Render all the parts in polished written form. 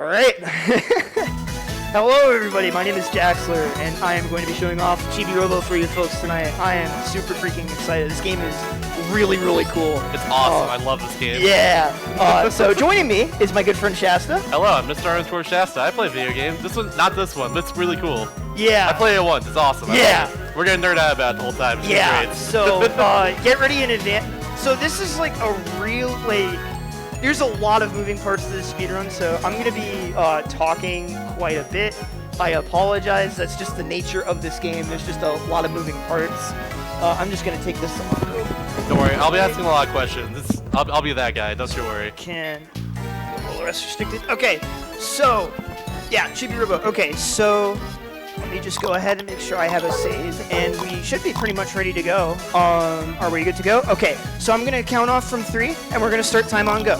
Alright. Hello everybody, my name is Jaxler, and I am going to be showing off Chibi-Robo for you folks tonight. I am super freaking excited. This game is really, really cool. It's awesome. I love this game. Yeah. So joining me is my good friend Shasta. Hello, I'm Mr. Shasta. I play video games. This one, not this one, but it's really cool. Yeah. I play it once. It's awesome. Yeah. We're going to nerd out about it the whole time. It's great. So get ready in advance. So this is like a real, there's a lot of moving parts to this speedrun, so I'm going to be talking quite a bit. I apologize, that's just the nature of this game. There's just a lot of moving parts. I'm just going to take this off. Don't worry, I'll be asking a lot of questions. I'll be that guy, don't you worry. All the rest restricted. Okay, so, yeah, Chibi-Robo. Okay, so let me just go ahead and make sure I have a save, and we should be pretty much ready to go. Are we good to go? Okay, so I'm gonna count off from 3, and we're gonna start time on go.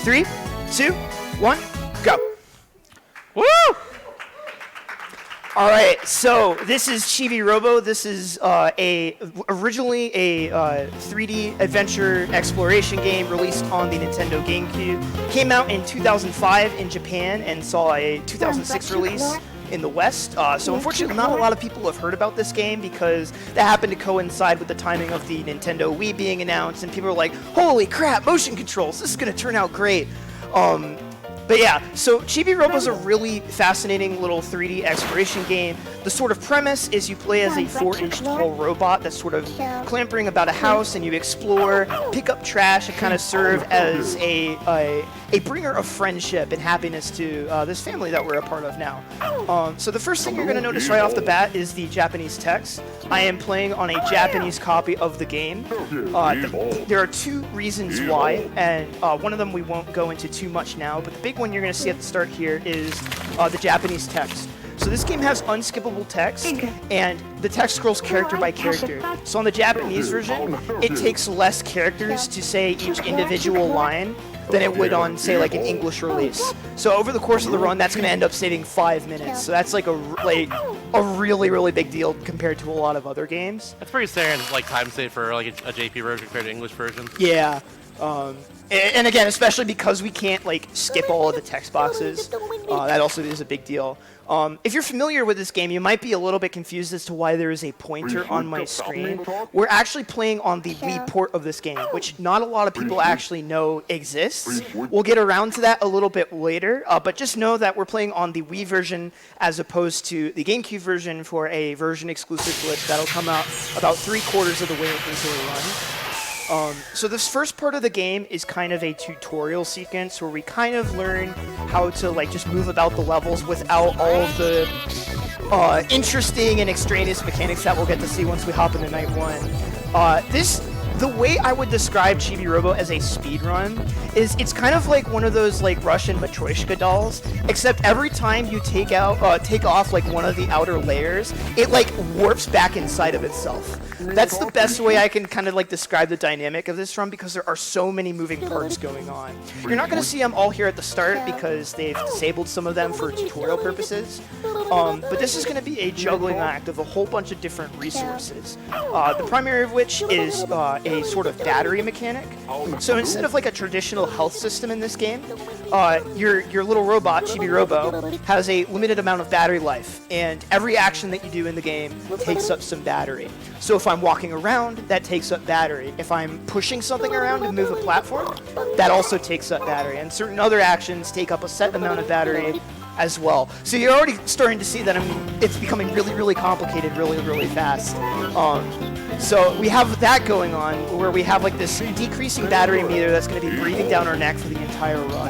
3, 2, 1, go. Woo! All right, so this is Chibi-Robo. This is originally a 3D adventure exploration game released on the Nintendo GameCube. Came out in 2005 in Japan and saw a 2006 release in the West. So unfortunately, not a lot of people have heard about this game because that happened to coincide with the timing of the Nintendo Wii being announced, and people were like, "Holy crap, motion controls! This is gonna turn out great." But yeah, so Chibi-Robo is a really fascinating little 3D exploration game. The sort of premise is you play as a 4-inch tall robot that's sort of clambering about a house, and you explore, pick up trash, and kind of serve as a bringer of friendship and happiness to this family that we're a part of now. So the first thing you're going to notice right off the bat is the Japanese text. I am playing on a Japanese copy of the game. There are 2 reasons why, and one of them we won't go into too much now, but the big one you're going to see at the start here is the Japanese text. So this game has unskippable text, and the text scrolls character by character. So on the Japanese version, it takes less characters to say each individual line than it would on, say, like an English release. So over the course of the run, that's going to end up saving 5 minutes. So that's like a really, really big deal compared to a lot of other games. That's pretty standard, like time save for like a JP version compared to English version. Yeah. And again, especially because we can't skip all of the text boxes, that also is a big deal. If you're familiar with this game, you might be a little bit confused as to why there is a pointer on my screen. We're actually playing on the Wii port of this game, which not a lot of people actually know exists. We'll get around to that a little bit later, but just know that we're playing on the Wii version as opposed to the GameCube version for a version-exclusive glitch that'll come out about 3/4 of the way into the run. So this first part of the game is kind of a tutorial sequence where we kind of learn how to just move about the levels without all of the interesting and extraneous mechanics that we'll get to see once we hop into night 1. The way I would describe Chibi-Robo as a speedrun is it's kind of like one of those Russian Matryoshka dolls, except every time you take off one of the outer layers, it warps back inside of itself. That's the best way I can kind of describe the dynamic of this run because there are so many moving parts going on. You're not going to see them all here at the start because they've disabled some of them for tutorial purposes, but this is going to be a juggling act of a whole bunch of different resources. The primary of which is a sort of battery mechanic. So instead of a traditional health system in this game, your little robot, Chibi-Robo, has a limited amount of battery life, and every action that you do in the game takes up some battery. So if I'm walking around, that takes up battery. If I'm pushing something around to move a platform, that also takes up battery. And certain other actions take up a set amount of battery as well. So you're already starting to see that it's becoming really, really complicated really, really fast. So we have that going on where we have this decreasing battery meter that's going to be breathing down our neck for the entire run.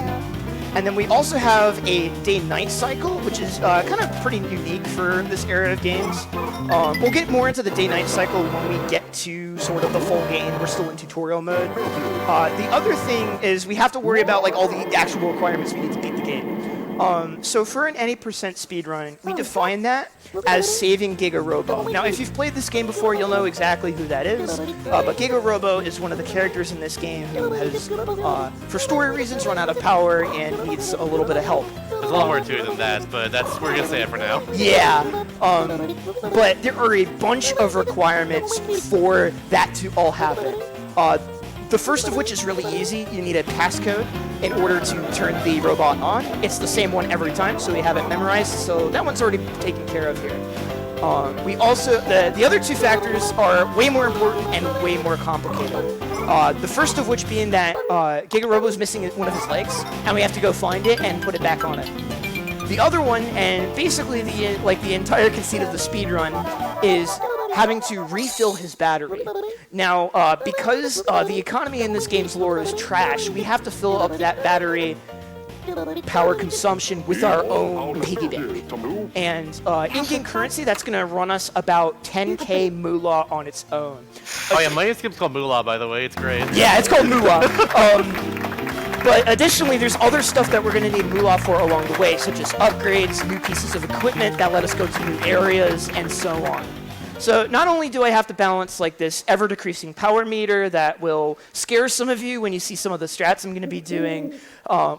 And then we also have a day-night cycle, which is kind of pretty unique for this era of games. We'll get more into the day-night cycle when we get to sort of the full game. We're still in tutorial mode. The other thing is we have to worry about all the actual requirements we need to beat the game. So for an any % speedrun, we define that as saving Giga-Robo. Now, if you've played this game before, you'll know exactly who that is, but Giga-Robo is one of the characters in this game who has, for story reasons, run out of power and needs a little bit of help. There's a lot more to it than that, but we're going to say it for now. Yeah, but there are a bunch of requirements for that to all happen. The first of which is really easy. You need a passcode. in order to turn the robot on. It's the same one every time, so we have it memorized. So that one's already taken care of here. We also, the other two factors are way more important and way more complicated. The first of which being that Giga-Robo is missing one of his legs, and we have to go find it and put it back on it. The other one, and basically the entire conceit of the speedrun, is having to refill his battery. Now, because the economy in this game's lore is trash, we have to fill up that battery power consumption with our own piggy bank. And in-game currency, that's going to run us about 10k moolah on its own. Oh yeah, my skip's called Moolah, by the way. It's great. Yeah, it's called moolah. But additionally, there's other stuff that we're going to need moolah for along the way, such as upgrades, new pieces of equipment that let us go to new areas, and so on. So not only do I have to balance like this ever-decreasing power meter that will scare some of you when you see some of the strats I'm going to be doing,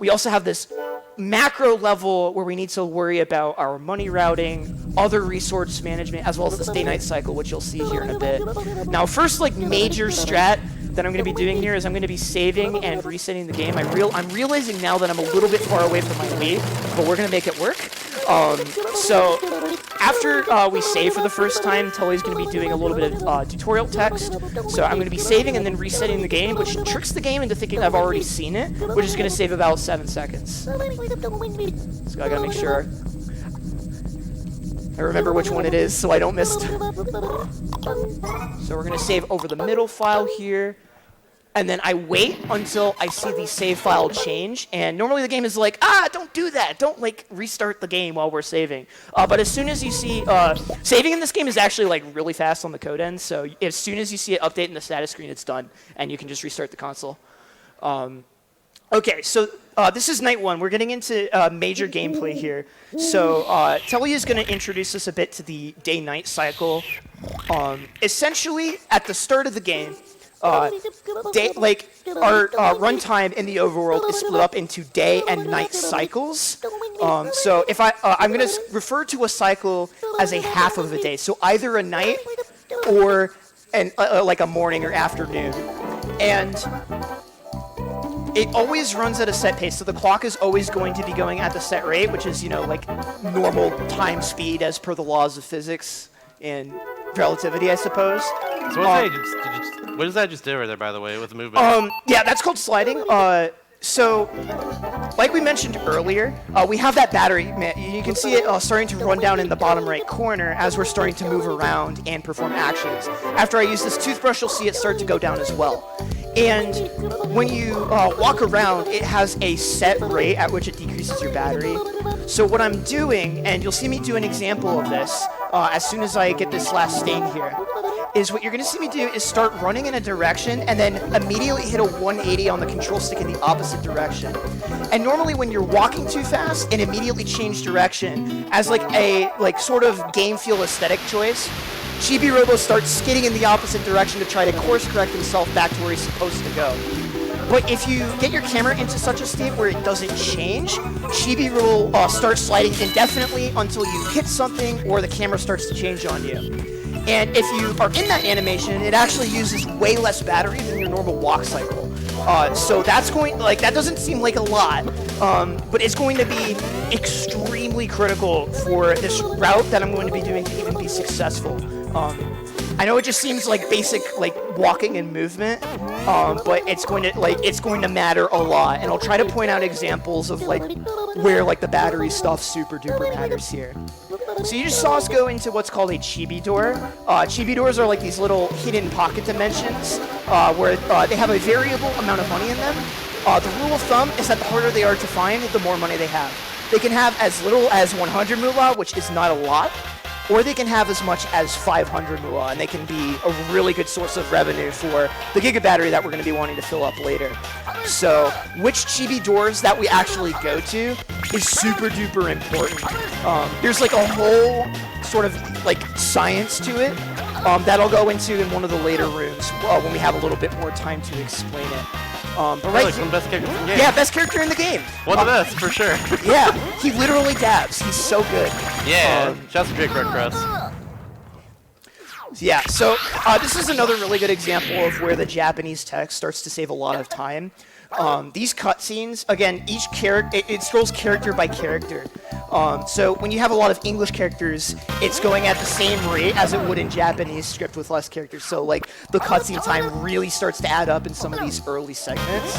we also have this macro level where we need to worry about our money routing, other resource management, as well as this day-night cycle, which you'll see here in a bit. Now, first like major strat that I'm going to be doing here is I'm going to be saving and resetting the game. I'm realizing now that I'm a little bit far away from my lead, but we're going to make it work. So after we save for the first time, Tully's going to be doing a little bit of tutorial text. So I'm going to be saving and then resetting the game, which tricks the game into thinking I've already seen it, which is going to save about 7 seconds. So I got to make sure I remember which one it is so I don't miss. So we're going to save over the middle file here. And then I wait until I see the save file change. And normally the game is like, don't do that. Don't like restart the game while we're saving. But as soon as you see, saving in this game is actually like really fast on the code end. So as soon as you see it update in the status screen, it's done. And you can just restart the console. Okay, so this is night one. We're getting into major gameplay here. So Telly is going to introduce us a bit to the day-night cycle. Essentially, at the start of the game, our runtime in the overworld is split up into day and night cycles. So if I'm going to refer to a cycle as a half of a day. So either a night or like a morning or afternoon. And it always runs at a set pace, so the clock is always going to be going at the set rate, which is, like normal time speed as per the laws of physics and relativity, I suppose. So what does that just do right there, by the way, with the movement? Yeah, that's called sliding. So, like we mentioned earlier, we have that battery. You can see it starting to run down in the bottom right corner as we're starting to move around and perform actions. After I use this toothbrush, you'll see it start to go down as well. And when you walk around, it has a set rate at which it decreases your battery. So what I'm doing, and you'll see me do an example of this as soon as I get this last stain here, is what you're going to see me do is start running in a direction and then immediately hit a 180 on the control stick in the opposite direction. And normally when you're walking too fast and immediately change direction as like a sort of game feel aesthetic choice, Chibi-Robo starts skidding in the opposite direction to try to course correct himself back to where he's supposed to go. But if you get your camera into such a state where it doesn't change, Chibi will start sliding indefinitely until you hit something or the camera starts to change on you. And if you are in that animation, it actually uses way less battery than your normal walk cycle. So that's that doesn't seem like a lot, but it's going to be extremely critical for this route that I'm going to be doing to even be successful. I know it just seems like basic walking and movement, but it's going to matter a lot, and I'll try to point out examples of where the battery stuff super duper matters here. So you just saw us go into what's called a chibi door. Chibi doors are like these little hidden pocket dimensions where they have a variable amount of money in them. The rule of thumb is that the harder they are to find, the more money they have. They can have as little as 100 moolah, which is not a lot, or they can have as much as 500 moolah, and they can be a really good source of revenue for the Giga battery that we're going to be wanting to fill up later. So, which chibi doors that we actually go to is super duper important. There's a whole sort of science to it that I'll go into in one of the later rooms when we have a little bit more time to explain it. But right, one best character in the game. Yeah, best character in the game. One of the best, for sure. Yeah, he literally dabs. He's so good. Yeah, shouts to Jake Redcross. Yeah, so this is another really good example of where the Japanese text starts to save a lot of time. These cutscenes, again, each character, it scrolls character by character. So when you have a lot of English characters, it's going at the same rate as it would in Japanese script with less characters. So like the cutscene time really starts to add up in some of these early segments.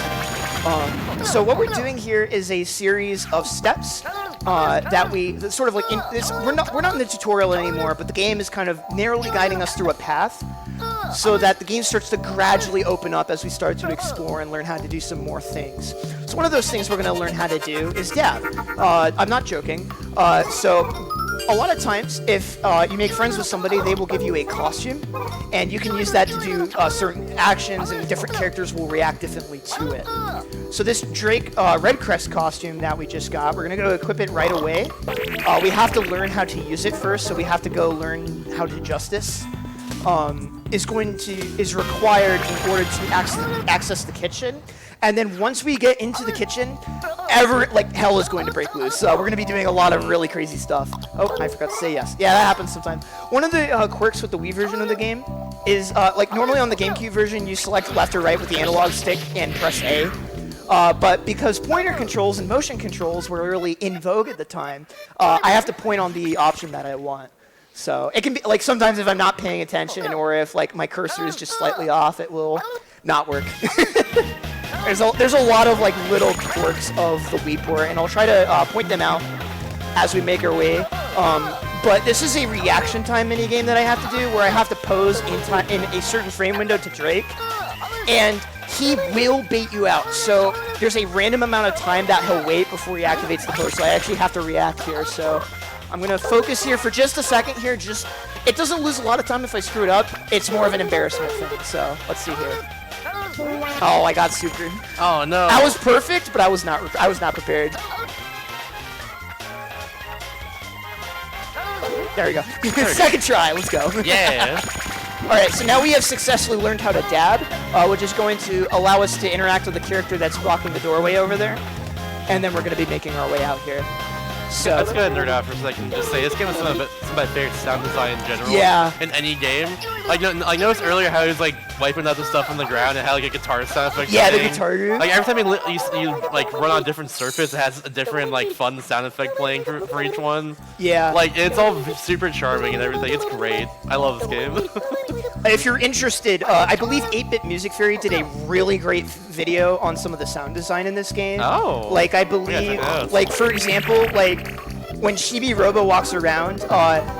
So what we're doing here is a series of steps that we sort of like we're not in the tutorial anymore, but the game is kind of narrowly guiding us through a path, so that the game starts to gradually open up as we start to explore and learn how to do some more things. So one of those things we're going to learn how to do is dab. I'm not joking. So a lot of times, if you make friends with somebody, they will give you a costume, and you can use that to do certain actions, and different characters will react differently to it. So this Drake Redcrest costume that we just got, we're going to go equip it right away. We have to learn how to use it first, so we have to go learn how to adjust this. Is required in order to access the kitchen, and then once we get into the kitchen, hell is going to break loose. So we're going to be doing a lot of really crazy stuff. Oh, I forgot to say yes. Yeah, that happens sometimes. One of the quirks with the Wii version of the game is like normally on the GameCube version, you select left or right with the analog stick and press A. But because pointer controls and motion controls were really in vogue at the time, I have to point on the option that I want. So it can be like sometimes if I'm not paying attention, or if like my cursor is just slightly off, it will not work. There's a lot of like little quirks of the Wii port, and I'll try to point them out as we make our way. But this is a reaction time minigame that I have to do, where I have to pose in a certain frame window to Drake, and he will bait you out. So there's a random amount of time that he'll wait before he activates the pose. So I actually have to react here. So I'm going to focus here for just a second here. It doesn't lose a lot of time if I screw it up. It's more of an embarrassment thing. So let's see here. Oh, I got super. Oh no. That was perfect, but I was not prepared. There we go. Second try. Let's go. Yeah. All right, so now we have successfully learned how to dab, which is going to allow us to interact with the character that's blocking the doorway over there. And then we're going to be making our way out here. So let's go ahead and nerd out for a second and just say this game is some of my favorite sound design in general. Yeah. In any game. Like, I noticed earlier how he was like wiping out the stuff on the ground and had like a guitar sound effect. Yeah, the guitar groove. Like every time you like run on a different surface, it has a different like fun sound effect playing for each one. Yeah. Like it's all super charming and everything. It's great. I love this game. If you're interested, I believe 8-Bit Music Theory did a really great video on some of the sound design in this game. Oh. Like I believe, like for example, like when Chibi-Robo walks around,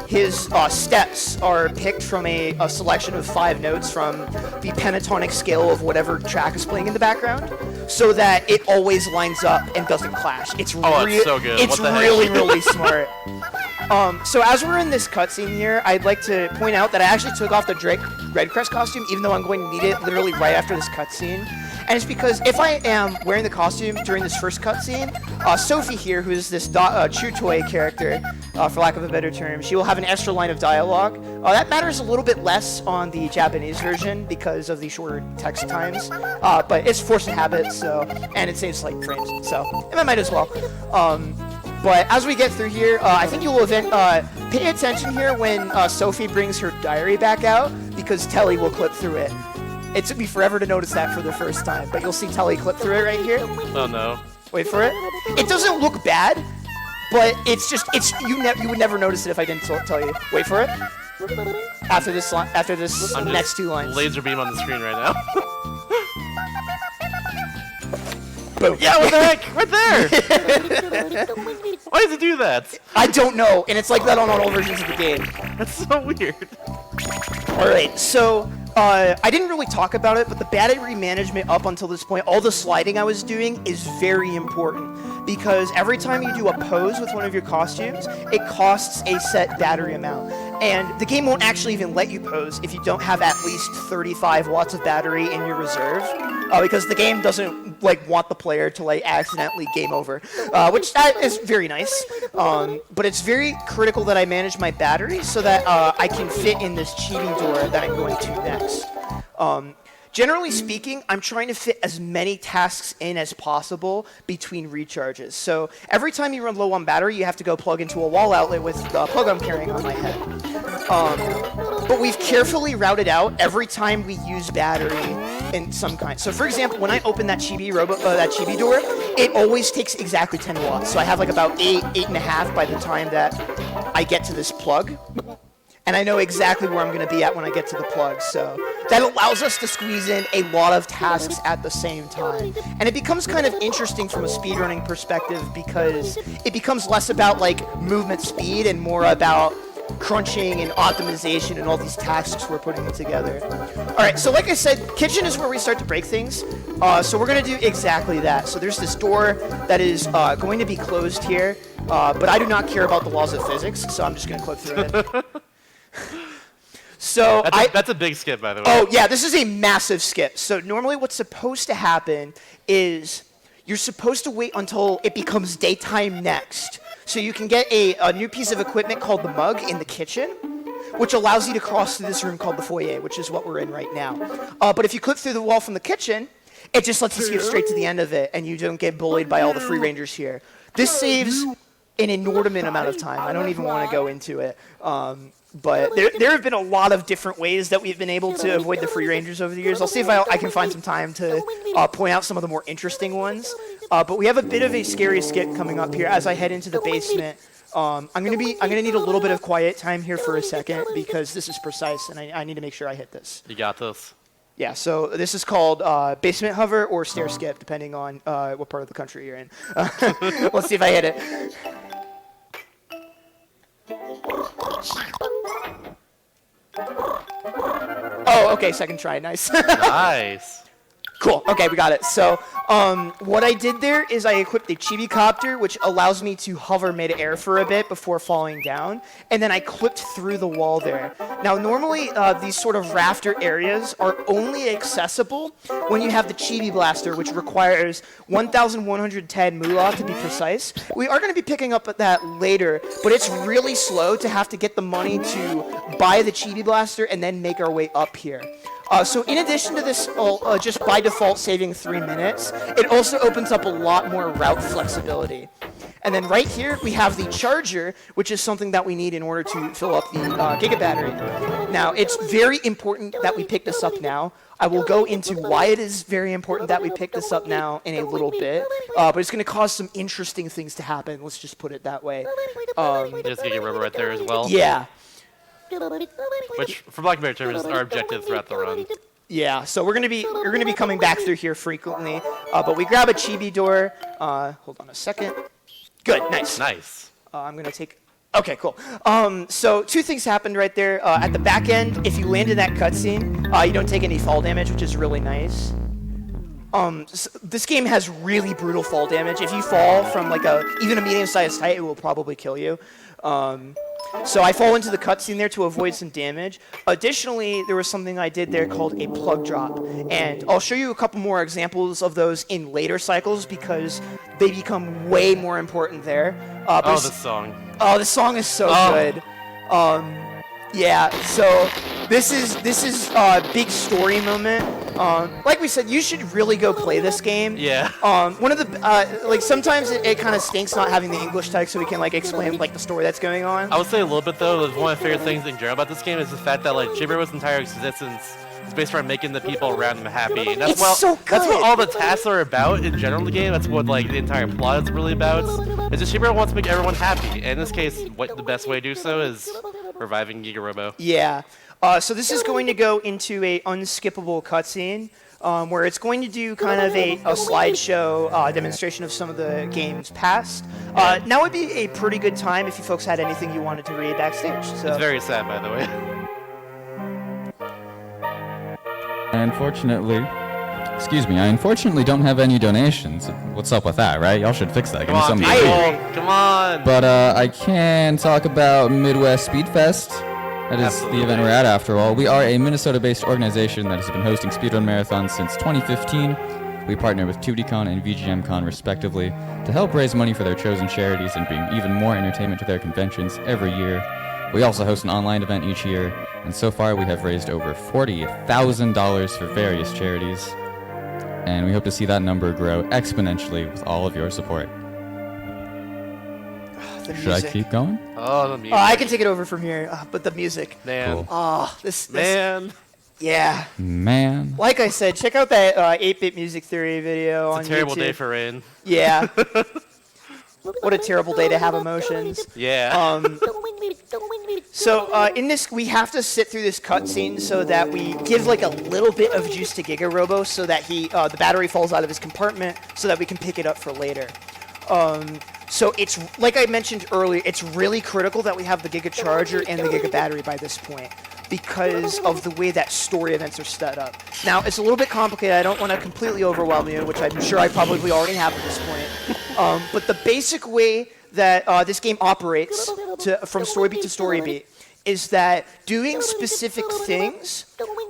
his steps are picked from a selection of 5 notes from the pentatonic scale of whatever track is playing in the background, so that it always lines up and doesn't clash. It's so good. It's really, really smart. So as we're in this cutscene here, I'd like to point out that I actually took off the Drake Redcrest costume, even though I'm going to need it literally right after this cutscene. And it's because if I am wearing the costume during this first cutscene, Sophie here, who is this Chew Toy character, for lack of a better term, she will have an extra line of dialogue. That matters a little bit less on the Japanese version because of the shorter text times, but it's forced habit, so, and it saves like frames, so I might as well. But as we get through here, I think you will pay attention here when Sophie brings her diary back out, because Telly will clip through it. It took me forever to notice that for the first time, but you'll see Telly clip through it right here. Oh no. Wait for it. It doesn't look bad, but you would never notice it if I didn't tell you. Wait for it. After this next 2 lines. Laser beam on the screen right now. Boom. Yeah, what the heck? Right there! Why does it do that? I don't know, and it's like that on all versions of the game. That's so weird. Alright, so I didn't really talk about it, but the battery management up until this point, all the sliding I was doing is very important, because every time you do a pose with one of your costumes, it costs a set battery amount. And the game won't actually even let you pose if you don't have at least 35 watts of battery in your reserve, because the game doesn't want the player to accidentally game over, which that is very nice. But it's very critical that I manage my battery so that I can fit in this cheating door that I'm going to next. Generally speaking, I'm trying to fit as many tasks in as possible between recharges. So every time you run low on battery, you have to go plug into a wall outlet with the plug I'm carrying on my head. But we've carefully routed out every time we use battery in some kind. So for example, when I open that Chibi-Robo, that Chibi door, it always takes exactly 10 watts. So I have like about 8.5 by the time that I get to this plug. And I know exactly where I'm going to be at when I get to the plug. So that allows us to squeeze in a lot of tasks at the same time. And it becomes kind of interesting from a speedrunning perspective because it becomes less about like movement speed and more about crunching and optimization and all these tasks we're putting together. All right, so like I said, kitchen is where we start to break things. So we're going to do exactly that. So there's this door that is going to be closed here, but I do not care about the laws of physics, so I'm just going to clip through it. So that's a big skip, by the way. Oh, yeah, this is a massive skip. So normally what's supposed to happen is you're supposed to wait until it becomes daytime next. So you can get a new piece of equipment called the mug in the kitchen, which allows you to cross through this room called the foyer, which is what we're in right now. But if you clip through the wall from the kitchen, it just lets you skip straight to the end of it, and you don't get bullied by all the free rangers here. This saves an inordinate amount of time. I don't even want to go into it. But there have been a lot of different ways that we've been able to avoid the free rangers over the years. I'll see if I can find some time to point out some of the more interesting ones. But we have a bit of a scary skip coming up here as I head into the basement. I'm gonna need a little bit of quiet time here for a second because this is precise and I need to make sure I hit this. You got this. Yeah, so this is called basement hover or stair skip, depending on what part of the country you're in. Let's see if I hit it. Oh, okay, second try, nice. Nice. Cool, okay, we got it. So, what I did there is I equipped the Chibi-Copter, which allows me to hover mid-air for a bit before falling down, and then I clipped through the wall there. Now, normally, these sort of rafter areas are only accessible when you have the Chibi Blaster, which requires 1,110 moolah to be precise. We are going to be picking up at that later, but it's really slow to have to get the money to buy the Chibi Blaster and then make our way up here. So in addition to this just by default saving 3 minutes, it also opens up a lot more route flexibility. And then right here, we have the charger, which is something that we need in order to fill up the Giga battery. Now, it's very important that we pick this up now. I will go into why it is very important that we pick this up now in a little bit, but it's going to cause some interesting things to happen. Let's just put it that way. There's Chibi-Robo right there as well. Yeah. Which, for lack of better terms, is our objective throughout the run. Yeah, so we're gonna be coming back through here frequently, but we grab a Chibi door. Hold on a second. Good, nice. Nice. I'm gonna take. Okay, cool. So two things happened right there. At the back end, if you land in that cutscene, you don't take any fall damage, which is really nice. So this game has really brutal fall damage. If you fall from like even a medium-sized height, it will probably kill you. So I fall into the cutscene there to avoid some damage. Additionally, there was something I did there called a plug drop. And I'll show you a couple more examples of those in later cycles because they become way more important there. This song. Oh, this song is so good. Yeah, so this is a big story moment. Like we said, you should really go play this game. Yeah. One of the like sometimes it kind of stinks not having the English text so we can like explain like the story that's going on. I would say a little bit though. One of my favorite things in general about this game is the fact that like Chibi-Robo's entire existence is based around making the people around him happy, and that's that's what all the tasks are about in general in the game. That's what like the entire plot is really about. Is that Chibi-Robo wants to make everyone happy. And in this case, what the best way to do so is reviving Giga-Robo. Yeah. So this is going to go into a unskippable cutscene where it's going to do kind of a slideshow demonstration of some of the games past. Now would be a pretty good time if you folks had anything you wanted to read backstage. So. It's very sad, by the way. I unfortunately don't have any donations. What's up with that, right? Y'all should fix that. Give me some. Come on. But I can talk about Midwest Speed Fest. That is the event we're at, after all. We are a Minnesota-based organization that has been hosting speedrun marathons since 2015. We partner with 2DCon and VGMCon, respectively, to help raise money for their chosen charities and bring even more entertainment to their conventions every year. We also host an online event each year, and so far we have raised over $40,000 for various charities. And we hope to see that number grow exponentially with all of your support. Should I keep going? Oh, the music. I can take it over from here, but the music. Man. Cool. This. Man. Yeah. Man. Like I said, check out that 8-Bit Music Theory video on YouTube. It's a terrible day for Rain. Yeah. What a terrible day to have emotions. Yeah. So in this, we have to sit through this cutscene so that we give like a little bit of juice to Giga-Robo so that the battery falls out of his compartment so that we can pick it up for later. So it's, like I mentioned earlier, it's really critical that we have the Giga Charger and the Giga Battery by this point because of the way that story events are set up. Now, it's a little bit complicated. I don't want to completely overwhelm you, which I'm sure I probably already have at this point. But the basic way that this game operates from story beat to story beat is that doing specific things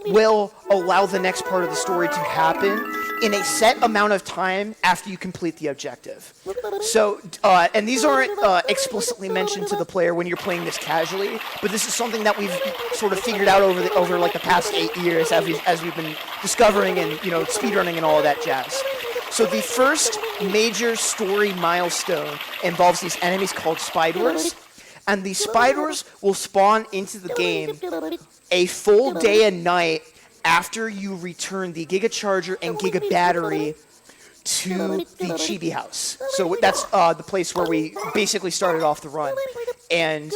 will allow the next part of the story to happen in a set amount of time after you complete the objective. So, and these aren't explicitly mentioned to the player when you're playing this casually, but this is something that we've sort of figured out over like the past 8 years as we've been discovering and speedrunning and all of that jazz. So the first major story milestone involves these enemies called Spiders, and these Spiders will spawn into the game a full day and night after you return the Giga Charger and Giga Battery to the Chibi house. So that's the place where we basically started off the run. And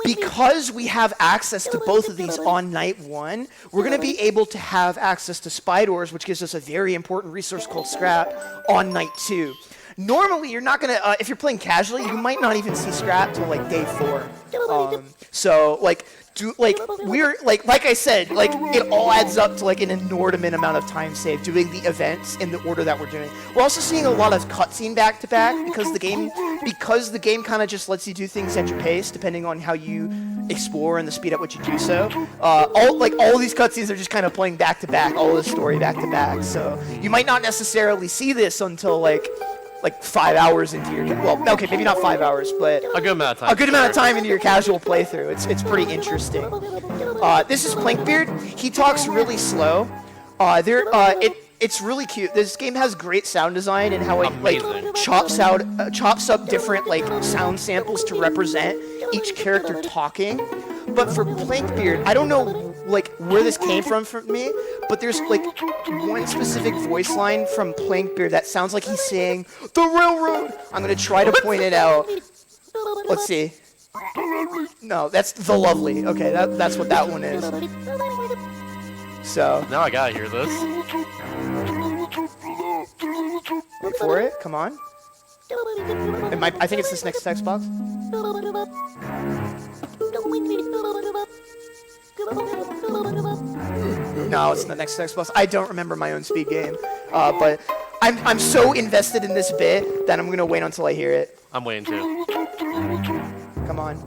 because we have access to both of these on night 1, we're going to be able to have access to Spiders, which gives us a very important resource called Scrap, on night 2. Normally, you're not going to, if you're playing casually, you might not even see Scrap till like day 4. So like I said, like it all adds up to like an inordinate amount of time saved doing the events in the order that we're doing. We're also seeing a lot of cutscene back to back because the game kind of just lets you do things at your pace depending on how you explore and the speed at which you do so. All these cutscenes are just kind of playing back to back, all the story back to back. So you might not necessarily see this until like 5 hours into your okay, maybe not 5 hours, but a good amount of time. A good amount of time into your casual playthrough. It's pretty interesting. This is Plankbeard. He talks really slow. It's really cute. This game has great sound design and how it chops up different sound samples to represent each character talking. But for Plankbeard, I don't know where this came from for me, but there's one specific voice line from Plankbeard that sounds like he's saying the railroad. I'm gonna try to point it out. Let's see. No, that's the lovely. Okay, that's what that one is. So now I gotta hear this. Wait for it. Come on. I think it's this next text box. No, it's the next text box. I don't remember my own speed game, but I'm so invested in this bit that I'm gonna wait until I hear it. I'm waiting too. Come on.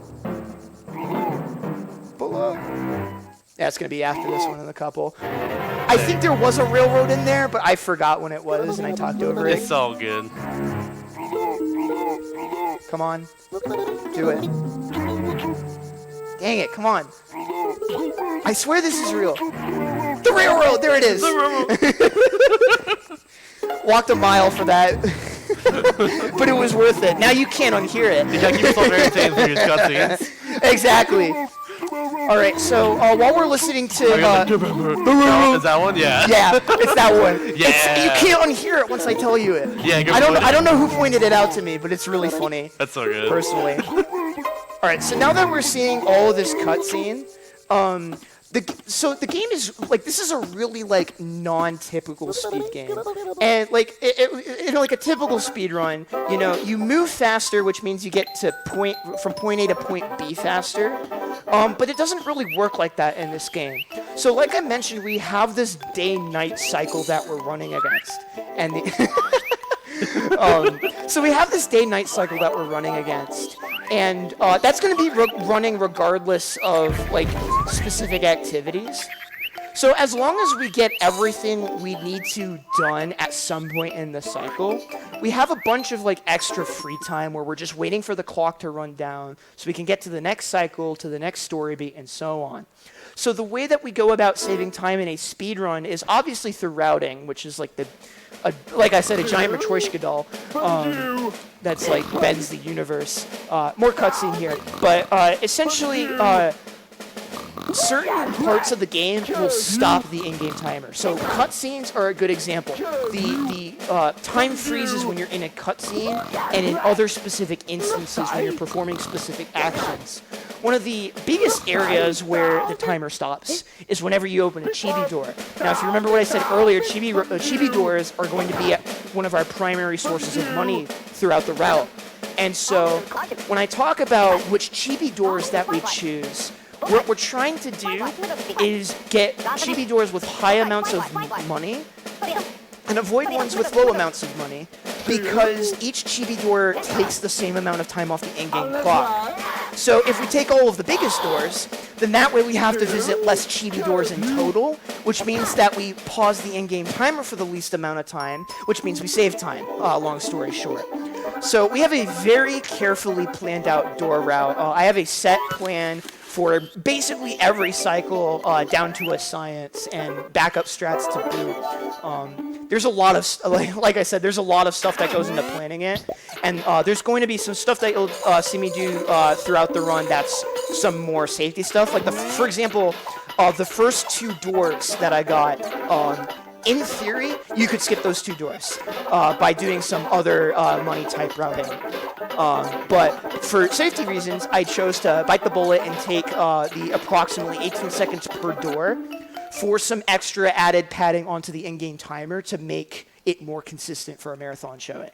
Below. Yeah, it's gonna be after this one in a couple. I think there was a railroad in there, but I forgot when it was, and I talked over it. It's all good. Come on. Do it. Dang it, come on. I swear this is real. The railroad, there it is. Walked a mile for that. But it was worth it. Now you can't unhear it. You gotta keep yourself entertained through your cutscenes. Exactly. Alright, so while we're listening to... is that one? Yeah. Yeah, it's that one. Yeah. You can't unhear it once I tell you it. Yeah, I don't know who pointed it out to me, but it's really funny. That's so good. Personally. Alright, so now that we're seeing all of this cutscene, so the game is this is a really non-typical speed game, and in a typical speed run, you move faster, which means you get to from point A to point B faster, but it doesn't really work like that in this game. So like I mentioned, we have this day-night cycle that we're running against, and so we have this day-night cycle that we're running against. And that's going to be running regardless of specific activities. So as long as we get everything we need to done at some point in the cycle, we have a bunch of extra free time where we're just waiting for the clock to run down so we can get to the next cycle, to the next story beat, and so on. So the way that we go about saving time in a speed run is obviously through routing, which is like I said, a giant Matryoshka doll that's bends the universe. More cutscene here, but essentially, certain parts of the game will stop the in-game timer. So cutscenes are a good example. The time freezes when you're in a cutscene, and in other specific instances when you're performing specific actions. One of the biggest areas where the timer stops is whenever you open a chibi door. Now, if you remember what I said earlier, chibi doors are going to be one of our primary sources of money throughout the route. And so, when I talk about which chibi doors that we choose, what we're trying to do is get chibi doors with high amounts of money and avoid ones with low amounts of money, because each chibi door takes the same amount of time off the in-game clock. So if we take all of the biggest doors, then that way we have to visit less chibi doors in total, which means that we pause the in-game timer for the least amount of time, which means we save time, long story short. So we have a very carefully planned out door route. I have a set plan for basically every cycle down to a science, and backup strats to boot. There's a lot of, like I said, there's a lot of stuff that goes into planning it, and there's going to be some stuff that you'll see me do throughout the run that's some more safety stuff. Like, for example, the first 2 doors that I got, in theory, you could skip those 2 doors by doing some other money type routing. But for safety reasons, I chose to bite the bullet and take the approximately 18 seconds per door for some extra added padding onto the in-game timer to make it more consistent for a marathon showing,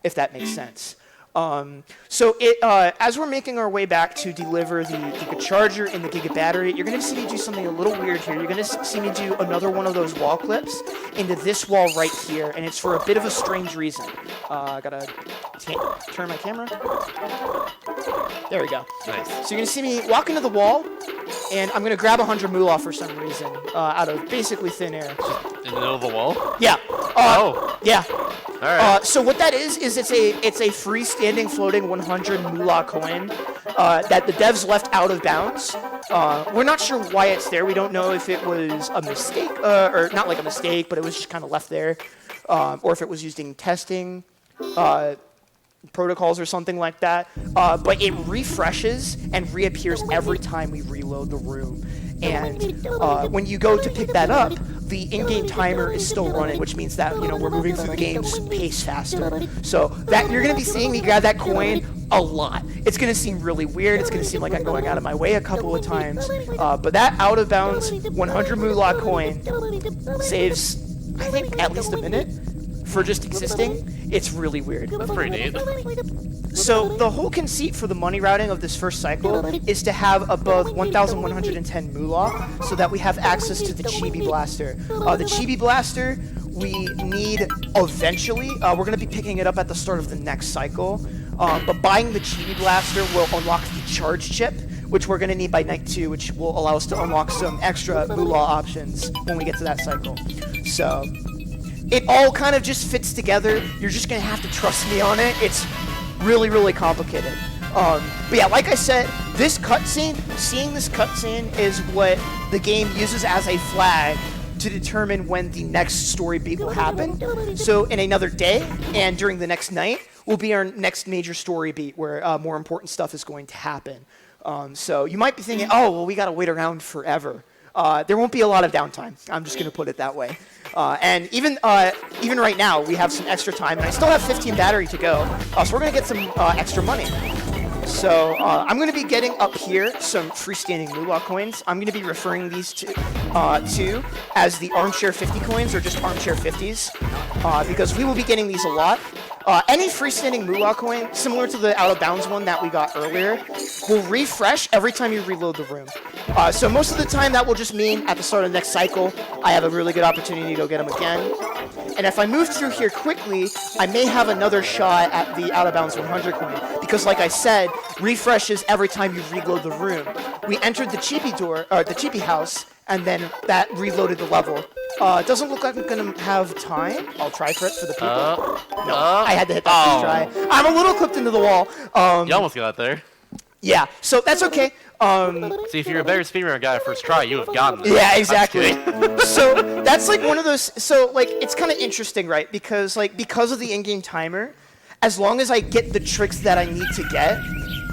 if that makes sense. So as we're making our way back to deliver the Giga Charger and the Giga Battery, you're going to see me do something a little weird here. You're going to see me do another one of those wall clips into this wall right here, and it's for a bit of a strange reason. I gotta turn my camera. There we go. Nice. So you're going to see me walk into the wall, and I'm going to grab 100 moolah for some reason out of basically thin air. In the middle of the wall? Yeah. Yeah. All right. So what that is it's a freestanding floating 100 moolah coin that the devs left out of bounds. We're not sure why it's there. We don't know if it was a mistake, or not like a mistake, but it was just kind of left there, or if it was used in testing protocols or something like that. But it refreshes and reappears every time we reload the room. And when you go to pick that up, the in-game timer is still running, which means that, we're moving through the game's pace faster. So that you're going to be seeing me grab that coin a lot. It's going to seem really weird. It's going to seem like I'm going out of my way a couple of times. But that out-of-bounds 100 moolah coin saves, I think, at least a minute for just existing. It's really weird. That's pretty neat. So the whole conceit for the money routing of this first cycle is to have above 1,110 moolah so that we have access to the Chibi Blaster. The Chibi Blaster we need eventually. We're going to be picking it up at the start of the next cycle. But buying the Chibi Blaster will unlock the charge chip, which we're going to need by night 2, which will allow us to unlock some extra moolah options when we get to that cycle. So it all kind of just fits together. You're just going to have to trust me on it. It's really, really complicated. But yeah, like I said, this cutscene, seeing this cutscene is what the game uses as a flag to determine when the next story beat will happen. So in another day and during the next night will be our next major story beat where more important stuff is going to happen. So you might be thinking, oh, well, we got to wait around forever. There won't be a lot of downtime. I'm just going to put it that way. And even right now, we have some extra time, and I still have 15 battery to go. So we're going to get some extra money. So I'm going to be getting up here some freestanding moolah coins. I'm going to be referring these to as the armchair 50 coins or just armchair 50s because we will be getting these a lot. Any freestanding moolah coin, similar to the out-of-bounds one that we got earlier, will refresh every time you reload the room. So most of the time that will just mean at the start of the next cycle, I have a really good opportunity to go get them again. And if I move through here quickly, I may have another shot at the out-of-bounds 100 coin. Because like I said, refreshes every time you reload the room. We entered the Chibi door, or the Chibi house, and then that reloaded the level. It doesn't look like I'm gonna have time. I'll try for it for the people. No, I had to hit that first try. I'm a little clipped into the wall. You almost got there. Yeah, so that's okay. See, if you're a better speedrunner guy first try, you have gotten this. Yeah, exactly. So that's like one of those. So like it's kind of interesting, right? Because of the in-game timer, as long as I get the tricks that I need to get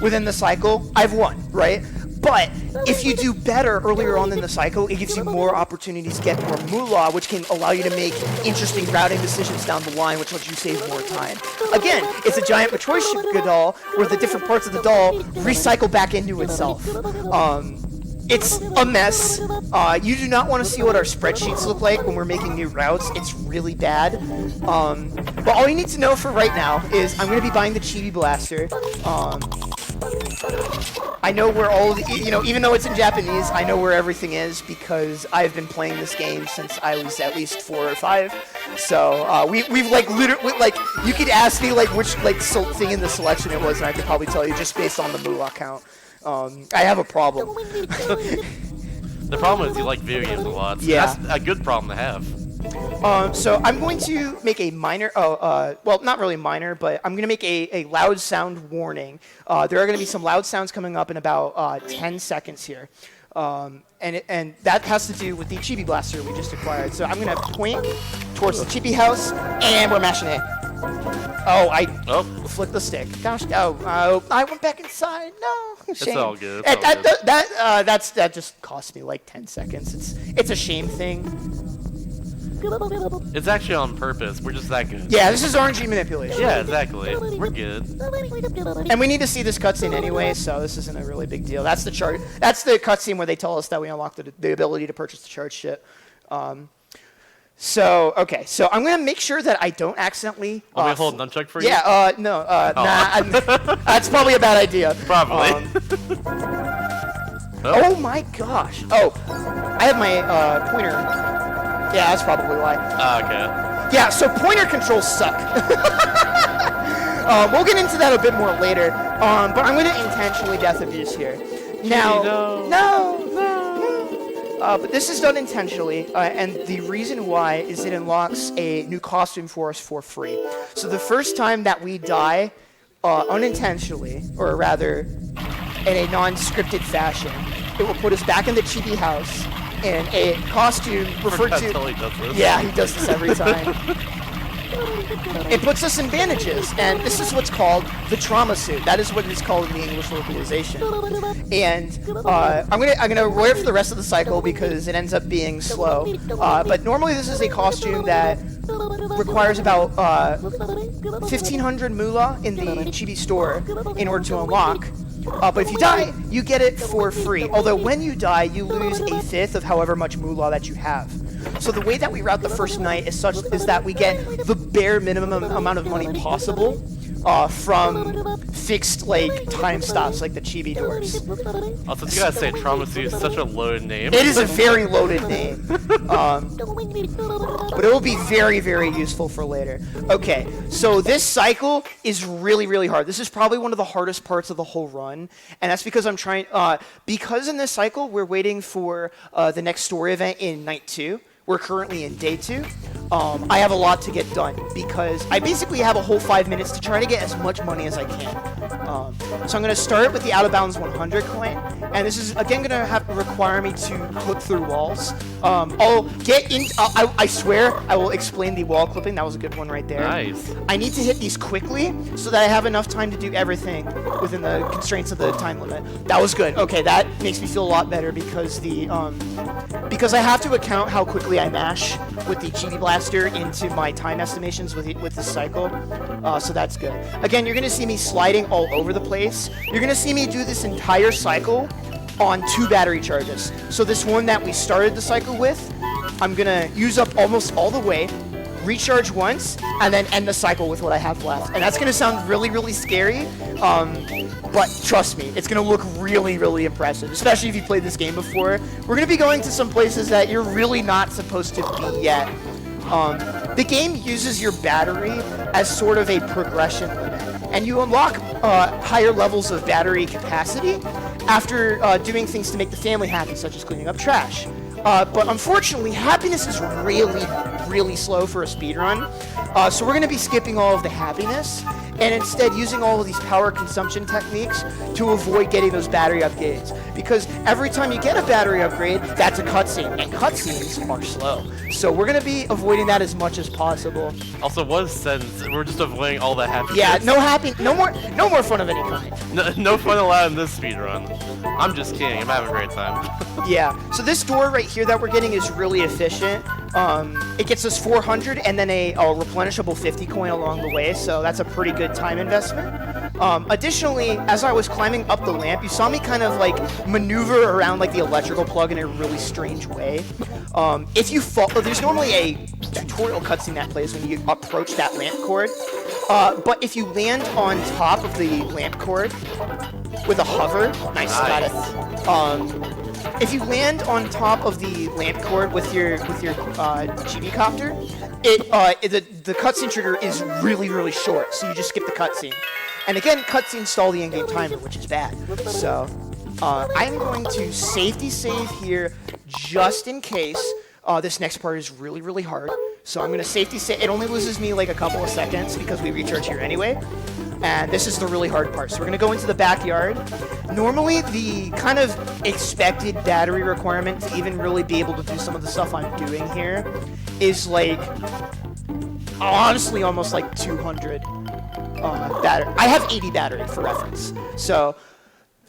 within the cycle, I've won, right? But if you do better earlier on in the cycle, it gives you more opportunities to get more moolah, which can allow you to make interesting routing decisions down the line, which lets you save more time. Again, it's a giant Matryoshka doll where the different parts of the doll recycle back into itself. It's a mess. You do not want to see what our spreadsheets look like when we're making new routes. It's really bad. But all you need to know for right now is I'm going to be buying the Chibi Blaster. I know where all the, even though it's in Japanese, I know where everything is because I've been playing this game since I was at least 4 or 5. So we've like literally like you could ask me like which like thing in the selection it was, and I could probably tell you just based on the moolah count. I have a problem. The problem is you like video games a lot. So Yeah. That's a good problem to have. So I'm going to make a minor, well, not really minor, but I'm going to make a loud sound warning. There are going to be some loud sounds coming up in about 10 seconds here. And that has to do with the Chibi Blaster we just acquired. So I'm going to point towards the Chibi house, and we're mashing it. Oh, I flicked the stick. Gosh, I went back inside. No, shame. It's all good. That just cost me like 10 seconds. It's a shame thing. It's actually on purpose. We're just that good. Yeah, this is RNG manipulation. Yeah, exactly. We're good. And we need to see this cutscene anyway, so this isn't a really big deal. That's the chart. That's the cutscene where they tell us that we unlocked the ability to purchase the charge shit. So I'm gonna make sure that I don't accidentally. Want me to hold nunchuck for you? Yeah. No. Nah. That's probably a bad idea. Probably. Oh my gosh. Oh, I have my pointer. Yeah, that's probably why. Okay. Yeah, so pointer controls suck. We'll get into that a bit more later. But I'm going to intentionally death abuse here. Now, but this is done intentionally, and the reason why is it unlocks a new costume for us for free. So the first time that we die unintentionally, or rather in a non-scripted fashion, it will put us back in the Chibi house in a costume referred to. Totally does this. Yeah, he does this every time. It puts us in bandages, and this is what's called the trauma suit. That is what it is called in the English localization. And I'm gonna wear it for the rest of the cycle because it ends up being slow. But normally this is a costume that requires about 1,500 moolah in the Chibi store in order to unlock. But if you die, you get it for free. Although when you die, you lose a fifth of however much moolah that you have. So the way that we route the first night is that we get the bare minimum amount of money possible from fixed time stops like the Chibi doors. Also, you gotta say, Trauma Suit is such a loaded name. It is a very loaded name, but it will be very, very useful for later. Okay, so this cycle is really, really hard. This is probably one of the hardest parts of the whole run, and that's because I'm trying. Because in this cycle we're waiting for the next story event in night 2. We're currently in day 2. I have a lot to get done because I basically have a whole 5 minutes to try to get as much money as I can. So I'm going to start with the out of bounds 100 coin, and this is again going to have to require me to clip through walls. I'll get in. I swear I will explain the wall clipping. That was a good one right there. Nice. I need to hit these quickly so that I have enough time to do everything within the constraints of the time limit. That was good. Okay, that makes me feel a lot better because because I have to account how quickly I mash with the Chibi Blaster into my time estimations with this cycle, so that's good. Again, you're going to see me sliding all over the place. You're going to see me do this entire cycle on 2 battery charges. So this one that we started the cycle with, I'm going to use up almost all the way, recharge once, and then end the cycle with what I have left. And that's going to sound really, really scary, but trust me, it's going to look really, really impressive, especially if you played this game before. We're going to be going to some places that you're really not supposed to be yet. The game uses your battery as sort of a progression limit, and you unlock higher levels of battery capacity after doing things to make the family happy, such as cleaning up trash. But unfortunately, happiness is really, really slow for a speedrun. So we're going to be skipping all of the happiness and instead using all of these power consumption techniques to avoid getting those battery upgrades. Because every time you get a battery upgrade, that's a cutscene, and cutscenes are slow. So we're gonna be avoiding that as much as possible. Also, what sense? We're just avoiding all the happy. Yeah, bits. no more fun of any kind. No fun allowed in this speedrun. I'm just kidding. I'm having a great time. Yeah. So this door right here that we're getting is really efficient. It gets us 400 and then a replenishable 50 coin along the way, so that's a pretty good time investment. Additionally, as I was climbing up the lamp, you saw me kind of like maneuver around like the electrical plug in a really strange way. If you fall, there's normally a tutorial cutscene that plays when you approach that lamp cord, but if you land on top of the lamp cord with a hover, nice. Got it. If you land on top of the lamp cord with your Chibi-Copter, the cutscene trigger is really short, so you just skip the cutscene. And again, cutscenes stall the in-game timer, which is bad. So I'm going to safety save here just in case this next part is really hard. So I'm going to safety save. It only loses me like a couple of seconds because we recharge here anyway. And this is the really hard part. So we're going to go into the backyard. Normally, the kind of expected battery requirement to even really be able to do some of the stuff I'm doing here is like, honestly, almost like 200 battery. I have 80 battery for reference. So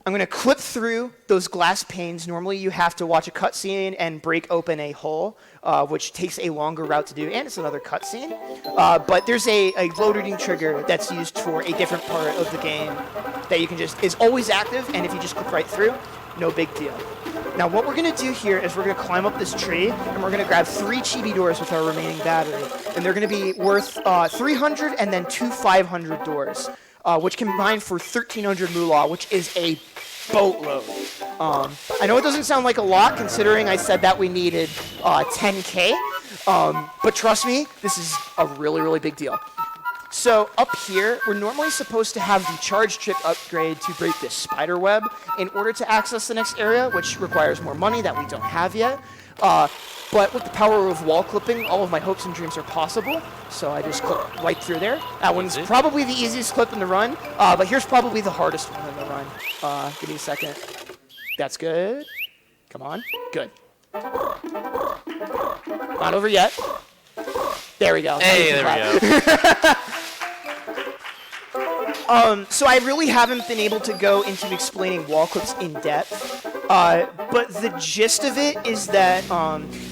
I'm going to clip through those glass panes. Normally, you have to watch a cutscene and break open a hole, which takes a longer route to do, and it's another cutscene. But there's a loading trigger that's used for a different part of the game that you can is always active, and if you just click right through, no big deal. Now, what we're going to do here is we're going to climb up this tree, and we're going to grab 3 chibi doors with our remaining battery. And they're going to be worth 300 and then 2 500 doors, which combine for 1,300 moolah, which is a boatload. I know it doesn't sound like a lot, considering I said that we needed 10K, but trust me, this is a really big deal. So up here, we're normally supposed to have the charge chip upgrade to break this spider web in order to access the next area, which requires more money that we don't have yet. But with the power of wall clipping, all of my hopes and dreams are possible. So I just clip right through there. That one's probably the easiest clip in the run, but here's probably the hardest one in the run. Give me a second. That's good. Come on. Good. Not over yet. There we go. Hey, there we go. So I really haven't been able to go into explaining wall clips in depth, but the gist of it is that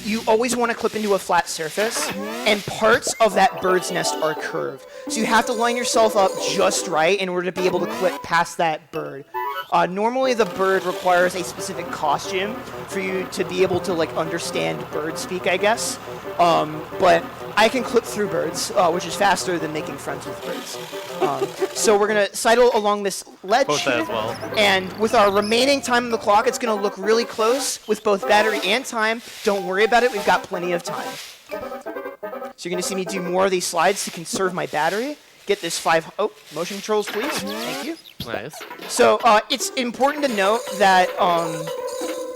you always want to clip into a flat surface, and parts of that bird's nest are curved. So you have to line yourself up just right in order to be able to clip past that bird. Normally the bird requires a specific costume for you to be able to like understand bird speak, I guess. But I can clip through birds, which is faster than making friends with birds. So we're going to sidle along this ledge here, and with our remaining time on the clock, it's going to look really close with both battery and time. Don't worry about it, we've got plenty of time. So you're going to see me do more of these slides to conserve my battery. Get this motion controls, please. Thank you. Nice. So it's important to note that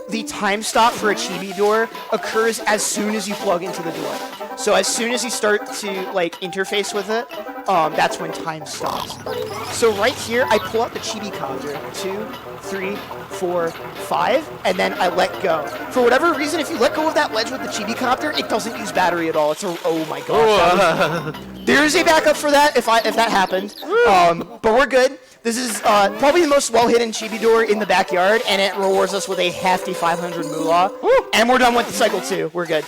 the time stop for a chibi door occurs as soon as you plug into the door. So as soon as you start to like interface with it, that's when time stops. So right here, I pull out the Chibi-Copter, 2, 3, 4, 5, and then I let go. For whatever reason, if you let go of that ledge with the Chibi-Copter, it doesn't use battery at all. It's oh my gosh. There's a backup for that if that happened. But we're good. This is probably the most well-hidden chibi door in the backyard, and it rewards us with a hefty 500 moolah. And we're done with cycle 2. We're good.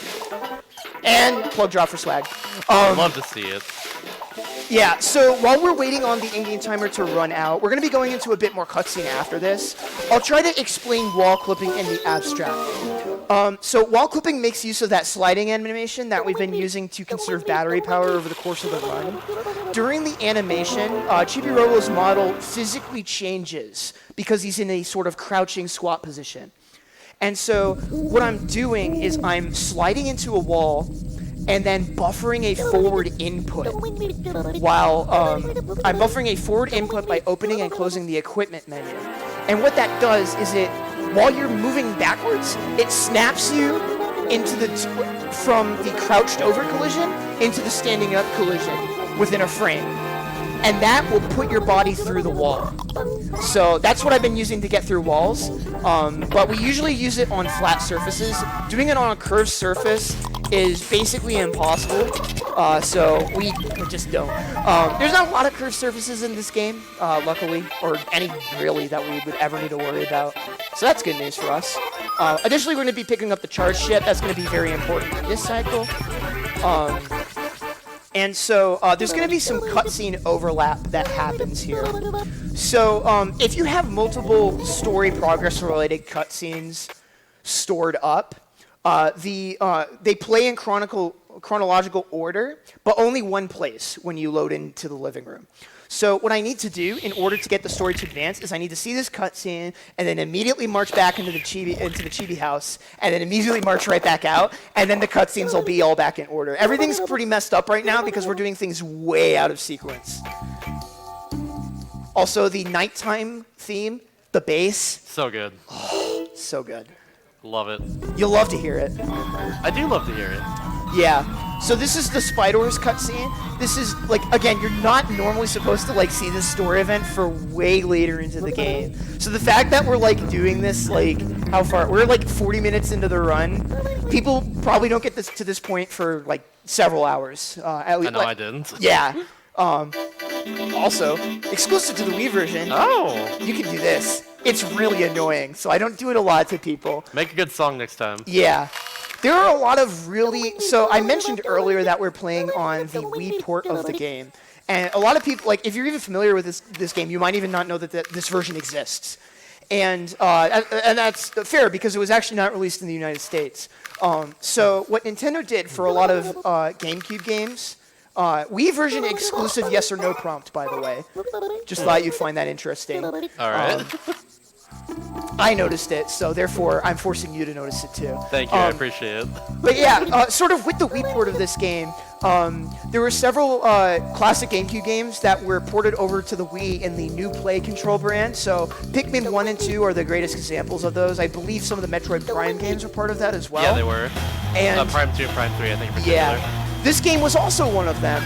And plug drop for swag. I'd love to see it. Yeah, so while we're waiting on the in-game timer to run out, we're going to be going into a bit more cutscene after this. I'll try to explain wall clipping in the abstract. So wall clipping makes use of that sliding animation that we've been using to conserve battery power over the course of the run. During the animation, Chibi-Robo's model physically changes because he's in a sort of crouching squat position. And so what I'm doing is I'm sliding into a wall and then buffering a forward input while I'm buffering a forward input by opening and closing the equipment menu. And what that does is while you're moving backwards, it snaps you into from the crouched over collision into the standing up collision within a frame. and that will put your body through the wall. So that's what I've been using to get through walls, but we usually use it on flat surfaces. Doing it on a curved surface is basically impossible, so we just don't. There's not a lot of curved surfaces in this game, luckily, or any really that we would ever need to worry about. So that's good news for us. Additionally, we're going to be picking up the charge ship. That's going to be very important for this cycle. And so there's going to be some cutscene overlap that happens here. So if you have multiple story progress-related cutscenes stored up, they play in chronological order, but only one place when you load into the living room. So what I need to do in order to get the story to advance is I need to see this cutscene and then immediately march back into the Chibi house and then immediately march right back out, and then the cutscenes will be all back in order. Everything's pretty messed up right now because we're doing things way out of sequence. Also, the nighttime theme, the bass. So good. Oh, so good. Love it. You'll love to hear it. I do love to hear it. Yeah. So this is the Spiders cutscene. This is, like, again, you're not normally supposed to, like, see this story event for way later into the game. So the fact that we're, like, doing this, like, how far? We're, like, 40 minutes into the run. People probably don't get this to this point for, like, several hours. At least, I know, I didn't. Yeah. Also, exclusive to the Wii version, you can do this. It's really annoying, so I don't do it a lot to people. Make a good song next time. Yeah. There are a lot of really... So I mentioned earlier that we're playing on the Wii port of the game. And a lot of people, like, if you're even familiar with this game, you might even not know that this version exists. And that's fair, because it was actually not released in the United States. So what Nintendo did for a lot of GameCube games... Wii version exclusive yes or no prompt, by the way. Just thought you'd find that interesting. All right. I noticed it, so therefore I'm forcing you to notice it too. Thank you, I appreciate it. But yeah, sort of with the Wii port of this game, there were several classic GameCube games that were ported over to the Wii in the new Play Control brand. So Pikmin 1 and 2 are the greatest examples of those. I believe some of the Metroid Prime games were part of that as well. Yeah, they were. And Prime 2 and Prime 3, I think, in particular. Yeah. This game was also one of them,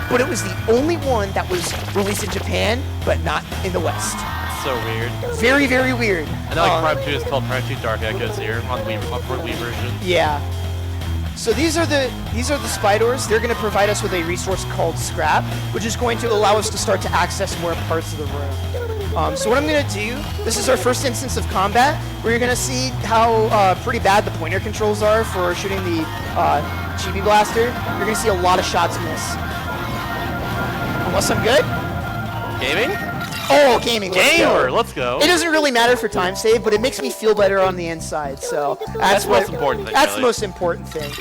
but it was the only one that was released in Japan, but not in the West. So weird. Very, very weird. I know, like, Prime 2 is called Prime 2 Dark Echoes here on the Wii version. Yeah. So these are the Spiders. They're going to provide us with a resource called Scrap, which is going to allow us to start to access more parts of the room. So what I'm going to do, this is our first instance of combat, where you're going to see how pretty bad the pointer controls are for shooting the Chibi Blaster. You're going to see a lot of shots miss. Unless I'm good? Gaming? Oh, gaming. Gamer, let's go. It doesn't really matter for time save, but it makes me feel better on the inside. So that's the most important thing. That's the most important thing.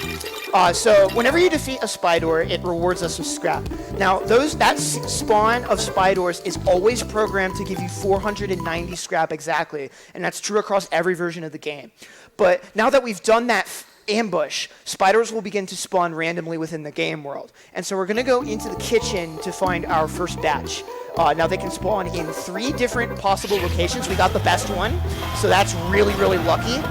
So whenever you defeat a Spidor, it rewards us with scrap. Now that spawn of Spidors is always programmed to give you 490 scrap exactly, and that's true across every version of the game. But now that we've done that ambush, Spidors will begin to spawn randomly within the game world. And so we're going to go into the kitchen to find our first batch. Now they can spawn in 3 different possible locations. We got the best one, so that's really, really lucky.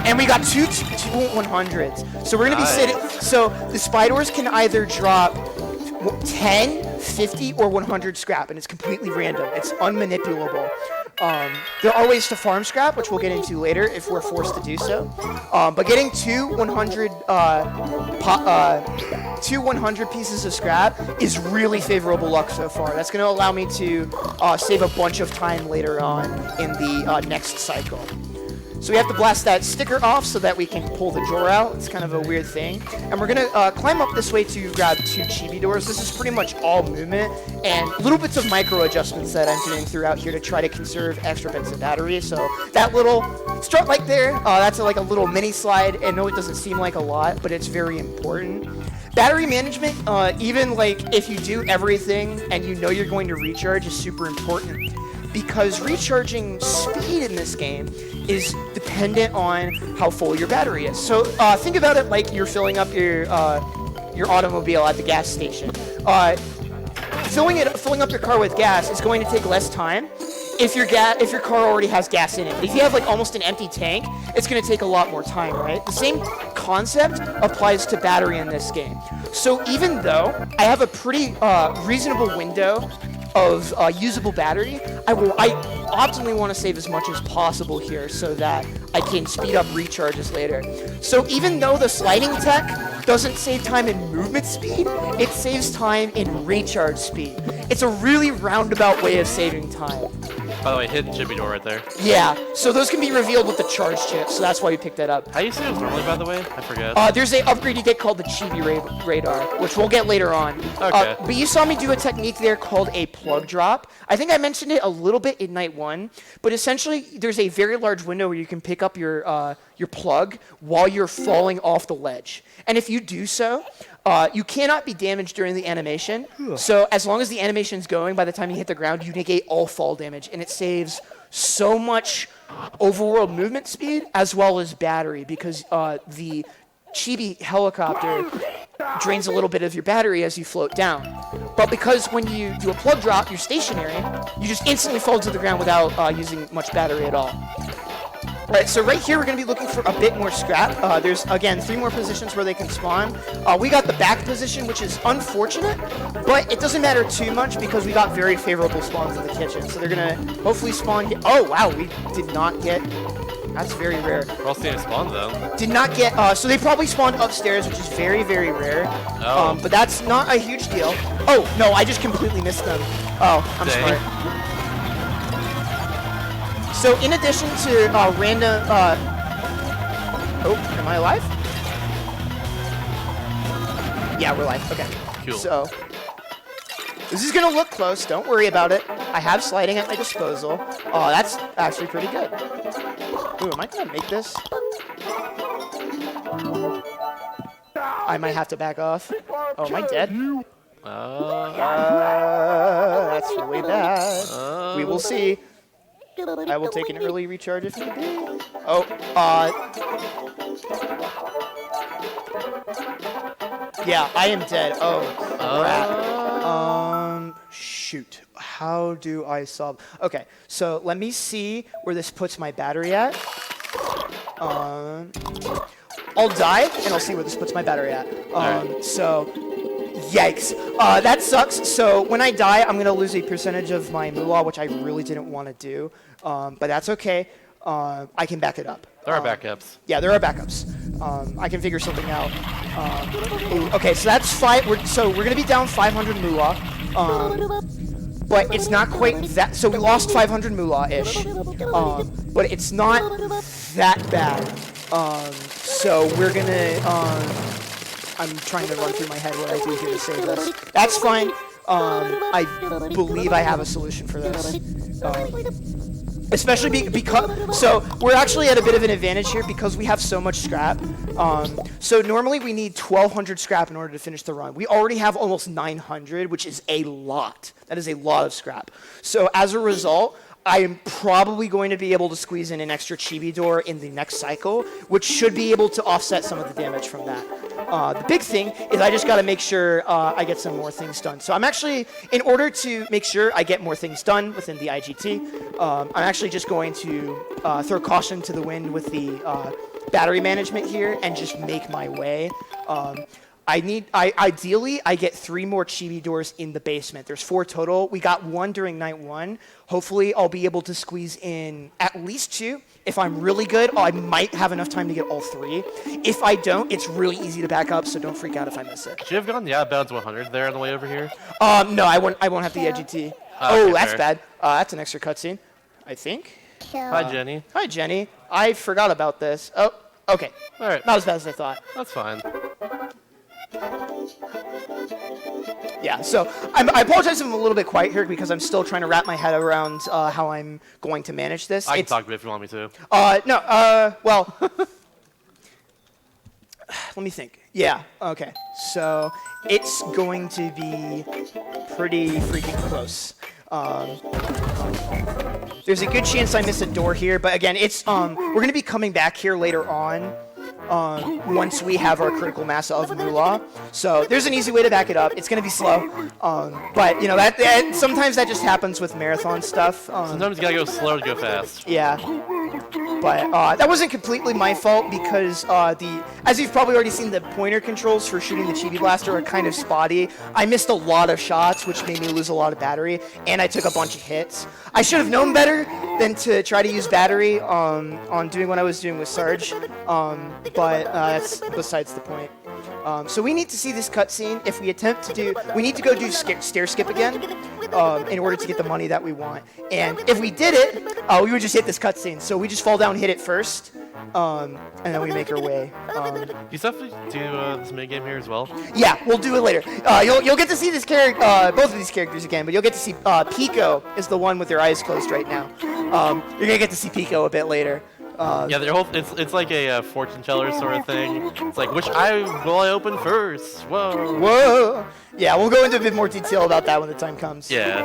And we got two 100s. So we're going to be sitting... So the Spidors can either drop 10, 50, or 100 scrap, and it's completely random. It's unmanipulable. There are ways to farm scrap, which we'll get into later if we're forced to do so. But getting two 100 pieces of scrap is really favorable luck so far. That's going to allow me to save a bunch of time later on in the next cycle. So we have to blast that sticker off so that we can pull the drawer out. It's kind of a weird thing. And we're going to climb up this way to grab 2 Chibi doors. This is pretty much all movement and little bits of micro adjustments that I'm doing throughout here to try to conserve extra bits of battery. So that little strut right there, that's like a little mini slide. I know it doesn't seem like a lot, but it's very important. Battery management, even like if you do everything and you know you're going to recharge, is super important. Because recharging speed in this game is dependent on how full your battery is. So think about it like you're filling up your automobile at the gas station. Filling up your car with gas is going to take less time if your car already has gas in it. But if you have like almost an empty tank, it's going to take a lot more time, right? The same concept applies to battery in this game. So even though I have a pretty reasonable window of usable battery, I optimally want to save as much as possible here so that I can speed up recharges later. So even though the sliding tech doesn't save time in movement speed, it saves time in recharge speed. It's a really roundabout way of saving time. By the way, hidden Chibi-Robo right there. Yeah, so those can be revealed with the charge chip, so that's why we picked that up. How do you say it normally, by the way? I forget. There's an upgrade you get called the Chibi-Radar, which we'll get later on. Okay. But you saw me do a technique there called a plug drop. I think I mentioned it a little bit in night 1, but essentially there's a very large window where you can pick up your plug while you're falling off the ledge. And if you do so, you cannot be damaged during the animation. So as long as the animation's going, by the time you hit the ground, you negate all fall damage, and it saves so much overworld movement speed as well as battery, because the Chibi helicopter drains a little bit of your battery as you float down. But because when you do a plug drop, you're stationary, you just instantly fall to the ground without using much battery at all. Right, so right here we're going to be looking for a bit more scrap. There's, again, 3 more positions where they can spawn. We got the back position, which is unfortunate, but it doesn't matter too much because we got very favorable spawns in the kitchen. So they're going to hopefully spawn... Oh, wow, we did not get... That's very rare. We're all seeing spawn, though. Did not get... so they probably spawned upstairs, which is very, very rare. Oh. But that's not a huge deal. Oh, no, I just completely missed them. Oh, I'm Dang. smart. So in addition to random, oh, am I alive? Yeah, we're live. Okay. Cool. So this is gonna look close. Don't worry about it. I have sliding at my disposal. Oh, that's actually pretty good. Ooh, am I gonna make this? I might have to back off. Oh, am I dead? That's really bad. We will see. I will take an early recharge if need be. Oh, yeah, I am dead. Oh, crap. Shoot. How do I solve? Okay, so let me see where this puts my battery at. I'll die, and I'll see where this puts my battery at. So, yikes. That sucks. So when I die, I'm going to lose a percentage of my moolah, which I really didn't want to do. But that's okay. I can back it up. There are backups. Yeah, there are backups. I can figure something out. Okay, so that's 5. So we're going to be down 500 moolah. But it's not quite that. So we lost 500 moolah-ish. But it's not that bad. So we're going to... I'm trying to run through my head what I do here to save this. That's fine. I believe I have a solution for this. Especially because... So, we're actually at a bit of an advantage here because we have so much scrap. So, normally we need 1,200 scrap in order to finish the run. We already have almost 900, which is a lot. That is a lot of scrap. So, as a result... I am probably going to be able to squeeze in an extra Chibi door in the next cycle, which should be able to offset some of the damage from that. The big thing is I just got to make sure I get some more things done. So I'm actually, in order to make sure I get more things done within the IGT, I'm actually just going to throw caution to the wind with the battery management here and just make my way. Ideally, I get 3 more Chibi doors in the basement. There's 4 total. We got 1 during night 1. Hopefully, I'll be able to squeeze in at least 2. If I'm really good, I might have enough time to get all 3. If I don't, it's really easy to back up, so don't freak out if I miss it. Should you have gone the outbounds 100 there on the way over here? No, I won't have the IGT. Okay, that's fair. bad. That's an extra cutscene, I think. Hi, Jenny. Hi, Jenny. I forgot about this. Oh, okay. All right. Not as bad as I thought. That's fine. Yeah, so I apologize if I'm a little bit quiet here because I'm still trying to wrap my head around how I'm going to manage this. I can talk to you if you want me to. Well, let me think. Yeah, okay. So it's going to be pretty freaking close. There's a good chance I miss a door here, but again, it's we're going to be coming back here later on. once we have our critical mass of moolah. So there's an easy way to back it up. It's going to be slow, but you know that sometimes that just happens with marathon stuff. Sometimes you gotta go slow to go fast. Yeah. But that wasn't completely my fault because as you've probably already seen, the pointer controls for shooting the Chibi Blaster are kind of spotty. I missed a lot of shots, which made me lose a lot of battery, and I took a bunch of hits. I should have known better than to try to use battery on doing what I was doing with Sarge, but that's besides the point. So we need to see this cutscene. If we attempt to do, we need to go do stair skip again in order to get the money that we want. And if we did it, we would just hit this cutscene. So we just fall down, hit it first, and then we make our way. Do you still have to do this minigame here as well? Yeah, we'll do it later. You'll get to see this character, both of these characters again, but you'll get to see Pico is the one with their eyes closed right now. You're gonna get to see Pico a bit later. Yeah, their whole it's like a fortune teller sort of thing. It's like, which eye will I open first? Whoa. Whoa. Yeah, we'll go into a bit more detail about that when the time comes. Yeah.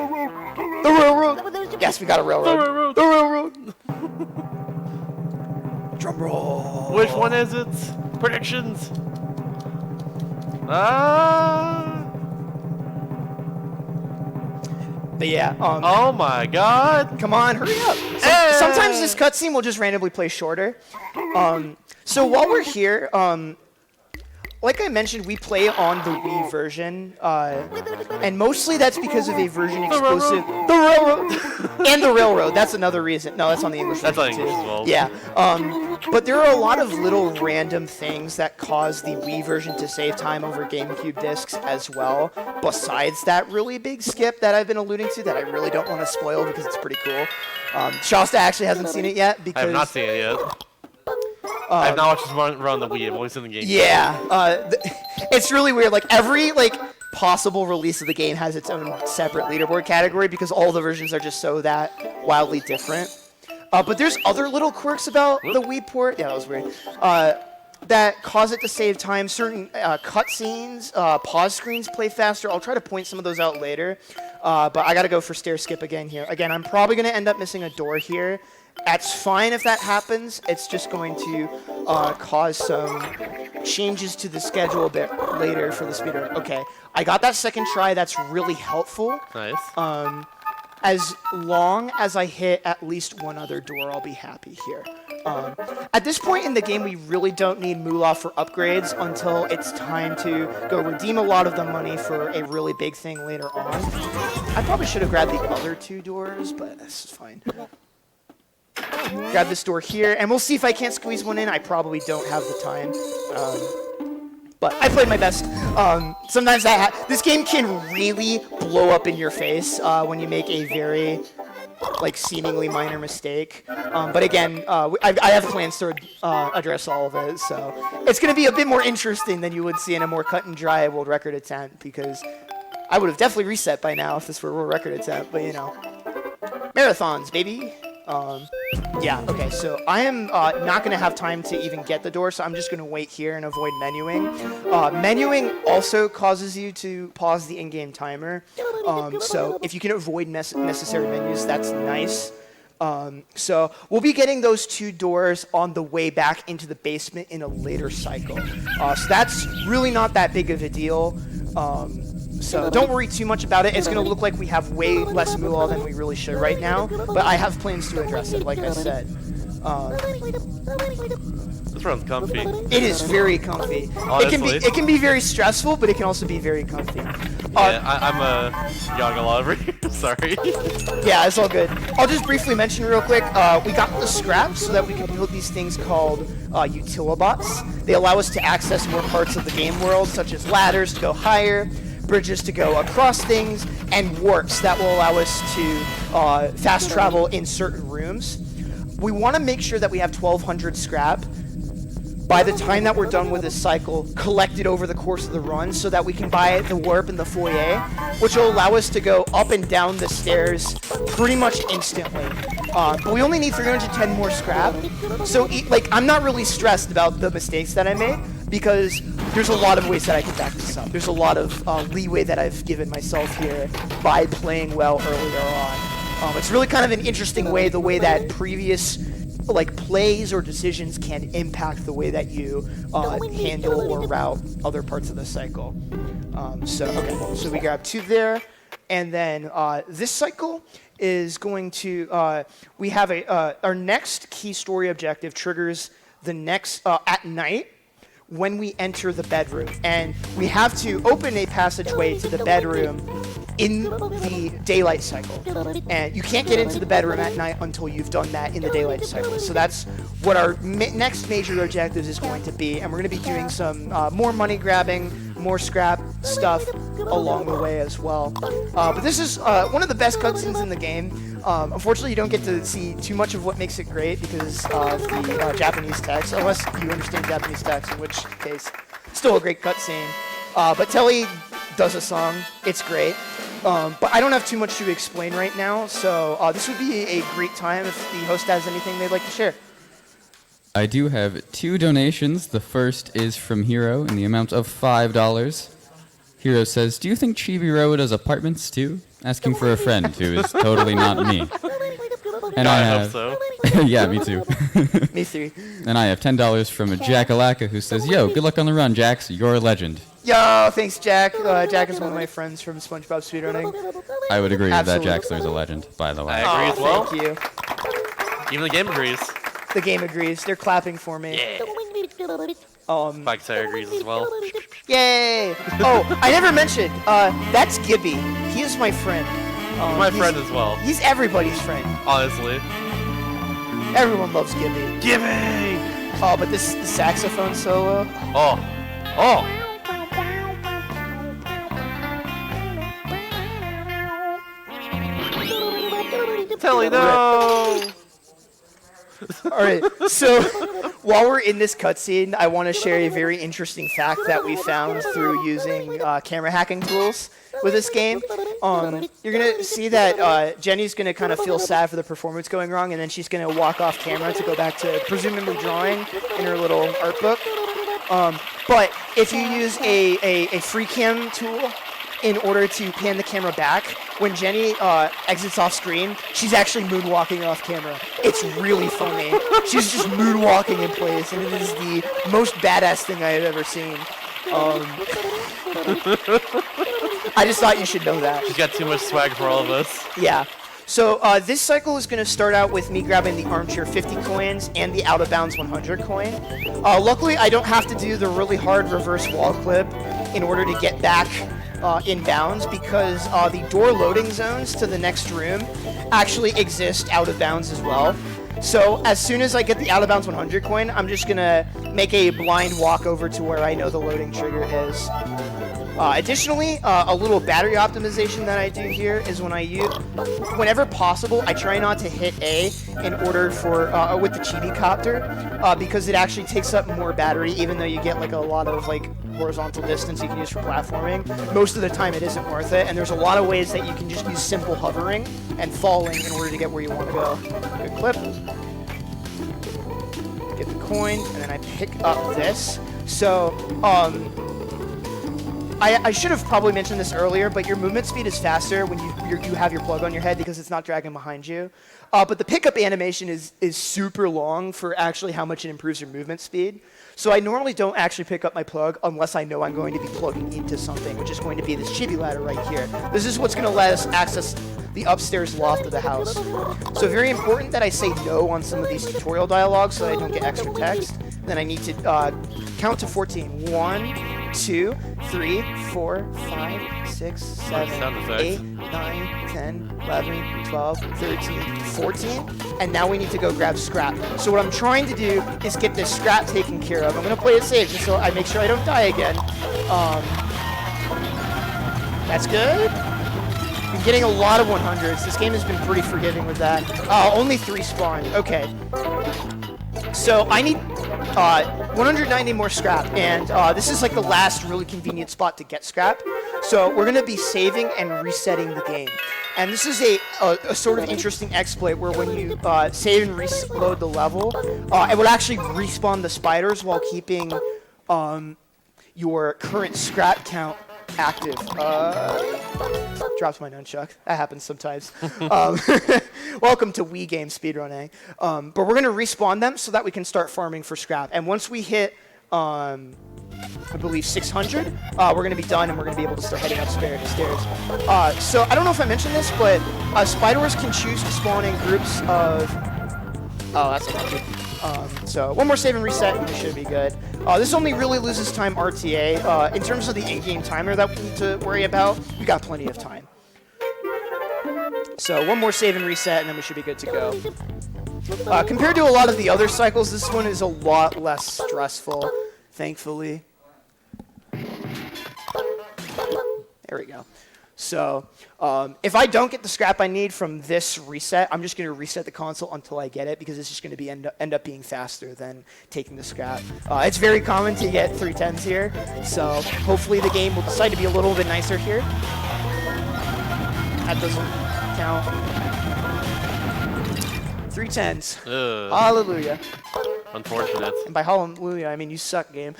The railroad. Yes, we got a railroad. The railroad. Drum roll. Which one is it? Predictions. Ah. But yeah. Oh my God. Come on, hurry up. Sometimes this cutscene will just randomly play shorter. So while we're here, like I mentioned, we play on the Wii version, and mostly that's because of a version exclusive. The railroad. And the railroad. That's another reason. No, that's on the English version That's on English as well. Yeah. But there are a lot of little random things that cause the Wii version to save time over GameCube discs as well. Besides that really big skip that I've been alluding to, that I really don't want to spoil because it's pretty cool. Shasta actually hasn't seen it yet because I have not seen it yet. I have not watched this run on the Wii. I've only seen the game. Yeah, it's really weird. Like every possible release of the game has its own separate leaderboard category because all the versions are just so that wildly different. But there's other little quirks about the Wii port. Yeah, that was weird. That cause it to save time. Certain cutscenes, pause screens play faster. I'll try to point some of those out later. But I gotta go for stair skip again here. Again, I'm probably gonna end up missing a door here. That's fine if that happens. It's just going to cause some changes to the schedule a bit later for the speedrun. Okay, I got that second try. That's really helpful. Nice. As long as I hit at least one other door, I'll be happy here. At this point in the game, we really don't need moolah for upgrades until it's time to go redeem a lot of the money for a really big thing later on. I probably should have grabbed the other two doors, but this is fine. Grab this door here, and we'll see if I can't squeeze one in. I probably don't have the time. But I played my best. Sometimes this game can really blow up in your face when you make a very, seemingly minor mistake. But again, I have plans to address all of it, so it's going to be a bit more interesting than you would see in a more cut and dry world record attempt, because I would have definitely reset by now if this were a world record attempt, but marathons, baby. Yeah, okay, so I am not going to have time to even get the door, so I'm just going to wait here and avoid menuing. Menuing also causes you to pause the in-game timer, so if you can avoid necessary menus, that's nice. So we'll be getting those two doors on the way back into the basement in a later cycle. So that's really not that big of a deal. So don't worry too much about it. It's going to look like we have way less moolah than we really should right now, but I have plans to address it, like I said. This run's comfy. It is very comfy. Honestly. It can be very stressful, but it can also be very comfy. Yeah, I'm a Yagala over here. Sorry. Yeah, it's all good. I'll just briefly mention real quick, we got the scraps so that we can build these things called utilibots. They allow us to access more parts of the game world, such as ladders to go higher, bridges to go across things, and warps that will allow us to fast travel in certain rooms. We want to make sure that we have 1,200 scrap by the time that we're done with this cycle, collected over the course of the run, so that we can buy the warp and the foyer, which will allow us to go up and down the stairs pretty much instantly. But we only need 310 more scrap, so I'm not really stressed about the mistakes that I made, because there's a lot of ways that I can back this up. There's a lot of leeway that I've given myself here by playing well earlier on. It's really kind of an interesting way, the way that previous like plays or decisions can impact the way that you handle or route other parts of the cycle. So we grab 2 there, and then this cycle is going to we have our next key story objective triggers the next at night when we enter the bedroom, and we have to open a passageway to the bedroom in the daylight cycle, and you can't get into the bedroom at night until you've done that in the daylight cycle. So that's what our next major objectives is going to be, and we're going to be doing some more money grabbing, more scrap stuff along the way as well. But this is one of the best cutscenes in the game. Unfortunately, you don't get to see too much of what makes it great because of the Japanese text, unless you understand Japanese text, in which case, still a great cutscene. But Telly does a song. It's great. But I don't have too much to explain right now, so this would be a great time if the host has anything they'd like to share. I do have 2 donations. The first is from Hero in the amount of $5. Hero says, "Do you think Chibi-Robo does apartments too?" Asking for a friend who is totally not me. And I hope have, so. yeah, me too. Me too. And I have $10 from Jaxler1 who says, "Yo, good luck on the run, Jax. You're a legend." Yo, thanks, Jack. Jack is one of my friends from SpongeBob Speedrunning. I would agree that Absolutely. Jaxler's a legend, by the way. I agree as well. Thank you. Even the game agrees. The game agrees. They're clapping for me. Yeah. Foxire agrees as well. Yay! Oh, I never mentioned. That's Gibby. He is my friend. My friend as well. He's everybody's friend. Honestly. Everyone loves Gibby. Gibby! Oh, but this saxophone solo. Oh. Oh. Telly, no! All right, so while we're in this cutscene, I want to share a very interesting fact that we found through using camera hacking tools with this game. You're going to see that Jenny's going to kind of feel sad for the performance going wrong, and then she's going to walk off camera to go back to presumably drawing in her little art book. But if you use a free cam tool in order to pan the camera back, when Jenny exits off screen, she's actually moonwalking off camera. It's really funny. She's just moonwalking in place, and it is the most badass thing I have ever seen. I just thought you should know that. She's got too much swag for all of us. Yeah. So this cycle is going to start out with me grabbing the Armchair 50 coins and the Out of Bounds 100 coin. Luckily, I don't have to do the really hard reverse wall clip in order to get back in bounds, because the door loading zones to the next room actually exist out of bounds as well. So as soon as I get the Out of Bounds 100 coin, I'm just going to make a blind walk over to where I know the loading trigger is. Additionally, a little battery optimization that I do here is whenever possible, I try not to hit A in order for, with the Chibi-Copter, because it actually takes up more battery, even though you get like a lot of like horizontal distance you can use for platforming. Most of the time it isn't worth it, and there's a lot of ways that you can just use simple hovering and falling in order to get where you want to go. Good clip. Get the coin, and then I pick up this. So, I should have probably mentioned this earlier, but your movement speed is faster when you have your plug on your head because it's not dragging behind you. But the pickup animation is super long for actually how much it improves your movement speed. So I normally don't actually pick up my plug unless I know I'm going to be plugging into something, which is going to be this chibi ladder right here. This is what's going to let us access the upstairs loft of the house. So very important that I say no on some of these tutorial dialogues so that I don't get extra text. Then I need to count to 14. 1, 2, 3, 4, 5, 6, 7, 8, 9, 10, 11, 12, 13, 14. And now we need to go grab scrap. So what I'm trying to do is get this scrap taken care of. I'm going to play it safe just so I make sure I don't die again. That's good. I'm getting a lot of 100s. This game has been pretty forgiving with that. Only 3 spawned. Okay. So I need 190 more scrap, and this is like the last really convenient spot to get scrap. So we're going to be saving and resetting the game. And this is a sort of interesting exploit where when you save and reload the level, it will actually respawn the spiders while keeping your current scrap count active. Drops my nunchuck. That happens sometimes. Welcome to Wii game speedrunning. But we're going to respawn them so that we can start farming for scrap. And once we hit, I believe 600, we're going to be done and we're going to be able to start heading upstairs. So I don't know if I mentioned this, but Spiders can choose to spawn in groups of... Oh, that's lucky. So one more save and reset and we should be good. This only really loses time RTA. In terms of the in-game timer that we need to worry about, we got plenty of time. So one more save and reset and then we should be good to go. Compared to a lot of the other cycles, this one is a lot less stressful, thankfully. There we go. So if I don't get the scrap I need from this reset, I'm just going to reset the console until I get it because it's just going to be end up being faster than taking the scrap. It's very common to get 310s here, so hopefully the game will decide to be a little bit nicer here. That doesn't count. 310s. Hallelujah. Unfortunate. And by hallelujah, I mean you suck, game.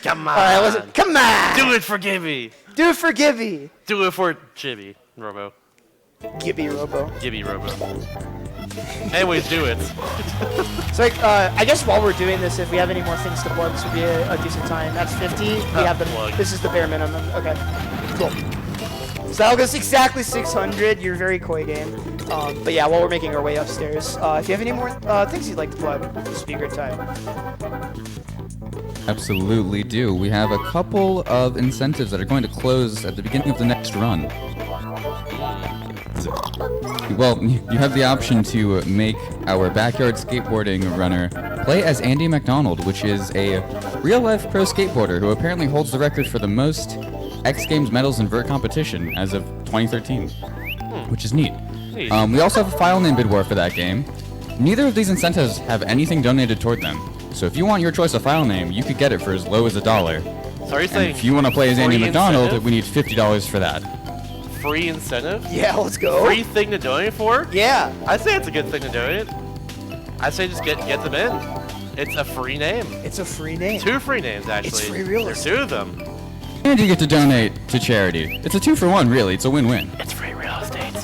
Come on. All right, listen. Come on. Do it for Gibby. Do it for Gibby. Do it for Chibi-Robo. Chibi-Robo. Chibi-Robo. Anyways, do it. So I guess while we're doing this, if we have any more things to plug, this would be a decent time. That's 50. We have the plug. This is the bare minimum. Okay, cool. So that'll go exactly 600. You're very coy, game. But yeah, while we're making our way upstairs, if you have any more things you'd like to plug, this would be a good time. Absolutely do. We have a couple of incentives that are going to close at the beginning of the next run. Well, you have the option to make our backyard skateboarding runner play as Andy McDonald, which is a real-life pro skateboarder who apparently holds the record for the most X Games medals in vert competition as of 2013, which is neat. We also have a file name bid war for that game. Neither of these incentives have anything donated toward them. So if you want your choice of file name, you could get it for as low as $1. So are you saying if you want to play as Andy McDonald, incentive? we need $50 for that. Free incentive? Yeah, let's go. Free thing to donate for? Yeah. I say it's a good thing to donate. I say just get them in. It's a free name. It's a free name. 2 free names, actually. It's free real estate. There's 2 of them. And you get to donate to charity. It's a 2-for-1, really. It's a win-win. It's free real estate.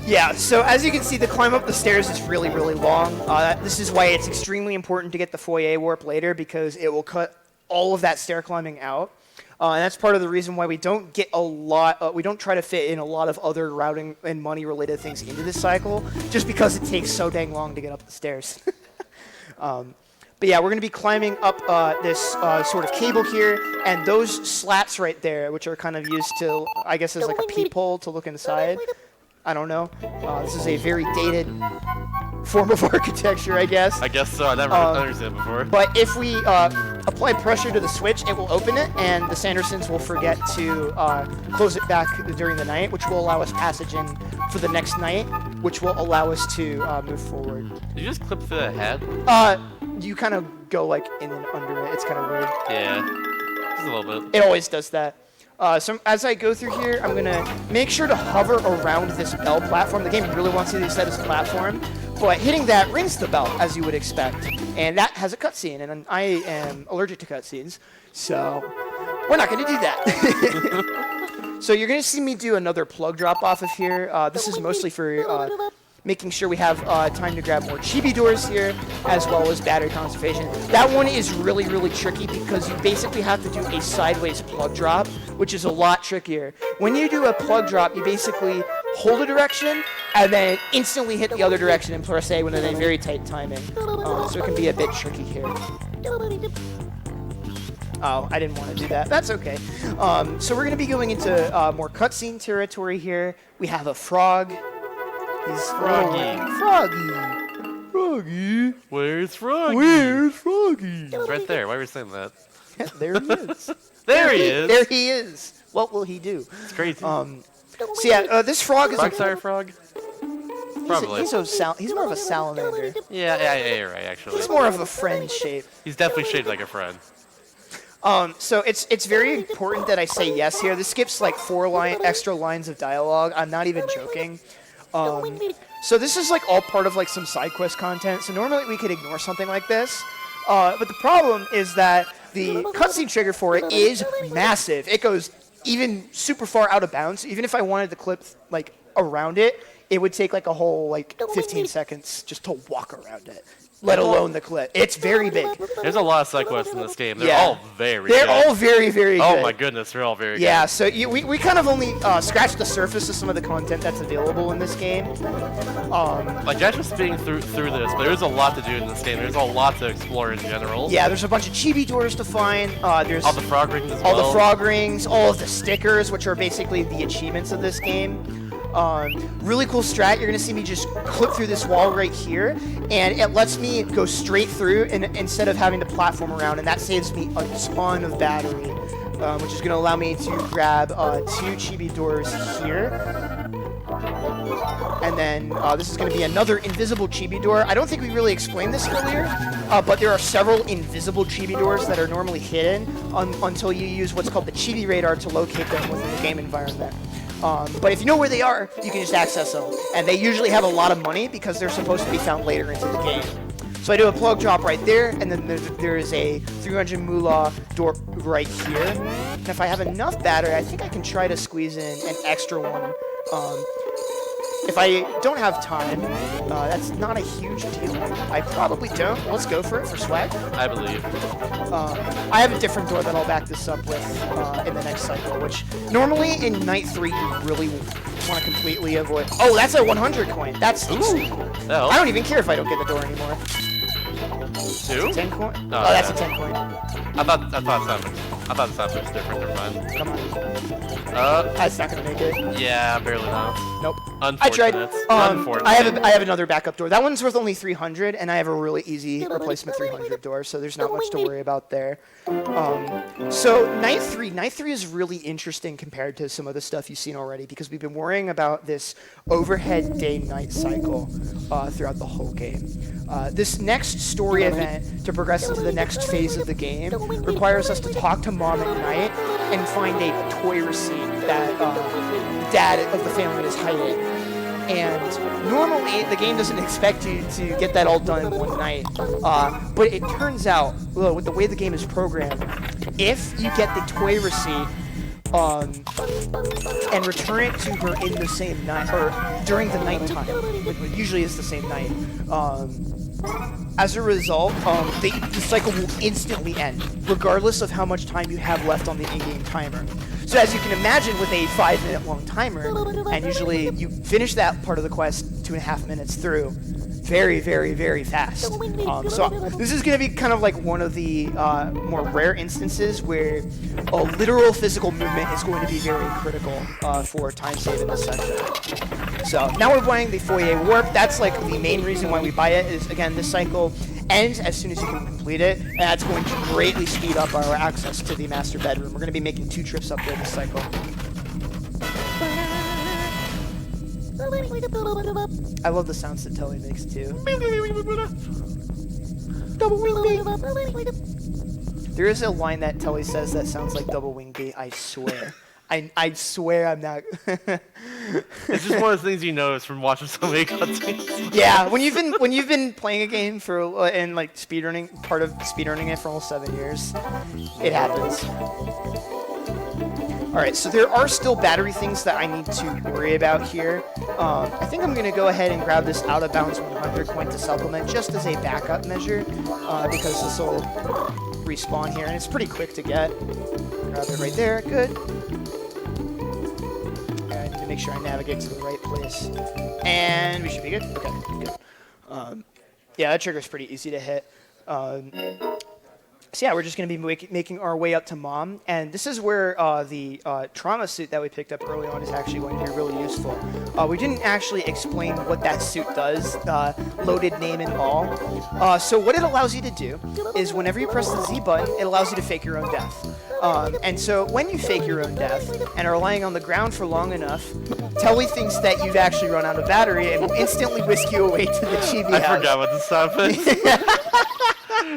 Yeah, so as you can see, the climb up the stairs is really, really long. This is why it's extremely important to get the Fourier Warp later, because it will cut all of that stair climbing out. And that's part of the reason why we don't get a lot, we don't try to fit in a lot of other routing and money related things into this cycle, just because it takes so dang long to get up the stairs. But yeah, we're going to be climbing up this sort of cable here, and those slats right there, which are kind of used to, I guess, as like a peephole to look inside. I don't know. This is a very dated form of architecture, I guess. I guess so. I never understood it before. But if we apply pressure to the switch, it will open it, and the Sandersons will forget to close it back during the night, which will allow us passage in for the next night, which will allow us to move forward. Did you just clip through the head? You kind of go like in and under it. It's kind of weird. Yeah, just a little bit. It always does that. So as I go through here, I'm going to make sure to hover around this bell platform. The game really wants you to set as a platform, but hitting that rings the bell, as you would expect. And that has a cutscene, and I am allergic to cutscenes, so we're not going to do that. So you're going to see me do another plug drop off of here. This is mostly for making sure we have time to grab more chibi doors here, as well as battery conservation. That one is really, really tricky because you basically have to do a sideways plug drop, which is a lot trickier. When you do a plug drop, you basically hold a direction and then instantly hit the other direction and press A within a very tight timing. So it can be a bit tricky here. Oh, I didn't want to do that. That's okay. So we're going to be going into more cutscene territory here. We have a frog. He's Froggy. Froggy. Where's Froggy? Where's Froggy? It's right there. Why were you saying that? There he is. There he is. There he is. What will he do? It's crazy. So yeah, this frog is Frog frog? Probably. he's more of a salamander. Yeah, you're right, actually. He's more of a friend shape. He's definitely shaped like a friend. So it's very important that I say yes here. This skips like 4 extra lines of dialogue. I'm not even joking. So this is like all part of like some side quest content. So normally we could ignore something like this. But the problem is that the cutscene trigger for it is massive. It goes even super far out of bounds. Even if I wanted to clip like around it, it would take like a whole like 15 seconds just to walk around it, let alone the clip. It's very big. There's a lot of side quests in this game. They're Yeah. all very They're good. all very, very good. Oh my goodness, they're all very Yeah, good. so we kind of only scratched the surface of some of the content that's available in this game. Like, Jax was speeding through this, but there's a lot to do in this game. There's a lot to explore in general. Yeah, there's a bunch of chibi doors to find. There's All the frog rings as all well. the frog rings, all of the stickers, which are basically the achievements of this game. Really cool strat. You're gonna see me just clip through this wall right here, and it lets me go straight through instead of having to platform around, and that saves me a ton of battery, which is gonna allow me to grab 2 chibi doors here. And then this is going to be another invisible chibi door. I don't think we really explained this earlier, but there are several invisible chibi doors that are normally hidden until you use what's called the chibi radar to locate them within the game environment. But if you know where they are, you can just access them. And they usually have a lot of money because they're supposed to be found later into the game. So I do a plug drop right there, and then there is a 300 moolah door right here. And if I have enough battery, I think I can try to squeeze in an extra one. If I don't have time, that's not a huge deal. I probably don't. Let's go for it for swag. I believe. I have a different door that I'll back this up with in the next cycle, which normally in Night 3 you really want to completely avoid. Oh, that's a 100 coin. That's... Oh. I don't even care if I don't get the door anymore. 2? 10 coin? Oh, Oh, that's yeah. a 10 coin. I thought the sound was different. Never mind. Come on. Uh, That's not going to make it. yeah, barely not. Nope. Unfortunate. I tried. Unfortunate. I have another backup door. That one's worth only 300, and I have a really easy replacement 300 door, so there's not much to worry about there. So Night 3 is really interesting compared to some of the stuff you've seen already, because we've been worrying about this overhead day-night cycle throughout the whole game. This next story event to progress into the next phase of the game requires us to talk to Mom at night and find a toy receipt that the dad of the family is hiding. And normally, the game doesn't expect you to get that all done in one night. But it turns out, well, with the way the game is programmed, if you get the toy receipt and return it to her in the same night, or during the nighttime, which usually is the same night, as a result, the cycle will instantly end, regardless of how much time you have left on the in-game timer. So as you can imagine, with a 5-minute long timer, and usually you finish that part of the quest 2.5 minutes through, very, very, very fast. So this is going to be kind of like one of the more rare instances where a literal physical movement is going to be very critical for time save in this section. So now we're buying the Fourier Warp. That's like the main reason why we buy it is, again, this cycle ends as soon as you can complete it, and that's going to greatly speed up our access to the master bedroom. We're going to be making 2 trips up there this cycle. I love the sounds that Telly makes too. Double wing beat. There is a line that Telly says that sounds like double wing beat, I swear. I swear I'm not. It's just one of the things you notice from watching so many cutscenes. Yeah, when you've been playing a game for and like part of speedrunning it for almost 7 years, it happens. All right, so there are still battery things that I need to worry about here. I think I'm gonna go ahead and grab this out of bounds 100 coin to supplement just as a backup measure, because this will respawn here, and it's pretty quick to get. Grab it right there, good. I need to make sure I navigate to the right place. And we should be good? Okay, good. Yeah, that trigger's pretty easy to hit. So yeah, we're just going to be making our way up to Mom, and this is where the trauma suit that we picked up early on is actually going to be really useful. We didn't actually explain what that suit does, loaded name and all. So what it allows you to do is whenever you press the Z button, it allows you to fake your own death. And so when you fake your own death and are lying on the ground for long enough, Telly thinks that you've actually run out of battery and will instantly whisk you away to the chibi house. I forgot what this happened.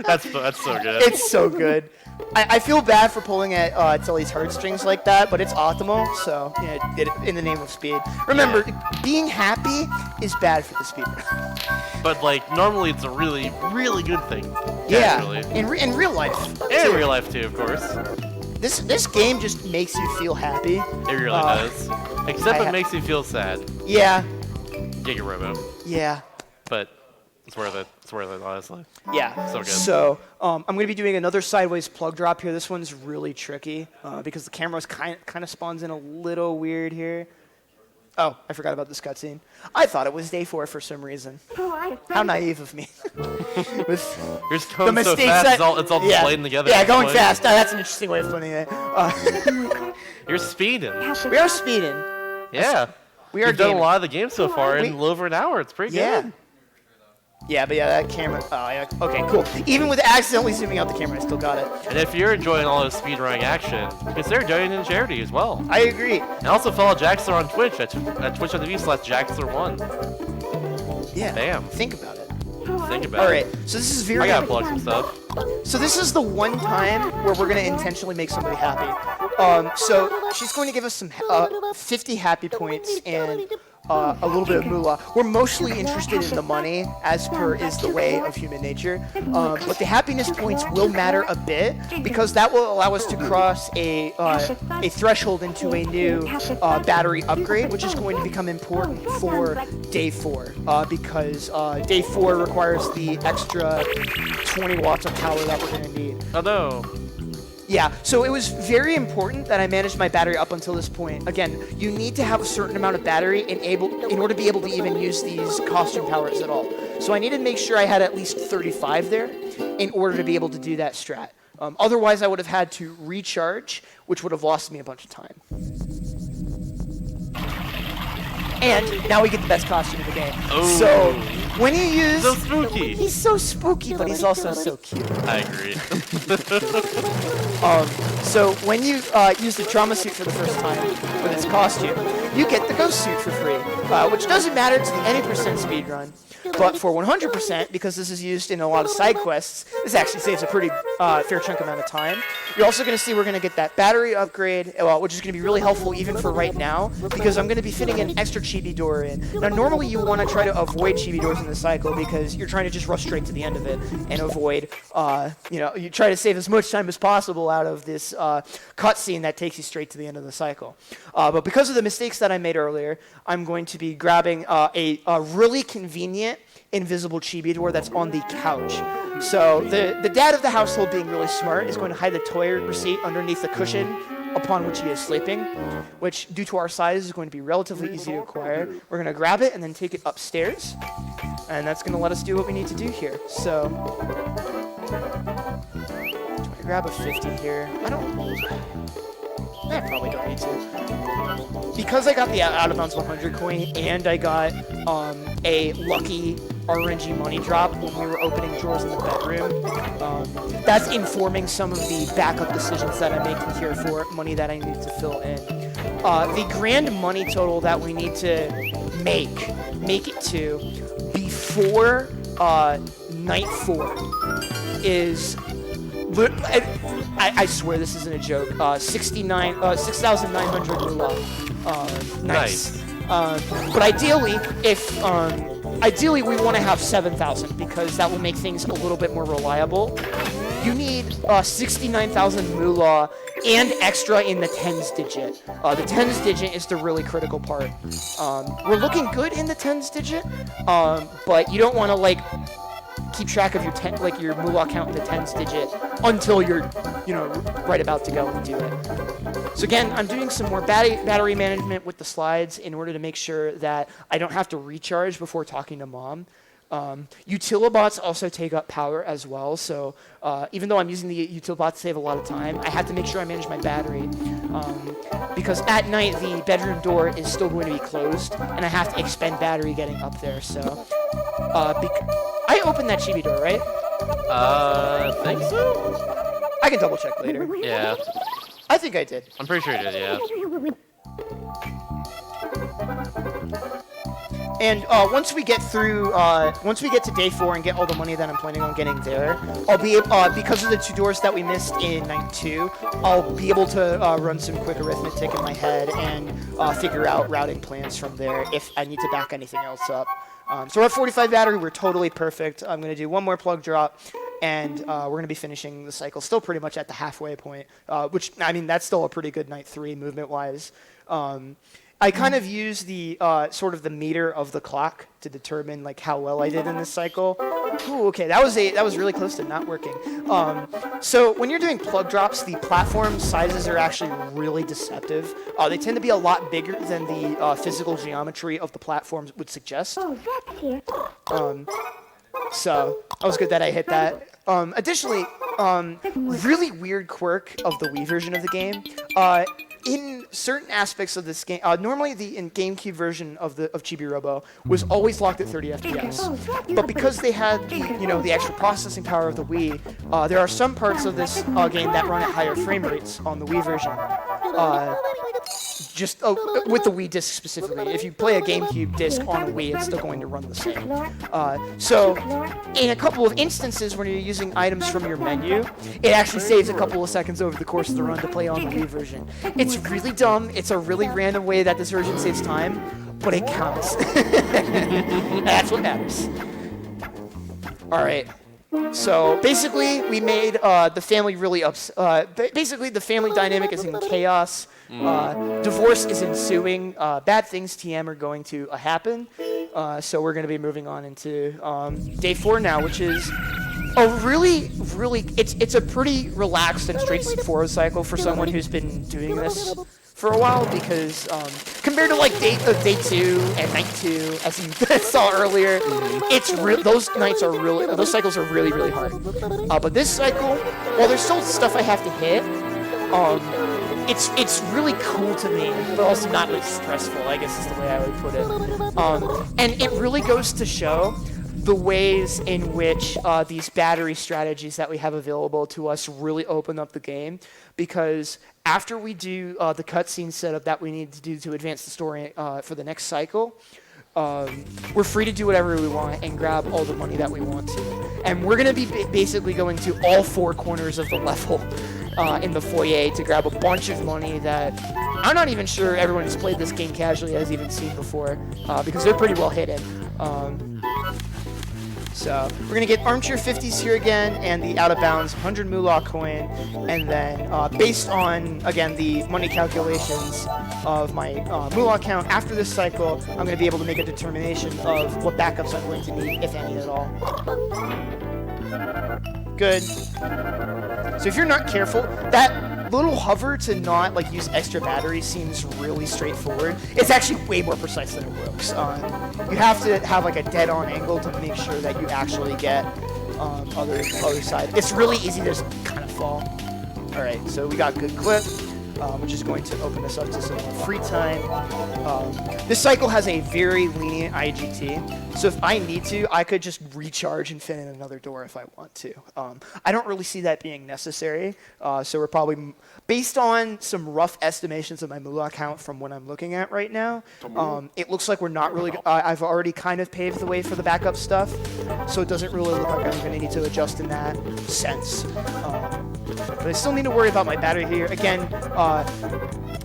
That's so good. It's so good. I feel bad for pulling at Tilly's heartstrings like that, but it's optimal, so you know, in the name of speed. Remember, being happy is bad for the speedrun. But like normally it's a really, really good thing. Yeah, Actually. in real life. And in real life too, of course. This game just makes you feel happy. It really does. Except it makes you feel sad. Yeah. Chibi-Robo. Yeah. But it's worth it. It's worth it, honestly. Yeah. So good. So I'm going to be doing another sideways plug drop here. This one's really tricky because the camera's kind of spawns in a little weird here. Oh, I forgot about this cutscene. I thought it was day 4 for some reason. How naive of me. With You're just going so fast, it's all displayed together. Yeah, going fast. That's an interesting way of putting it. You're speeding. We are speeding. Yeah. We are You've done gaming. a lot of the game so far in a little over an hour. It's pretty good. Yeah, but yeah, that camera. Oh, yeah. Okay, cool. Even with accidentally zooming out the camera, I still got it. And if you're enjoying all this speedrunning action, consider donating in charity as well. I agree. And also follow Jaxler on Twitch at twitch.tv/Jaxler1. Yeah. Bam. Think about it. Think about All it. right. So this is very. I gotta plug some stuff. So this is the one time where we're gonna intentionally make somebody happy. So she's going to give us some 50 happy points and a little bit of moolah. We're mostly interested in the money, as per is the way of human nature. But the happiness points will matter a bit because that will allow us to cross a threshold into a new battery upgrade, which is going to become important for day 4 because day 4 requires the extra 20 watts of power that we're going to need. Oh no. Yeah, so it was very important that I managed my battery up until this point. Again, you need to have a certain amount of battery in order to be able to even use these costume powers at all. So I needed to make sure I had at least 35 there in order to be able to do that strat. Otherwise, I would have had to recharge, which would have lost me a bunch of time. And now we get the best costume of the game. Oh. So when you use... So spooky. He's so spooky, but he's also so cute. I agree. So when you use the trauma suit for the first time with its costume, you get the ghost suit for free, which doesn't matter to the any percent speedrun. But for 100%, because this is used in a lot of side quests, this actually saves a pretty fair chunk amount of time. You're also going to see we're going to get that battery upgrade, which is going to be really helpful even for right now, because I'm going to be fitting an extra chibi door in. Now, normally you want to try to avoid chibi doors in the cycle because you're trying to just rush straight to the end of it and avoid, you try to save as much time as possible out of this cutscene that takes you straight to the end of the cycle. But because of the mistakes that I made earlier, I'm going to be grabbing a really convenient invisible chibi door that's on the couch. So the dad of the household, being really smart, is going to hide the toy receipt underneath the cushion upon which he is sleeping, which, due to our size, is going to be relatively easy to acquire. We're going to grab it and then take it upstairs, and that's going to let us do what we need to do here. So, do I grab a 50 here? I probably don't need to. Because I got the out of bounds 100 coin and I got a lucky RNG money drop when we were opening drawers in the bedroom, that's informing some of the backup decisions that I'm making here for money that I need to fill in. The grand money total that we need to make it to before night 4 is... I swear this isn't a joke. 6,900 moolah. Nice. But ideally, ideally we want to have 7,000 because that will make things a little bit more reliable. You need 69,000 moolah and extra in the tens digit. The tens digit is the really critical part. We're looking good in the tens digit, but you don't want to keep track of your moolah count in the tens digit until you're, right about to go and do it. So again, I'm doing some more battery management with the slides in order to make sure that I don't have to recharge before talking to Mom. Utilibots also take up power as well, so even though I'm using the Utilibot to save a lot of time, I have to make sure I manage my battery because at night the bedroom door is still going to be closed and I have to expend battery getting up there, so I opened that chibi door, right? Think so? I can double check later. Yeah. I think I did. I'm pretty sure you did, yeah. And once we get to day 4 and get all the money that I'm planning on getting there, I'll be because of the 2 doors that we missed in night 2, I'll be able to run some quick arithmetic in my head and figure out routing plans from there if I need to back anything else up. So we're at 45 battery. We're totally perfect. I'm going to do one more plug drop, and we're going to be finishing the cycle still pretty much at the halfway point, which, I mean, that's still a pretty good night 3 movement-wise. I kind of use the sort of the meter of the clock to determine like how well I did in this cycle. Ooh, okay, that was really close to not working. So when you're doing plug drops, the platform sizes are actually really deceptive. They tend to be a lot bigger than the physical geometry of the platforms would suggest. So that was good that I hit that. Additionally, really weird quirk of the Wii version of the game. In certain aspects of this game, normally the GameCube version of Chibi-Robo was always locked at 30 FPS. But because they had the extra processing power of the Wii, there are some parts of this game that run at higher frame rates on the Wii version. With the Wii disc specifically. If you play a GameCube disc on a Wii, it's still going to run the same. So, in a couple of instances when you're using items from your menu, it actually saves a couple of seconds over the course of the run to play on the Wii version. It's really dumb. It's a really random way that this version saves time, but it counts. That's what matters. All right. So basically, we made the family really basically, the family dynamic is in chaos. Divorce is ensuing. Bad things, TM, are going to happen. So we're going to be moving on into day 4 now, which is a really, it's a pretty relaxed and straightforward cycle for someone who's been doing this for a while, because compared to like day 2 and night 2, as you saw earlier, those cycles are really hard. But this cycle, while there's still stuff I have to hit, it's really cool to me, but also not really stressful, I guess is the way I would put it. And it really goes to show the ways in which these battery strategies that we have available to us really open up the game, because after we do the cutscene setup that we need to do to advance the story for the next cycle, we're free to do whatever we want and grab all the money that we want to. And we're going to be basically going to all 4 corners of the level in the foyer to grab a bunch of money that I'm not even sure everyone who's played this game casually has even seen before, because they're pretty well hidden. So we're going to get Armchair 50s here again, and the Out of Bounds 100 Moolah coin, and then based on, again, the money calculations of my Moolah account after this cycle, I'm going to be able to make a determination of what backups I'm going to need, if any at all. Good. So if you're not careful, that little hover to not like use extra batteries seems really straightforward. It's actually way more precise than it looks. You have to have like a dead-on angle to make sure that you actually get other side. It's really easy to just kind of fall. All right, so we got good clip, which is going to open us up to some more free time. This cycle has a very lenient IGT, so if I need to, I could just recharge and fit in another door if I want to. I don't really see that being necessary, so we're probably, based on some rough estimations of my Moolah account from what I'm looking at right now, it looks like we're not really, I've already kind of paved the way for the backup stuff, so it doesn't really look like I'm going to need to adjust in that sense. But I still need to worry about my battery here. Again,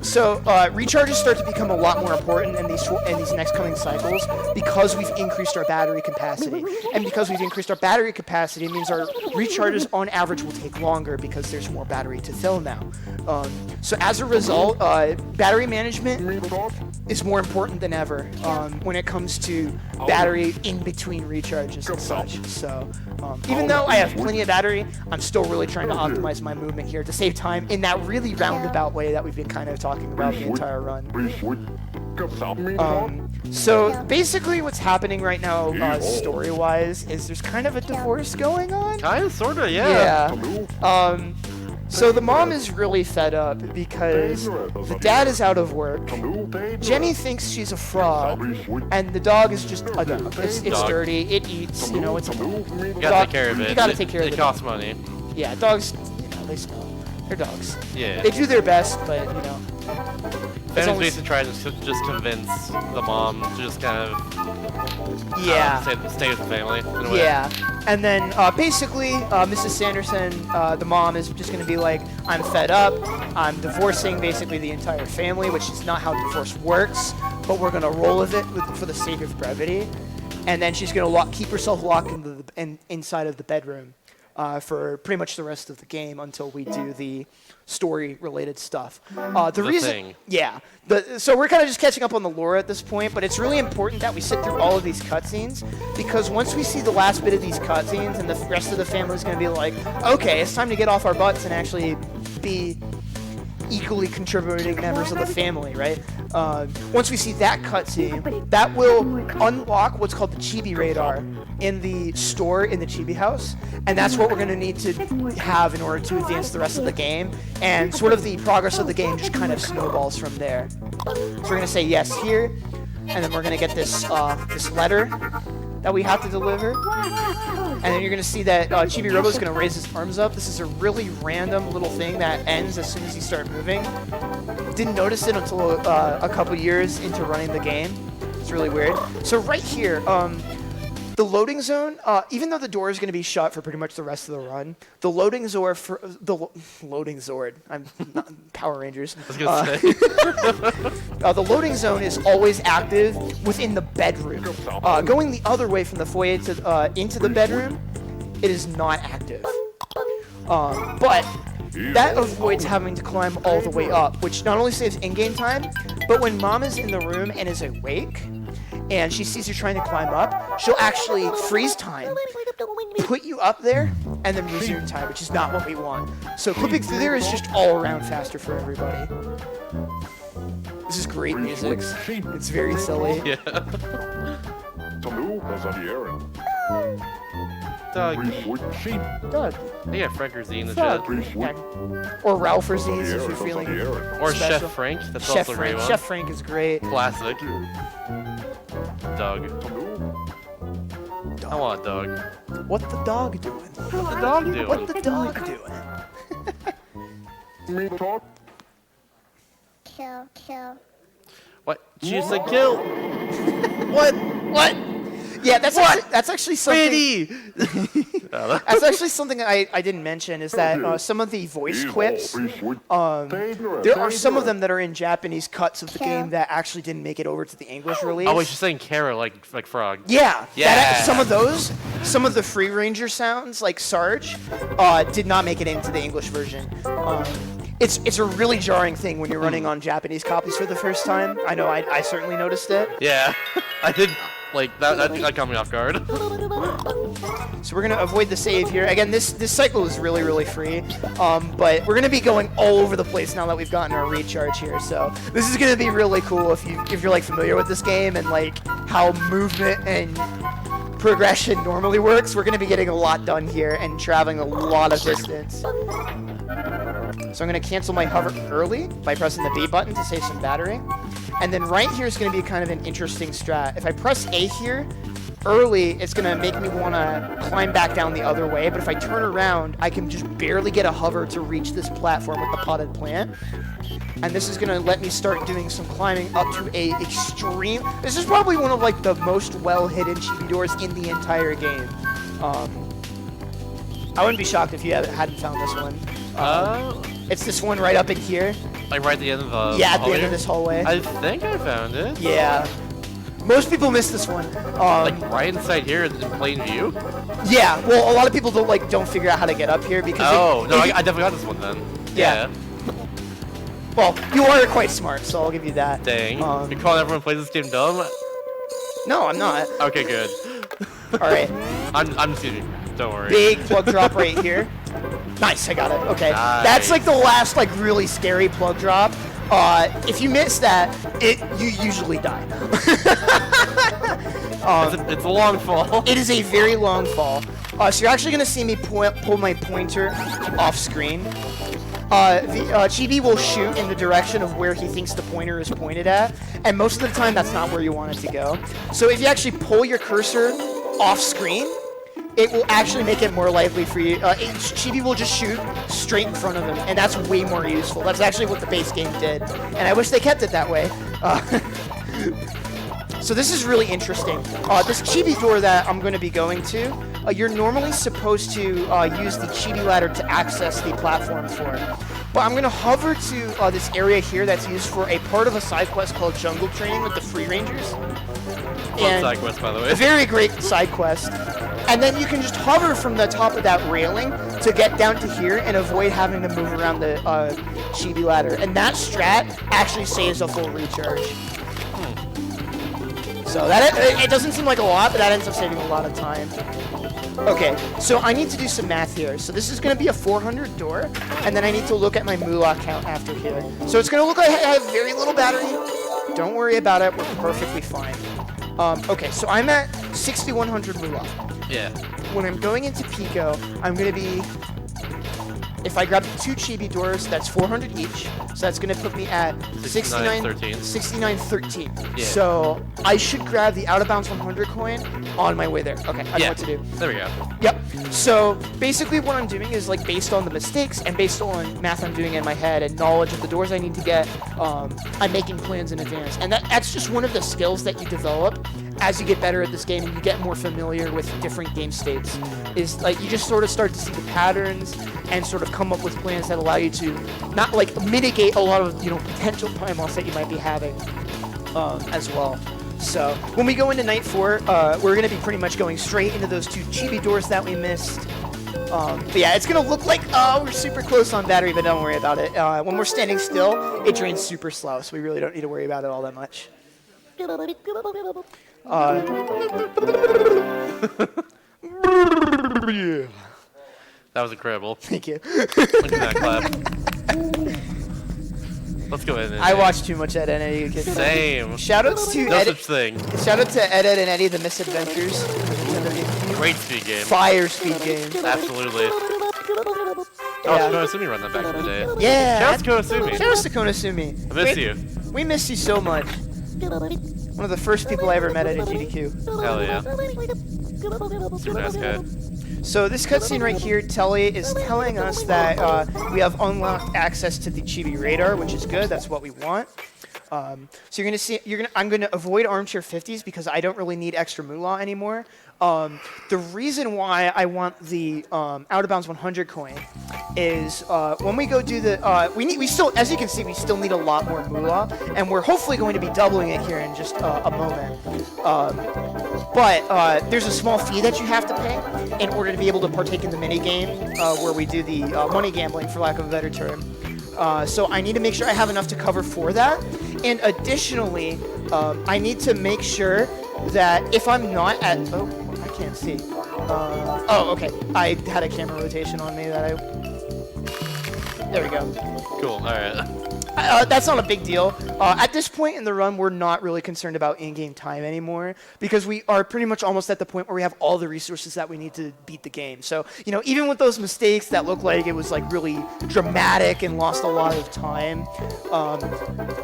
recharges start to become a lot more important in these next coming cycles because we've increased our battery capacity. And because we've increased our battery capacity, it means our recharges on average will take longer because there's more battery to fill now. So as a result, battery management is more important than ever when it comes to battery in between recharges and such. So even though I have plenty of battery, I'm still really trying to optimize my movement here to save time in that really roundabout way that we've been kind of talking about the entire run. So basically what's happening right now story-wise is there's kind of a divorce going on. Kind of, sort of, yeah. Yeah. So the mom is really fed up because the dad is out of work. Jenny thinks she's a fraud, and the dog is just a dog. It's dirty. It eats. You know, it's a dog. You gotta take care of it. You gotta take care of it. It costs money. Yeah, dogs. They smell. They're dogs. Yeah. They do their best, but Family's basically trying to just convince the mom to just kind of stay with the family. In a way. Yeah. And then basically, Mrs. Sanderson, the mom, is just going to be like, I'm fed up. I'm divorcing basically the entire family, which is not how divorce works, but we're going to roll with it for the sake of brevity. and then she's going to keep herself locked inside of the bedroom for pretty much the rest of the game until we do the story-related stuff. So we're kind of just catching up on the lore at this point, but it's really important that we sit through all of these cutscenes, because once we see the last bit of these cutscenes, and the rest of the family is going to be like, okay, it's time to get off our butts and actually be equally contributing members of the family, right? Once we see that cutscene, that will unlock what's called the Chibi radar in the store in the Chibi house, and that's what we're going to need to have in order to advance the rest of the game, and sort of the progress of the game just kind of snowballs from there. So we're going to say yes here, and then we're going to get this this letter that we have to deliver. And then you're going to see that Chibi-Robo is going to raise his arms up. This is a really random little thing that ends as soon as you start moving. Didn't notice it until a couple years into running the game. It's really weird. So right here, the loading zone, even though the door is going to be shut for pretty much the rest of the run, the loading zone for loading Zord. I'm not Power Rangers. I was gonna say. The loading zone is always active within the bedroom. Going the other way from the foyer to into the bedroom, it is not active. But that avoids having to climb all the way up, which not only saves in-game time, but when Mom is in the room and is awake, and she sees you trying to climb up, she'll actually freeze time, put you up there, and then resume time, which is not what we want. So clipping through there is just all around faster for everybody. This is great music. It's very silly. Yeah. Doug. Doug. They got Frank or Z in the chat. Yeah. Or Ralph or Z's if you're feeling Or special. Chef Frank. That's Chef also a Frank. great one. Chef Frank is great. Classic. Doug. I want Doug. What the dog doing? What the dog doing? What the dog doing? Kill. What? Choose to kill. What? Yeah, that's actually something. Pretty. That's actually something I didn't mention, is that some of the voice clips, there are some of them that are in Japanese cuts of the game that actually didn't make it over to the English release. Oh, wait, she's saying Kara like frog. Yeah. Yeah. Some of the Free Ranger sounds, like Sarge, did not make it into the English version. It's a really jarring thing when you're running on Japanese copies for the first time. I know I certainly noticed it. Yeah. I did. Like, that caught me off guard. So we're going to avoid the save here. Again, this cycle is really, really free. But we're going to be going all over the place now that we've gotten our recharge here. So this is going to be really cool if you're like familiar with this game and like how movement and progression normally works. We're going to be getting a lot done here and traveling a lot of distance. So I'm going to cancel my hover early by pressing the B button to save some battery. And then right here is going to be kind of an interesting strat. If I press A here, early, it's going to make me want to climb back down the other way. But if I turn around, I can just barely get a hover to reach this platform with the potted plant. And this is going to let me start doing some climbing up to a extreme... This is probably one of like the most well-hidden chibi doors in the entire game. I wouldn't be shocked if you hadn't found this one. It's this one right up in here. Like right at the end of the Yeah, at the end of this hallway. I think I found it. Yeah. Most people miss this one. Like right inside here in plain view? Yeah, well, a lot of people don't figure out how to get up here because... I definitely got this one then. Yeah. Well, you are quite smart, so I'll give you that. Dang. You're calling everyone who plays this game dumb? No, I'm not. Okay, good. Alright. I'm just kidding. Don't worry. Big plug drop right here. Nice, I got it. Okay. Nice. That's like the last really scary plug drop. If you miss that, you usually die. It's a long fall. It is a very long fall. So you're actually going to see me pull my pointer off screen. The Chibi will shoot in the direction of where he thinks the pointer is pointed at, and most of the time that's not where you want it to go. So if you actually pull your cursor off screen, it will actually make it more likely for you. Chibi will just shoot straight in front of him, and that's way more useful. That's actually what the base game did, and I wish they kept it that way. So this is really interesting. This Chibi door that I'm going to be going to, you're normally supposed to use the Chibi ladder to access the platform for. But I'm going to hover to this area here that's used for a part of a side quest called Jungle Training with the Free Rangers. Fun side quest, by the way. A very great side quest. And then you can just hover from the top of that railing to get down to here and avoid having to move around the chibi ladder. And that strat actually saves a full recharge. So that it doesn't seem like a lot, but that ends up saving a lot of time. Okay, so I need to do some math here. So this is going to be a 400 door, and then I need to look at my moolah count after here. So it's going to look like I have very little battery. Don't worry about it. We're perfectly fine. Okay, so I'm at 6,100 moolah. Yeah. When I'm going into Pico, I'm going to be... If I grab the 2 chibi doors, that's 400 each. So that's going to put me at 6913. Yeah. So I should grab the out of bounds 100 coin on my way there. Okay, I know what to do. There we go. Yep. So basically what I'm doing is like based on the mistakes and based on math I'm doing in my head and knowledge of the doors I need to get, I'm making plans in advance. And that's just one of the skills that you develop as you get better at this game and you get more familiar with different game states. Is like you just sort of start to see the patterns and sort of come up with plans that allow you to not like mitigate a lot of potential time loss that you might be having as well. So when we go into night 4, we're going to be pretty much going straight into those 2 chibi doors that we missed. But yeah, it's going to look like we're super close on battery, but don't worry about it. When we're standing still, it drains super slow, so we really don't need to worry about it all that much. That was incredible. Thank you. Look at that clap. Let's go ahead and I watch too much Ed and Eddie. Same. Shoutouts to No Ed. such thing. Shout out to Ed and Eddie, the Misadventures. Great speed game. Fire speed game. Absolutely. Oh, Yeah. Konosumi run that back in the day. Yeah. Shout out to Konosumi. Shout out to Konosumi. I miss you. We miss you so much. One of the first people I ever met at a GDQ. Hell yeah. Super nice guy. So this cutscene right here, Telly is telling us that we have unlocked access to the Chibi radar, which is good. That's what we want. So you're gonna see. I'm gonna avoid armchair 50s because I don't really need extra moolah anymore. The reason why I want the out of bounds 100 coin is when we go do the we still, as you can see, we still need a lot more moolah, and we're hopefully going to be doubling it here in just a moment. But there's a small fee that you have to pay in order to be able to partake in the mini game where we do the money gambling, for lack of a better term. So I need to make sure I have enough to cover for that, and additionally, I need to make sure that if I'm not at I can't see. Oh, okay. I had a camera rotation on me that I. There we go. Cool. All right. That's not a big deal. At this point in the run, we're not really concerned about in-game time anymore because we are pretty much almost at the point where we have all the resources that we need to beat the game. So, even with those mistakes that look like it was like really dramatic and lost a lot of time,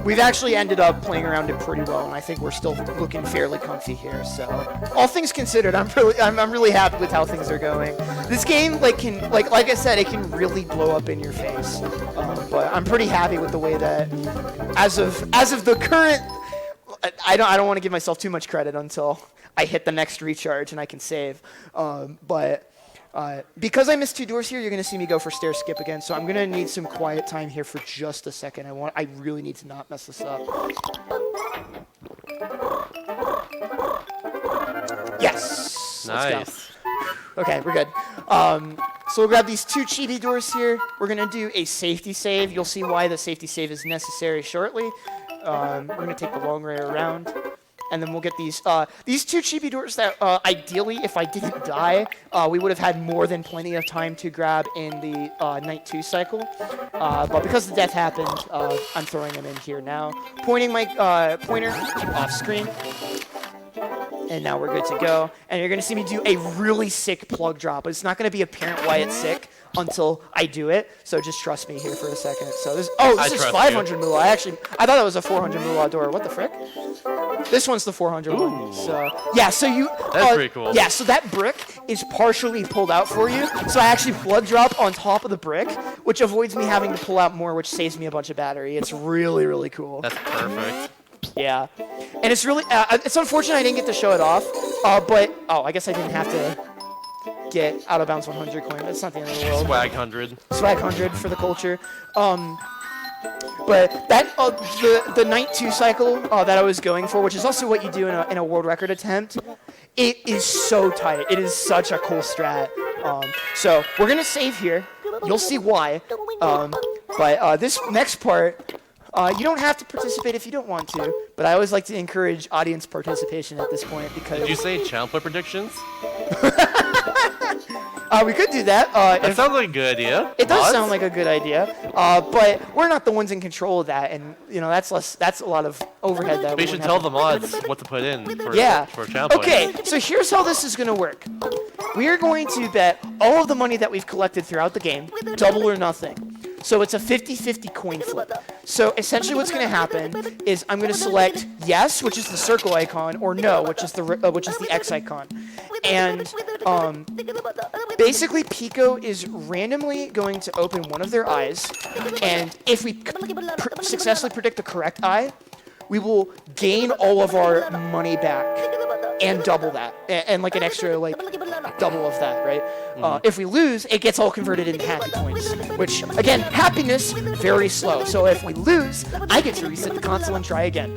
we've actually ended up playing around it pretty well, and I think we're still looking fairly comfy here. So, all things considered, I'm really happy with how things are going. This game, like I said, it can really blow up in your face, but I'm pretty happy with the way that as of the current, I don't want to give myself too much credit until I hit the next recharge and I can save. But because I missed 2 doors here, you're gonna see me go for stair skip again. So I'm gonna need some quiet time here for just a second. I really need to not mess this up. Yes. Nice. Let's go. Okay, we're good. So we'll grab these 2 chibi doors here. We're going to do a safety save. You'll see why the safety save is necessary shortly. We're going to take the long way around. And then we'll get these 2 chibi doors that ideally, if I didn't die, we would have had more than plenty of time to grab in the night 2 cycle. But because the death happened, I'm throwing them in here now. Pointing my pointer off screen. And now we're good to go. And you're going to see me do a really sick plug drop. It's not going to be apparent why it's sick until I do it. So just trust me here for a second. So this is 500 moolah. I thought that was a 400 moolah door. What the frick? This one's the 400 one. So yeah, so that's pretty cool. Yeah, so that brick is partially pulled out for you. So I actually plug drop on top of the brick, which avoids me having to pull out more, which saves me a bunch of battery. It's really, really cool. That's perfect. Yeah, and it's really, it's unfortunate I didn't get to show it off, but, I guess I didn't have to. get out of bounds 100 coin. That's not the end of the world. Swag 100. Swag 100 for the culture. But that the night 2 cycle that I was going for, which is also what you do in a world record attempt, it is so tight. It is such a cool strat. So we're gonna save here. You'll see why. But this next part, you don't have to participate if you don't want to. But I always like to encourage audience participation at this point because. Did you say channel play predictions? We could do that. That sounds like a good idea. It does sound like a good idea, but we're not the ones in control of that, and that's a lot of overhead that we should tell the mods what to put in for channel play. Okay, so here's how this is gonna work. We are going to bet all of the money that we've collected throughout the game, double or nothing. So it's a 50-50 coin flip. So essentially what's going to happen is I'm going to select yes, which is the circle icon, or no, which is the X icon. And basically Pico is randomly going to open one of their eyes, and if we successfully predict the correct eye, we will gain all of our money back and double that, and like an extra double of that, right? If we lose, it gets all converted into happy points, which again, happiness, very slow. So if we lose, I get to reset the console and try again.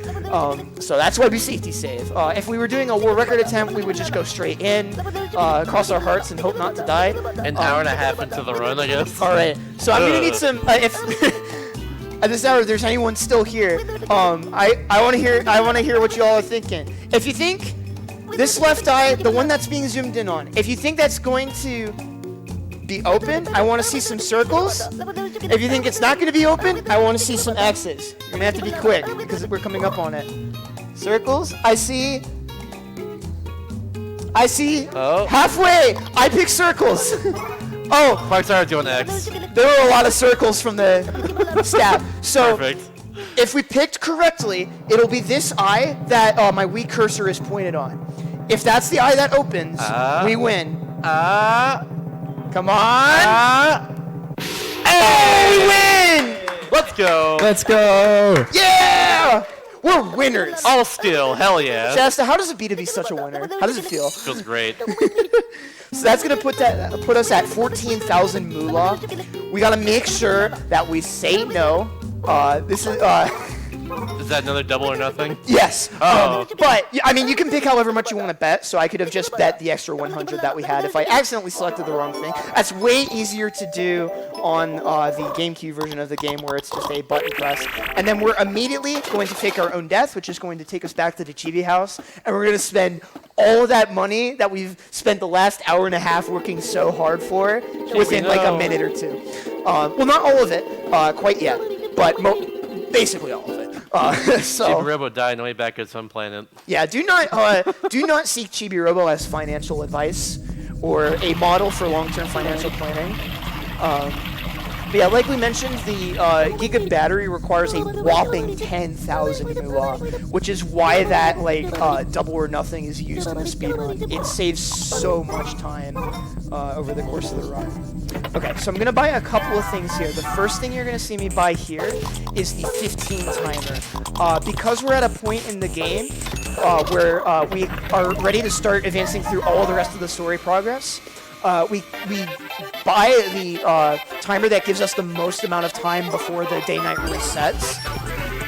So that's why we safety save. If we were doing a world record attempt, we would just go straight in, cross our hearts and hope not to die. An hour and a half into the run, I guess. All right, so I'm gonna need some. If at this hour, if there's anyone still here, I want to hear what you all are thinking. If you think this left eye, the one that's being zoomed in on, if you think that's going to be open, I want to see some circles. If you think it's not going to be open, I want to see some X's. You're going to have to be quick because we're coming up on it. Circles, I see. Oh. Halfway, I pick circles. Oh. Clark's already doing X. There were a lot of circles from the stat. So. Perfect. If we picked correctly, it'll be this eye that my weak cursor is pointed on. If that's the eye that opens, we win. Come on. Oh, we win! Let's go. Let's go. Yeah! We're winners. All skill. Hell yeah. Shasta, how does it be to be such a winner? How does it feel? Feels great. So that's gonna put us at 14,000 moolah. We gotta make sure that we say no. This is Is that another double or nothing? Yes. Oh. But I mean, you can pick however much you want to bet. So I could have just bet the extra 100 that we had if I accidentally selected the wrong thing. That's way easier to do on the GameCube version of the game, where it's just a button press. And then we're immediately going to fake our own death, which is going to take us back to the Chibi house, and we're going to spend all of that money that we've spent the last hour and a half working so hard for within like a minute or two. Well, not all of it quite yet, but basically all of it. So Chibi-Robo died on the way back to some planet. yeah, do not seek Chibi-Robo as financial advice or a model for long-term financial planning. But yeah, like we mentioned, the Giga battery requires a whopping 10,000 moolah, which is why that double or nothing is used in the speedrun. It saves so much time over the course of the run. Okay, so I'm gonna buy a couple of things here. The first thing you're gonna see me buy here is the 15 timer. Because we're at a point in the game where we are ready to start advancing through all the rest of the story progress, we buy the timer that gives us the most amount of time before the day-night resets.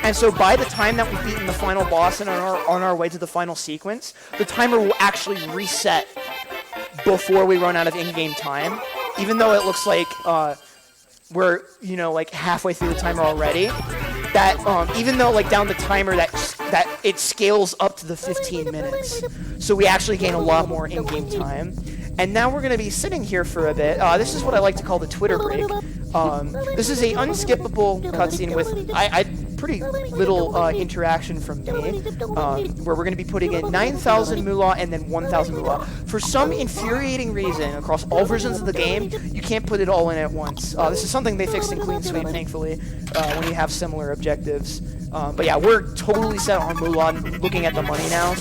And so by the time that we've beaten the final boss and are on our way to the final sequence, the timer will actually reset before we run out of in-game time. Even though it looks like we're, halfway through the timer already, that even though down the timer that it scales up to the 15 minutes. So we actually gain a lot more in-game time. And now we're going to be sitting here for a bit. This is what I like to call the Twitter break. This is a unskippable cutscene with pretty little interaction from me, where we're going to be putting in 9,000 moolah and then 1,000 moolah. For some infuriating reason, across all versions of the game, you can't put it all in at once. This is something they fixed in Clean Sweep, thankfully, when you have similar objectives. But yeah, we're totally set on moolah, looking at the money now.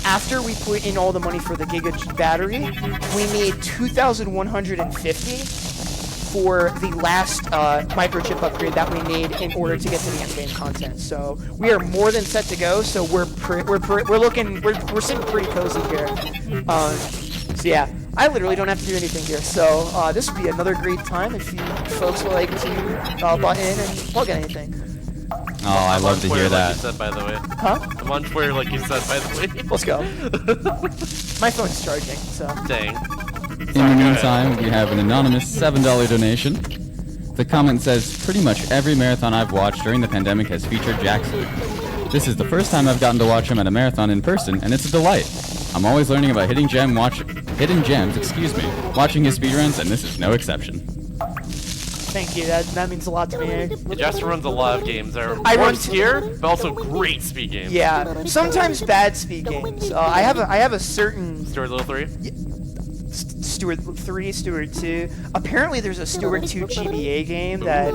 After we put in all the money for the Giga battery, we need 2,150 for the last microchip upgrade that we need in order to get to the end game content. So we are more than set to go. So we're sitting pretty cozy here. So yeah, I literally don't have to do anything here. So this would be another great time if you folks would like to butt in and plug anything. Oh, I love to hear Like that. you said, by the way. Huh? I'm on Twitter, like you said, by the way. Let's go. My phone's charging, so. Dang. In the meantime, we have an anonymous $7 donation. The comment says, pretty much every marathon I've watched during the pandemic has featured Jaxler. This is the first time I've gotten to watch him at a marathon in person, and it's a delight. I'm always learning about hidden gems, watching his speedruns, and this is no exception. Thank you. That means a lot to me. Jaxler runs a lot of games. They're I more run obscure, but also great speed games. Yeah, sometimes bad speed games. I have a certain Stuart Little 3? Stuart 3, Stuart 2. Apparently, there's a Stuart 2 GBA game that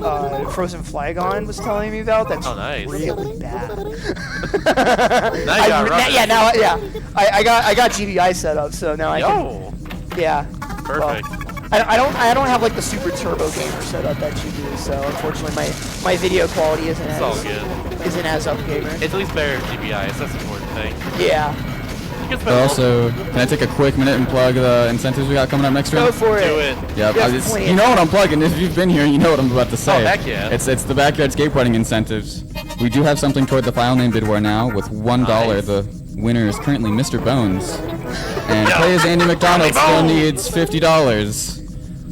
Frozen Flygon was telling me about. That's nice. really bad. Now you got running. I got GBI set up, so now I can. Yeah. Perfect. Well, I don't have like the super turbo gamer set up that you do, so unfortunately my video quality isn't as up gamer. It's at least better than GBI. That's the important thing. Yeah. But also, can I take a quick minute and plug the incentives we got coming up next round? Go for it. Do it. Yep. You know what I'm plugging. If you've been here, you know what I'm about to say. Oh, heck yeah. It's the backyard skateboarding incentives. We do have something toward the file name bid war now with $1. Nice. The winner is currently Mr. Bones. And play as Andy McDonald still needs $50.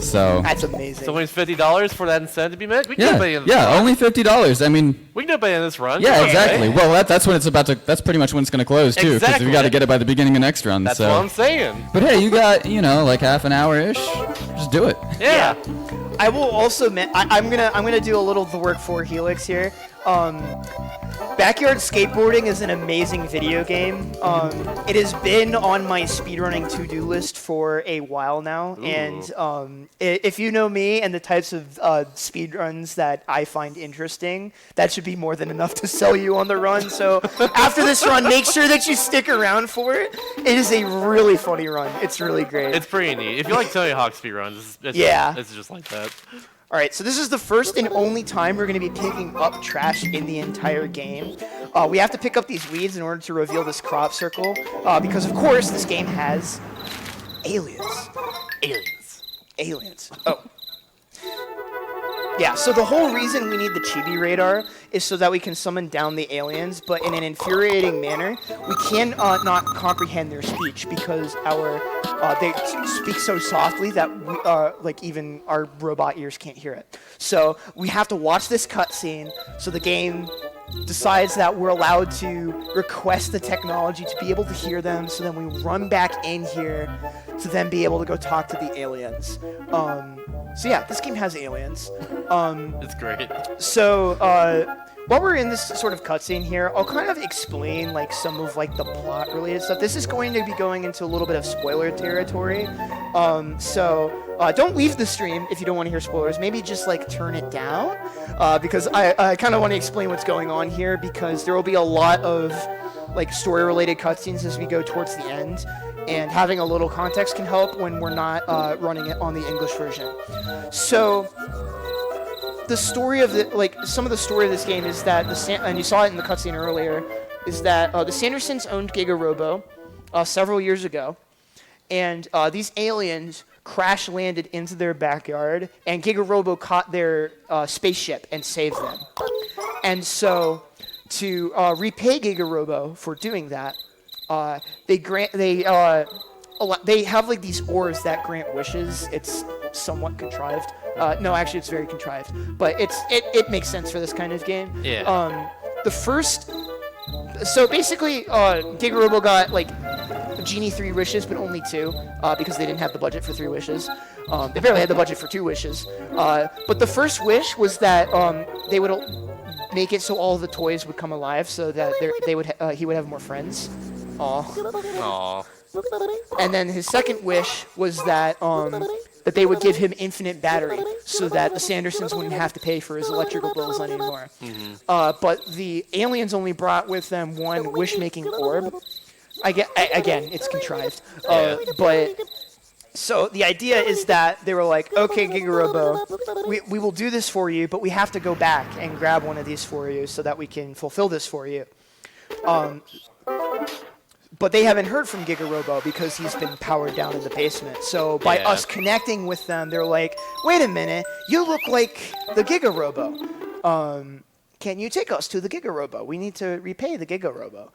So that's amazing. So only $50 for that incentive to be met? We can do it by the end of this run. only $50. I mean, we can do it by the end of this run. Yeah, Okay. exactly. Well, that's when it's about to. That's pretty much when it's going to close too, because Exactly. we got to get it by the beginning of next run. That's so. what I'm saying. But hey, you got like half an hour ish. Just do it. Yeah. I will also. I'm gonna do a little of the work for Helix here. Backyard skateboarding is an amazing video game. It has been on my speedrunning to-do list for a while now, and if you know me and the types of speedruns that I find interesting, that should be more than enough to sell you on the run. So after this run, make sure that you stick around for it. It is a really funny run. It's really great. It's pretty neat. If you like Tony Hawk speedruns, it's just like that. All right, so this is the first and only time we're going to be picking up trash in the entire game. We have to pick up these weeds in order to reveal this crop circle, because of course this game has aliens. Aliens. Oh. Yeah, so the whole reason we need the Chibi radar is so that we can summon down the aliens, but in an infuriating manner. We can not comprehend their speech because they speak so softly that we, even our robot ears can't hear it. So we have to watch this cutscene so the game decides that we're allowed to request the technology to be able to hear them, so then we run back in here to then be able to go talk to the aliens. So yeah, this game has aliens. It's great. So while we're in this sort of cutscene here, I'll kind of explain like some of like the plot related stuff. This is going to be going into a little bit of spoiler territory. So don't leave the stream if you don't want to hear spoilers. Maybe just like turn it down because I kind of want to explain what's going on here, because there will be a lot of like story related cutscenes as we go towards the end. And having a little context can help when we're not running it on the English version. So the story of some of the story of this game is that and you saw it in the cutscene earlier, is that the Sandersons owned Giga-Robo several years ago, and these aliens crash landed into their backyard, and Giga-Robo caught their spaceship and saved them. And so to repay Giga-Robo for doing that, they have like these orbs that grant wishes. It's somewhat contrived. No, actually, it's very contrived, but it makes sense for this kind of game. Yeah. So basically, Giga-Robo got like Genie 3 wishes, but only 2, because they didn't have the budget for 3 wishes. They barely had the budget for 2 wishes. But the first wish was that they would make it so all of the toys would come alive, so that he would have more friends. Aww. And then his second wish was that they would give him infinite battery, so that the Sandersons wouldn't have to pay for his electrical bills anymore. But the aliens only brought with them one wish-making orb. Again, it's contrived. But so the idea is that they were like, okay, Giga-Robo, we will do this for you, but we have to go back and grab one of these for you so that we can fulfill this for you. But they haven't heard from Giga-Robo because he's been powered down in the basement. So by us connecting with them, they're like, wait a minute, you look like the Giga-Robo. Can you take us to the Giga-Robo? We need to repay the Giga-Robo.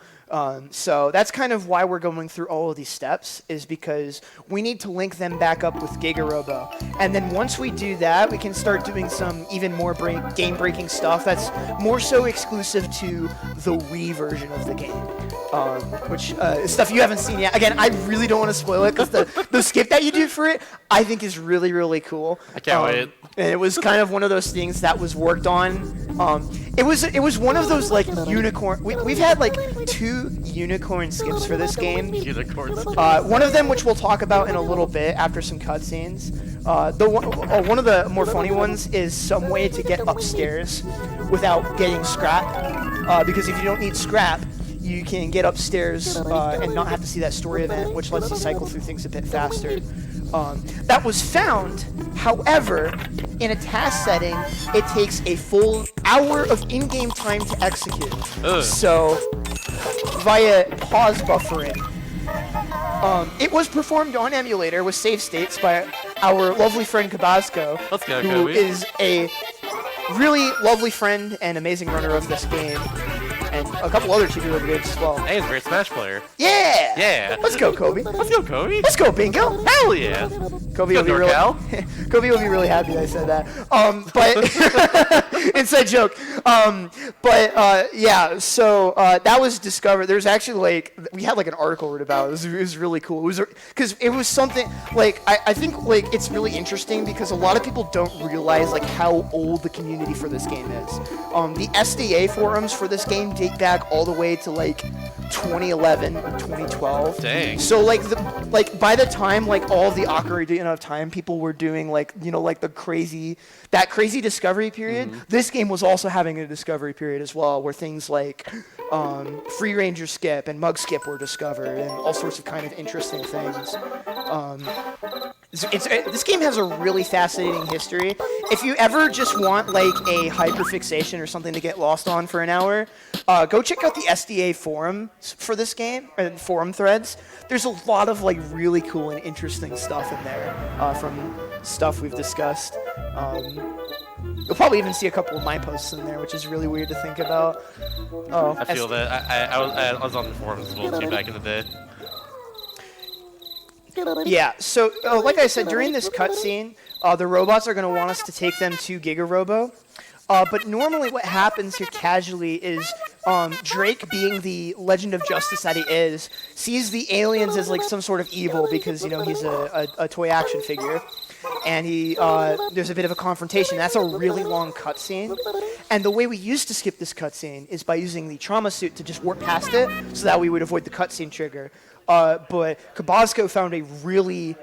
So that's kind of why we're going through all of these steps, is because we need to link them back up with Giga-Robo. And then once we do that, we can start doing some even more game-breaking stuff that's more so exclusive to the Wii version of the game. Which is stuff you haven't seen yet. Again, I really don't want to spoil it, because the skip that you do for it, I think is really, really cool. I can't wait. And it was kind of one of those things that was worked on. It was one of those like unicorn. We've had like 2 unicorn skips for this game. Unicorns. One of them, which we'll talk about in a little bit after some cutscenes. One of the more funny ones is some way to get upstairs without getting scrap. Because if you don't need scrap, you can get upstairs and not have to see that story event, which lets you cycle through things a bit faster. That was found, however, in a task setting, it takes a full hour of in-game time to execute. So, via pause buffering. It was performed on emulator with save states by our lovely friend Kabasco, Let's go, who Kobe. is a really lovely friend and amazing runner of this game. And a couple other Chibi-Robo games as well. Hey, he's a great Smash player. Yeah! Yeah. Let's go, Kobe. Let's go, Kobe. Let's go, Bingo! Hell yeah. Kobe will be really Kobe will be really happy I said that. But inside joke. Yeah. So that was discovered. There's actually like we had like an article written about it. It was really cool. It was because it was something like I think like it's really interesting because a lot of people don't realize like how old the community for this game is. The SDA forums for this game date back all the way to like 2011, 2012. Dang. So like by the time like all the Ocarina of Time people were doing like like that crazy discovery period, this game was also having a discovery period as well, where things like Free Ranger Skip and Mug Skip were discovered and all sorts of kind of interesting things. This game has a really fascinating history. If you ever just want like a hyperfixation or something to get lost on for an hour, go check out the SDA forums for this game, or forum threads. There's a lot of like really cool and interesting stuff in there from stuff we've discussed. You'll probably even see a couple of my posts in there, which is really weird to think about. Oh, I feel that. I was on the forums as well too back in the day. Yeah, so like I said, during this cutscene, the robots are going to want us to take them to Giga-Robo. But normally what happens here casually is Drake, being the Legend of Justice that he is, sees the aliens as like some sort of evil because, he's a toy action figure. And there's a bit of a confrontation. That's a really long cutscene. And the way we used to skip this cutscene is by using the trauma suit to just warp past it so that we would avoid the cutscene trigger. But Kabasco found a really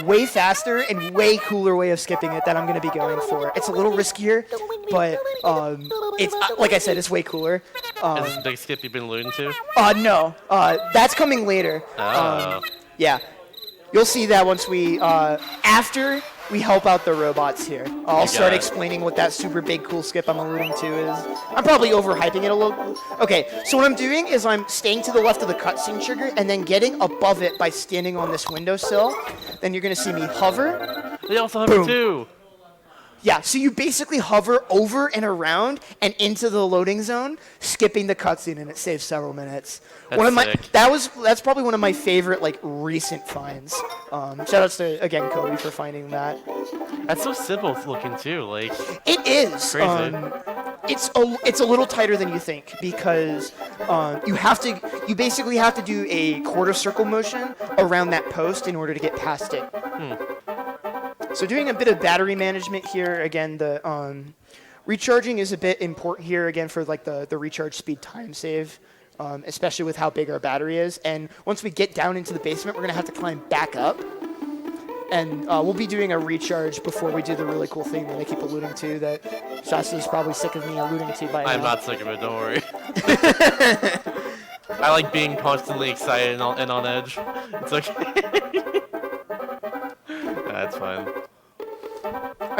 way faster and way cooler way of skipping it that I'm going to be going for. It's a little riskier, but it's like I said, it's way cooler. Is this a big skip you've been alluding to? No. That's coming later. Oh. Yeah. You'll see that once after we help out the robots here. I'll start explaining what that super big cool skip I'm alluding to is. I'm probably overhyping it a little. Okay, so what I'm doing is I'm staying to the left of the cutscene trigger and then getting above it by standing on this windowsill. Then you're going to see me hover. They also hover too. Yeah, so you basically hover over and around and into the loading zone, skipping the cutscene, and it saves several minutes. That's sick. That's probably one of my favorite like recent finds. Shoutouts to again Kobe for finding that. That's so simple looking too. Like it is. Crazy. It's a little tighter than you think because you basically have to do a quarter circle motion around that post in order to get past it. So doing a bit of battery management here, again, the recharging is a bit important here, again, for like the recharge speed time save, especially with how big our battery is. And once we get down into the basement, we're going to have to climb back up. And we'll be doing a recharge before we do the really cool thing that I keep alluding to that Shasta is probably sick of me alluding to by now. I'm not sick of it, don't worry. I like being constantly excited and on edge. It's okay. That's fine.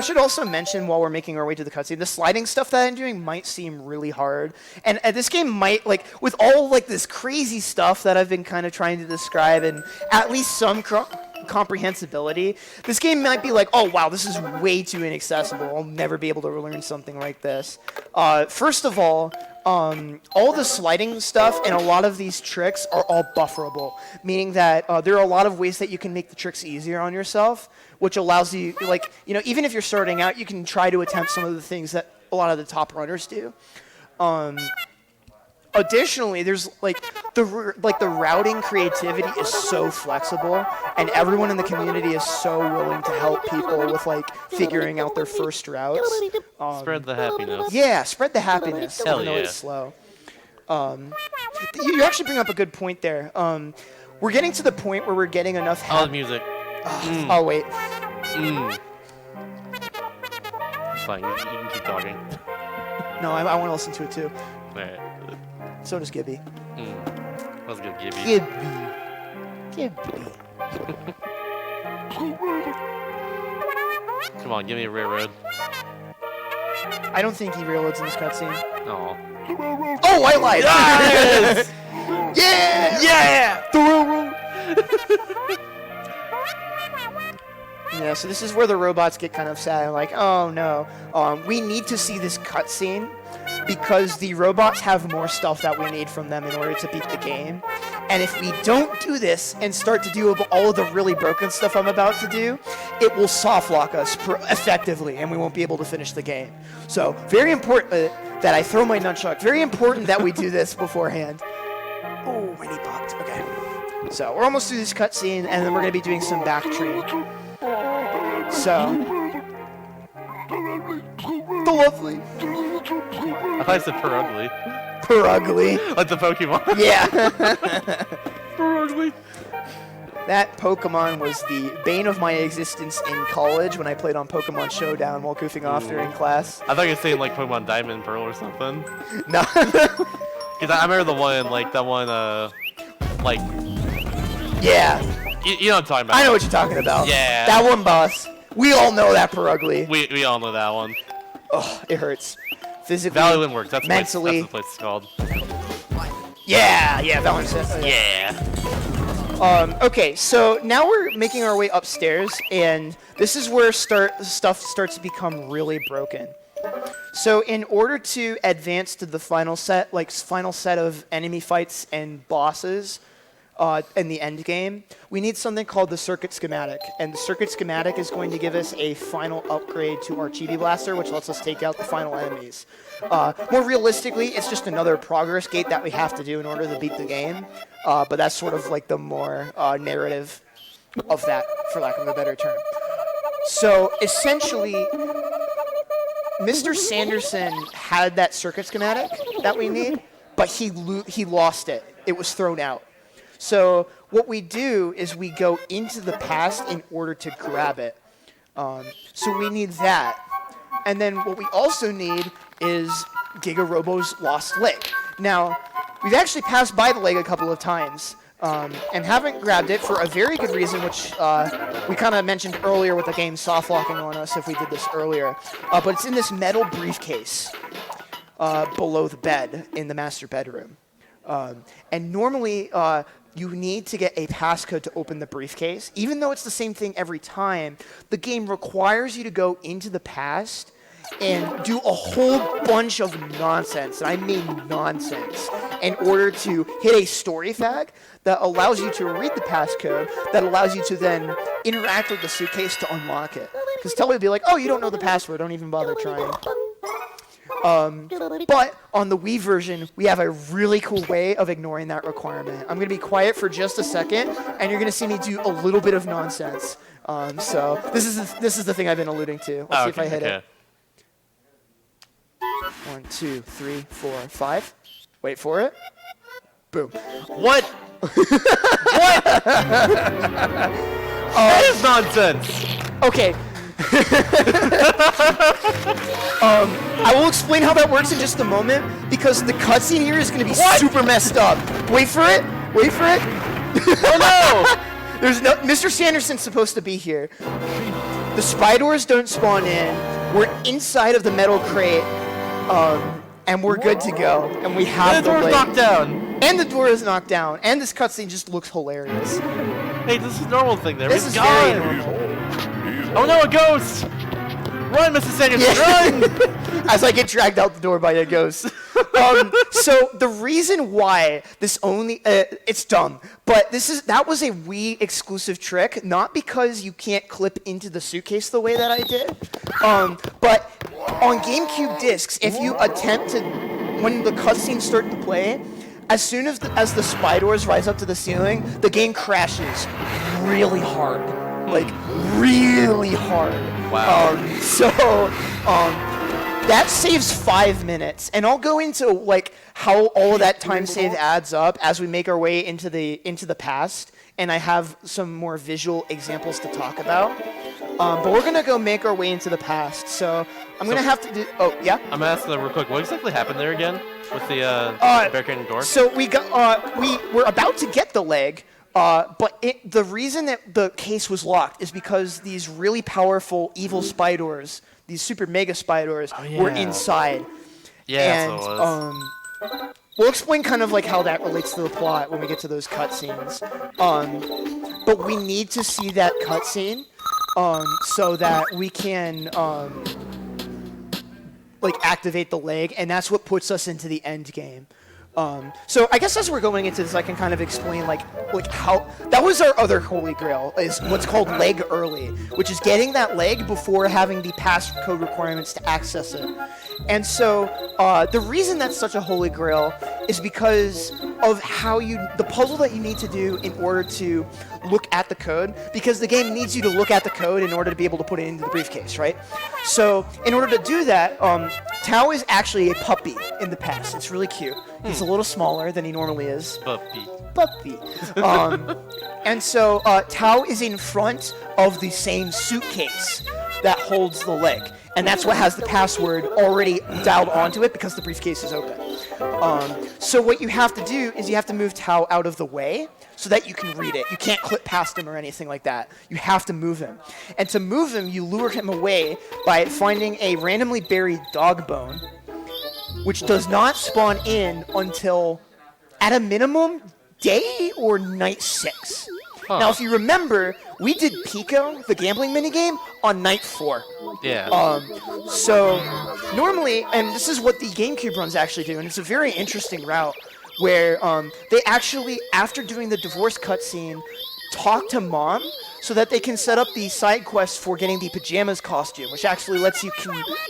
I should also mention while we're making our way to the cutscene, the sliding stuff that I'm doing might seem really hard. And this game might, like, with all, like, this crazy stuff that I've been kind of trying to describe and at least some comprehensibility, this game might be like, oh, wow, this is way too inaccessible. I'll never be able to learn something like this. First of all the sliding stuff and a lot of these tricks are all bufferable, meaning that there are a lot of ways that you can make the tricks easier on yourself, which allows you, like, you know, even if you're starting out, you can try to attempt some of the things that a lot of the top runners do. Additionally, there's the routing creativity is so flexible, and everyone in the community is so willing to help people with figuring out their first routes. Spread the happiness. Yeah, spread the happiness. Hell even though yeah. it's slow. You actually bring up a good point there. We're getting to the point where we're getting enough. Oh, the music. Oh wait. It's fine. You can keep talking. No, I want to listen to it too. All right. So does Gibby. Let's go, Gibby. Gibby. Come on, give me a railroad. I don't think he railroads in this cutscene. Oh. Oh, I lied! Yes! Yeah! Yeah! The railroad! Yeah, so this is where the robots get kind of sad. Like, oh no. We need to see this cutscene because the robots have more stuff that we need from them in order to beat the game. And if we don't do this and start to do all of the really broken stuff I'm about to do, it will soft lock us effectively and we won't be able to finish the game. So, very important that I throw my nunchuck. Very important that we do this beforehand. Oh, my knee popped. Okay. So, we're almost through this cutscene and then we're going to be doing some backtracking. So, the lovely. I thought I said Perugly. Perugly. Like the Pokemon. Yeah. Perugly. That Pokemon was the bane of my existence in college when I played on Pokemon Showdown while goofing off during class. I thought you were saying like Pokemon Diamond and Pearl or something. No. Because I remember the one, Yeah. You know what I'm talking about. I know what you're talking about. Yeah. That one, boss. We all know that Perugly. We all know that one. Oh, it hurts. Physically, Valley Works. That's mentally. What it's called. Yeah, Valley. Yeah. Okay, so now we're making our way upstairs, and this is where stuff starts to become really broken. So in order to advance to the final set of enemy fights and bosses in the end game, we need something called the circuit schematic. And the circuit schematic is going to give us a final upgrade to our Chibi Blaster, which lets us take out the final enemies. More realistically, it's just another progress gate that we have to do in order to beat the game. But that's sort of like the more narrative of that, for lack of a better term. So essentially, Mr. Sanderson had that circuit schematic that we need, but he lost it. It was thrown out. So what we do is we go into the past in order to grab it. So we need that. And then what we also need is Giga-Robo's lost leg. Now, we've actually passed by the leg a couple of times and haven't grabbed it for a very good reason, which we kind of mentioned earlier with the game soft locking on us if we did this earlier. But it's in this metal briefcase below the bed in the master bedroom. And normally, you need to get a passcode to open the briefcase. Even though it's the same thing every time, the game requires you to go into the past and do a whole bunch of nonsense, and I mean nonsense, in order to hit a story fag that allows you to read the passcode, that allows you to then interact with the suitcase to unlock it. Because Telly would be like, oh, you don't know the password, don't even bother trying. But on the Wii version, we have a really cool way of ignoring that requirement. I'm going to be quiet for just a second, and you're going to see me do a little bit of nonsense. So this is the thing I've been alluding to. Let's see if I hit it. 1, 2, 3, 4, 5. Wait for it. Boom. What? What? That is nonsense. Okay. I will explain how that works in just a moment, because the cutscene here is going to be super messed up. Wait for it. Wait for it. Oh no! There's no. Mr. Sanderson's supposed to be here. The spiders don't spawn in. We're inside of the metal crate, and we're good to go. And we have And the door's knocked down. And the door is knocked down. And this cutscene just looks hilarious. Hey, this is a normal thing there. This is very normal. Oh no, a ghost! Run, Mrs. Sanderson, run! As I get dragged out the door by a ghost. So the reason why this only it's dumb, but that was a Wii exclusive trick, not because you can't clip into the suitcase the way that I did, but on GameCube discs, if you attempt to, when the cutscenes start to play, as soon as the spiders rise up to the ceiling, the game crashes really hard. Like, really hard. Wow. That saves 5 minutes, and I'll go into like how all of that time save adds up as we make our way into the past, and I have some more visual examples to talk about. But we're gonna go make our way into the past, so I'm gonna have to do. Oh yeah. I'm gonna ask real quick. What exactly happened there again with the barricading door? So we were about to get the leg. But the reason that the case was locked is because these really powerful evil spiders, these super mega spiders, were inside. Yeah, and, so it was. We'll explain kind of like how that relates to the plot when we get to those cutscenes. But we need to see that cutscene so that we can like activate the leg, and that's what puts us into the end game. So I guess as we're going into this, I can kind of explain like how that was our other holy grail, is what's called leg early, which is getting that leg before having the passcode requirements to access it. And so the reason that's such a holy grail is because of the puzzle that you need to do in order to look at the code, because the game needs you to look at the code in order to be able to put it into the briefcase, right? So in order to do that, Tao is actually a puppy in the past. It's really cute. He's a little smaller than he normally is. Puppy. And so Tao is in front of the same suitcase that holds the leg. And that's what has the password already dialed onto it because the briefcase is open. So what you have to do is you have to move Tao out of the way so that you can read it. You can't clip past him or anything like that. You have to move him. And to move him, you lure him away by finding a randomly buried dog bone, which does not spawn in until, at a minimum, day or night 6. Huh. Now, if you remember, we did Pico, the gambling minigame, on night 4. Yeah. So, normally, and this is what the GameCube runs actually do, and it's a very interesting route, where they actually, after doing the divorce cutscene, talk to Mom so that they can set up the side quest for getting the pajamas costume, which actually lets you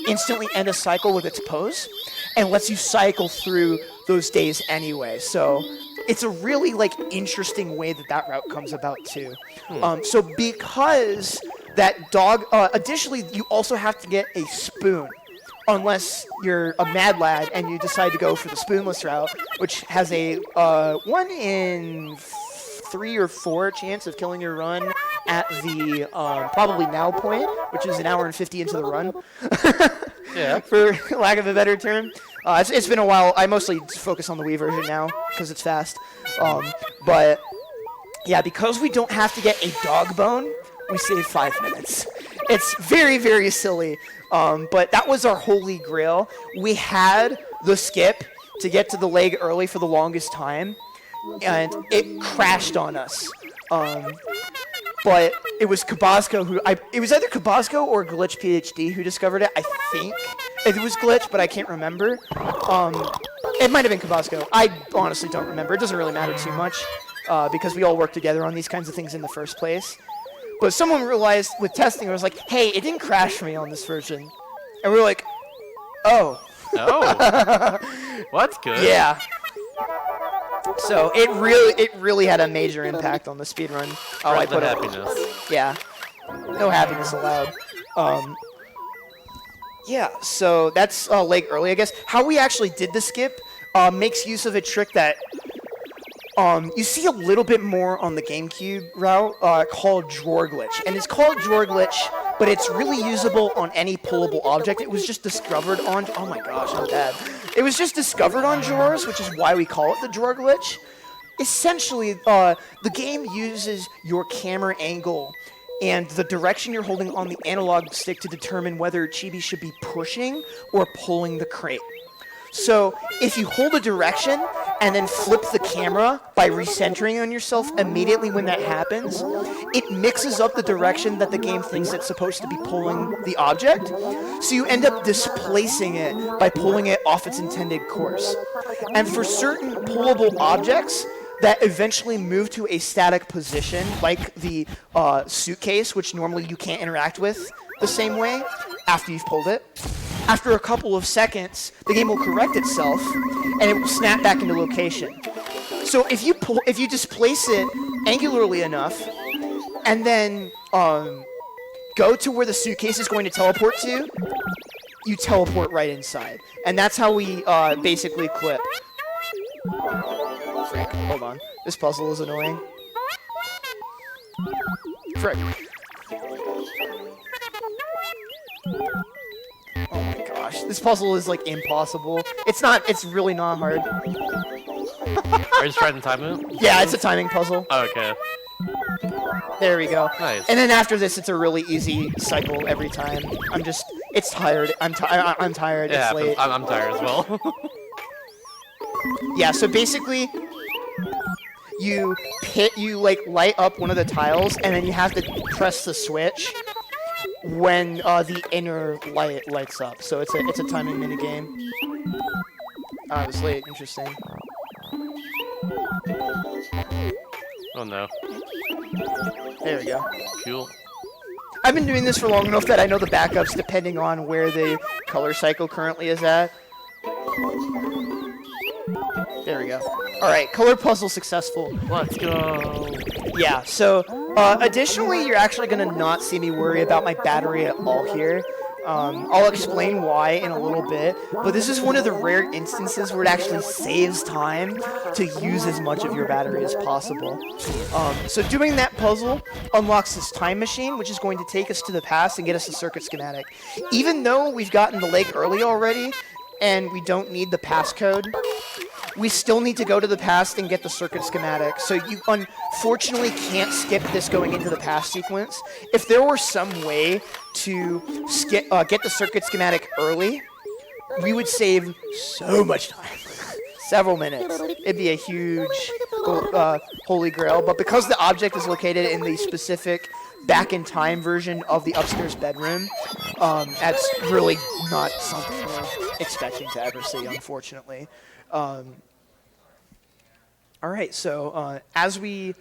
instantly end a cycle with its pose, and lets you cycle through those days anyway. So it's a really interesting way that route comes about too. So because that dog, additionally, you also have to get a spoon, unless you're a mad lad and you decide to go for the spoonless route, which has a 1 in 3 or 4 chance of killing your run at the probably now point, which is 1 hour and 50 into the run. Yeah. For lack of a better term. It's been a while. I mostly focus on the Wii version now because it's fast. But yeah, because we don't have to get a dog bone, we save 5 minutes. It's very, very silly. But that was our holy grail. We had the skip to get to the leg early for the longest time, and it crashed on us. But it was Kabasco it was either Kabasco or Glitch PhD who discovered it, I think. It was Glitch, but I can't remember. It might have been Kabasco. I honestly don't remember. It doesn't really matter too much, because we all work together on these kinds of things in the first place. But someone realized with testing, it was like, hey, it didn't crash for me on this version. And we were like, oh. Oh. Well, that's good. Yeah. So it really had a major impact on the speedrun. Oh, I put happiness. Yeah. No happiness allowed. Yeah, so that's leg early, I guess. How we actually did the skip makes use of a trick that you see a little bit more on the GameCube route called Drawer Glitch. And it's called Drawer Glitch, but it's really usable on any pullable object. It was just discovered on... Oh my gosh, I'm bad. It was just discovered on drawers, which is why we call it the Drawer Glitch. Essentially, the game uses your camera angle and the direction you're holding on the analog stick to determine whether Chibi should be pushing or pulling the crate. So if you hold a direction and then flip the camera by recentering on yourself immediately when that happens, it mixes up the direction that the game thinks it's supposed to be pulling the object. So you end up displacing it by pulling it off its intended course. And for certain pullable objects that eventually move to a static position, like the suitcase, which normally you can't interact with the same way after you've pulled it, after a couple of seconds, the game will correct itself, and it will snap back into location. So if you displace it angularly enough, and then go to where the suitcase is going to teleport to, you teleport right inside. And that's how we basically clip. Frick, hold on. This puzzle is annoying. Frick. Oh my gosh, this puzzle is like impossible. It's really not hard. Are you just trying to time it? Yeah, it's a timing puzzle. Oh, okay. There we go. Nice. And then after this, it's a really easy cycle every time. It's tired. I'm tired. Yeah, it's late. I'm tired as well. Yeah, so basically, you like light up one of the tiles, and then you have to press the switch when the inner light lights up. So it's a timing minigame. Ah, it was late. Interesting. Oh no. There we go. Cool. I've been doing this for long enough that I know the backups depending on where the color cycle currently is at. There we go. Alright, color puzzle successful. Let's go. Yeah, so additionally, you're actually going to not see me worry about my battery at all here. I'll explain why in a little bit, but this is one of the rare instances where it actually saves time to use as much of your battery as possible. So doing that puzzle unlocks this time machine, which is going to take us to the past and get us the circuit schematic. Even though we've gotten the lake early already, and we don't need the passcode, we still need to go to the past and get the circuit schematic. So you unfortunately can't skip this going into the past sequence. If there were some way to get the circuit schematic early, we would save so much time. Several minutes. It'd be a huge holy grail. But because the object is located in the specific back-in-time version of the upstairs bedroom, that's really not something we're expecting to ever see, unfortunately. Alright, so as we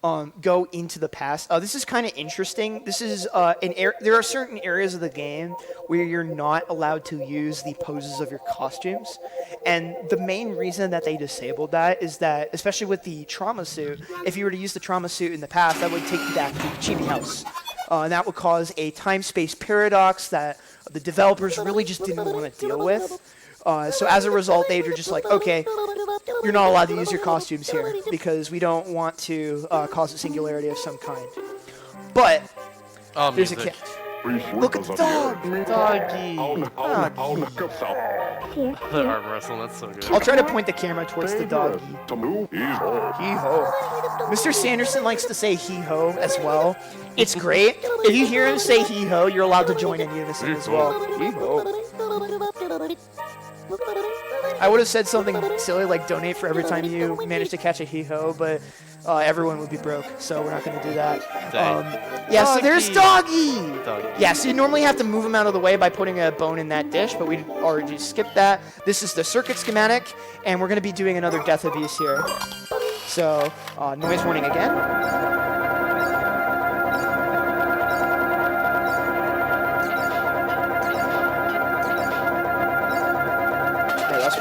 go into the past, this is kind of interesting. This is there are certain areas of the game where you're not allowed to use the poses of your costumes, and the main reason that they disabled that is that, especially with the trauma suit, if you were to use the trauma suit in the past, that would take you back to the Chibi house. And that would cause a time-space paradox that the developers really just didn't want to deal with. So as a result, they were just like, okay, you're not allowed to use your costumes here because we don't want to cause a singularity of some kind. But there's a catch. Look at the dog! Doggy! Doggy. The arm wrestling, that's so good. I'll try to point the camera towards the doggy. Hee-ho. Mr. Sanderson likes to say hee-ho as well. It's great. If you hear him say hee-ho, you're allowed to join in unison as well. Hee-ho. I would have said something silly like donate for every time you manage to catch a hee-ho, but everyone would be broke, so we're not going to do that. Yeah, so there's Doggy! Yeah, so you normally have to move him out of the way by putting a bone in that dish, but we already skipped that. This is the circuit schematic, and we're going to be doing another Death Abuse here. So, noise warning again.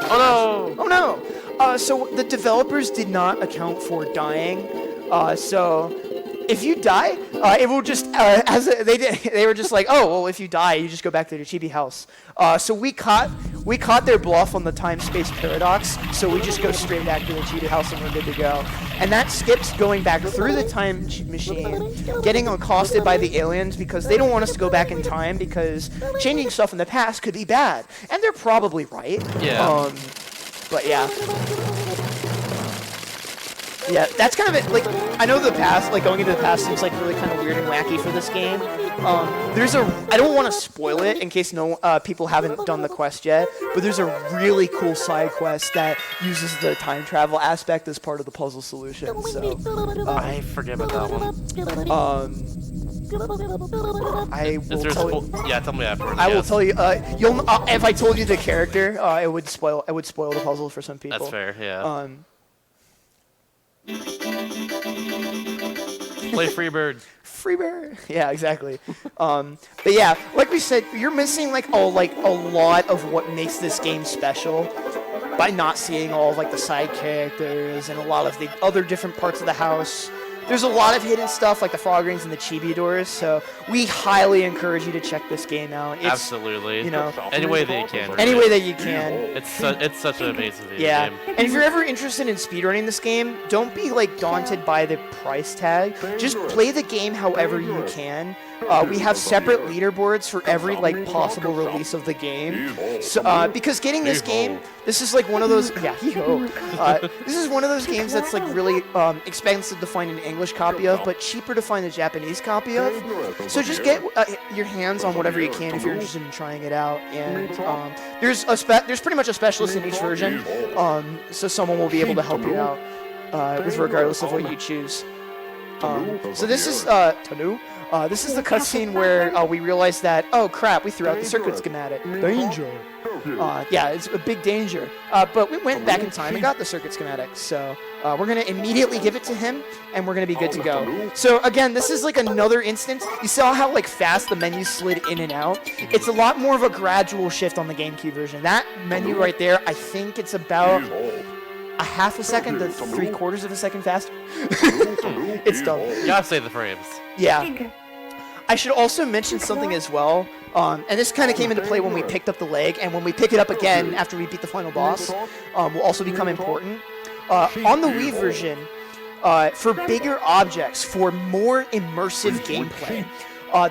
Oh no! Oh no! So the developers did not account for dying. So if you die, it will just they were just like, oh well, if you die, you just go back to your Chibi house. So we caught their bluff on the time-space paradox. So we just go straight back to the Chibi house and we're good to go. And that skips going back through the time machine, getting accosted by the aliens because they don't want us to go back in time because changing stuff in the past could be bad, and they're probably right. Yeah. But yeah. Yeah, that's kind of it. Like, I know the past, like going into the past seems like really kind of weird and wacky for this game. I don't want to spoil it in case people haven't done the quest yet, but there's a really cool side quest that uses the time travel aspect as part of the puzzle solution. So, I forget about that one. I will tell you. Yeah, tell me afterwards. I will tell you. If I told you the character, it would spoil the puzzle for some people. That's fair. Yeah. Play Freebird. Freebird. Yeah, exactly. But yeah, like we said, you're missing like a lot of what makes this game special by not seeing all of, like the side characters and a lot of the other different parts of the house. There's a lot of hidden stuff like the frog rings and the chibi doors, so we highly encourage you to check this game out. It's, Absolutely. You know, any way that you can. Really. Any way that you can. It's such an amazing video game. And if you're ever interested in speedrunning this game, don't be like daunted by the price tag. Just play the game however you can. We have separate leaderboards for every like possible release of the game. So because getting this game, this is like one of those this is one of those games that's like really expensive to find an English copy of, but cheaper to find a Japanese copy of. So just get your hands on whatever you can if you're interested in trying it out. And there's pretty much a specialist in each version, so someone will be able to help you out with regardless of what you choose. So this is Tanu. This is the cutscene where we realize that, oh crap, we threw out the circuit schematic. Danger. Yeah, it's a big danger. But we went back in time and got the circuit schematic. So we're going to immediately give it to him, and we're going to be good to go. So again, this is like another instance. You saw how like fast the menu slid in and out? It's a lot more of a gradual shift on the GameCube version. That menu right there, I think it's about a half a second to 3/4 of a second faster. It's dumb. You gotta save the frames. Yeah. I should also mention something as well, and this kind of came into play when we picked up the leg, and when we pick it up again after we beat the final boss, will also become important. On the Wii version, for bigger objects, for more immersive gameplay,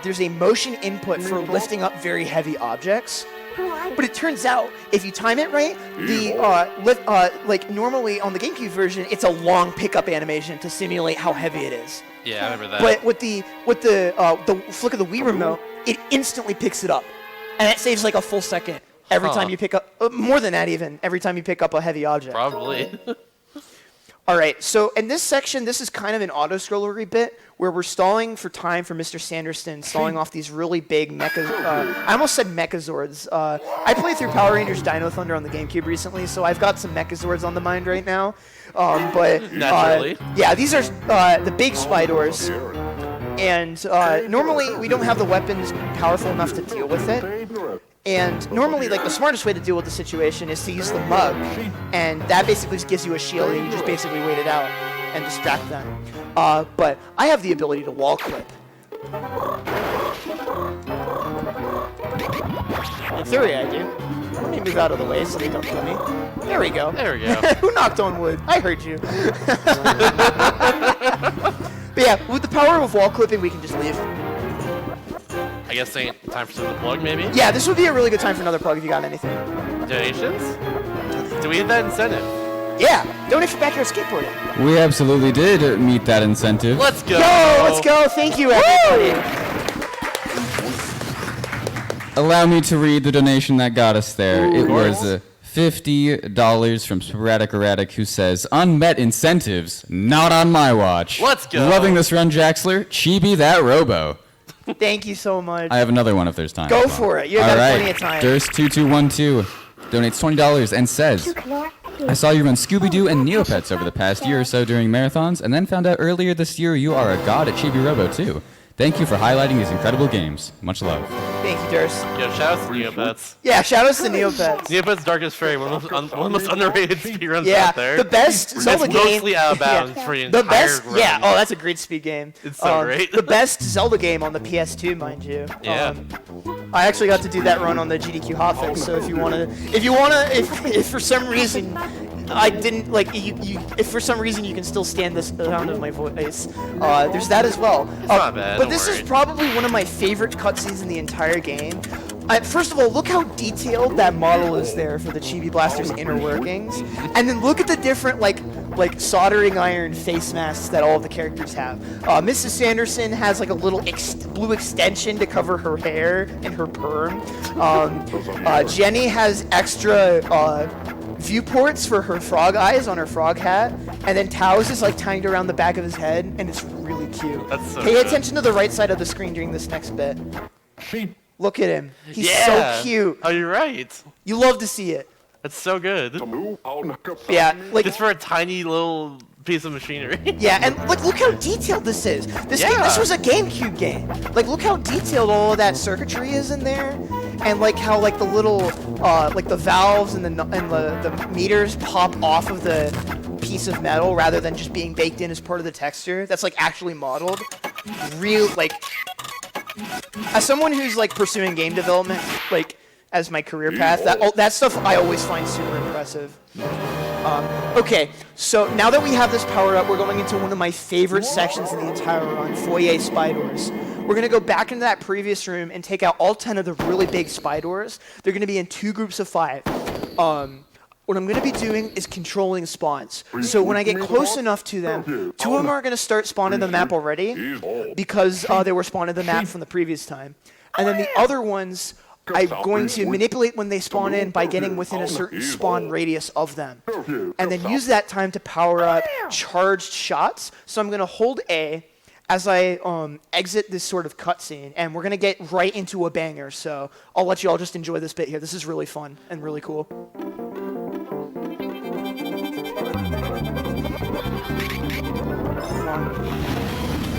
there's a motion input for lifting up very heavy objects. But it turns out, if you time it right, the like normally on the GameCube version, it's a long pickup animation to simulate how heavy it is. Yeah, I remember that. But with the flick of the Wii remote, it instantly picks it up, and it saves like a full second every time you pick up. More than that, even every time you pick up a heavy object. Probably. All right, so in this section, this is kind of an auto-scrollery bit where we're stalling for time for Mr. Sanderson, stalling off these really big mecha... I almost said Mechazords. I played through Power Rangers Dino Thunder on the GameCube recently, so I've got some Mechazords on the mind right now. Naturally. Yeah, these are the big Spidors. And normally, we don't have the weapons powerful enough to deal with it. And normally, like, the smartest way to deal with the situation is to use the mug, and that basically just gives you a shield, and you just basically wait it out and distract them. But I have the ability to wall clip. In theory, I do. Let me move out of the way so they don't kill me. There we go. There we go. Who knocked on wood? I heard you. But yeah, with the power of wall clipping, we can just leave. I guess ain't time for some plug, maybe? Yeah, this would be a really good time for another plug if you got anything. Donations? Do we hit that incentive? Yeah, donate for backyard skateboarding. We absolutely did meet that incentive. Let's go! Let's go! Thank you, everybody. Allow me to read the donation that got us there. It was $50 from Sporadic Erratic, who says, "Unmet incentives, not on my watch." Let's go! Loving this run, Jaxler. Chibi that Robo. Thank you so much. I have another one if there's time. Go for it. You've got plenty of time. Durst2212 donates $20 and says, "I saw you run Scooby-Doo and Neopets over the past year or so during marathons, and then found out earlier this year you are a god at Chibi-Robo too. Thank you for highlighting these incredible games. Much love." Thank you, Durst. Yo, shout out to Neopets. Yeah, shout outs to Neopets. Neopets Darkest Fairy, one of the most underrated speedruns Yeah, out there. the best Zelda it's game. mostly out of bounds for the The entire best, run. yeah. Oh, that's a great speed game. It's so great. The best Zelda game on the PS2, mind you. Yeah. I actually got to do that run on the GDQ hotfix. So if for some reason I didn't like if for some reason you can still stand the sound of my voice, there's that as well. It's not bad. But this is probably one of my favorite cutscenes in the entire game. First of all, look how detailed that model is there for the Chibi Blaster's inner workings, and then look at the different like like soldering iron face masks that all of the characters have. Mrs. Sanderson has like a little blue extension to cover her hair and her perm. Jenny has extra viewports for her frog eyes on her frog hat, and then Tao's is like tied around the back of his head, and it's really cute. That's so Pay good. attention to the right side of the screen during this next bit. Look at him. He's Yeah. so cute. Oh, you're right. You love to see it. That's so good. Yeah, like Just for a tiny little piece of machinery. yeah, and like look how detailed this is. This game, this was a GameCube game. Like look how detailed all of that circuitry is in there, and like how like the little like the valves and the meters pop off of the piece of metal rather than just being baked in as part of the texture. That's like actually modeled. Real like as someone who's like pursuing game development like as my career path, that stuff I always find super impressive. Okay, so now that we have this power up, we're going into one of my favorite sections in the entire run, Fourier spy doors. We're going to go back into that previous room and take out all 10 of the really big spy doors. They're going to be in 2 groups of 5. What I'm going to be doing is controlling spawns. So when I get close enough to them, 2 of them are going to start spawning the map already because they were spawned in the map from the previous time. And then the other ones, I'm going to manipulate when they spawn in by getting within a certain spawn radius of them. And then use that time to power up charged shots. So I'm going to hold A as I exit this sort of cutscene, and we're going to get right into a banger. So I'll let you all just enjoy this bit here. This is really fun and really cool. Go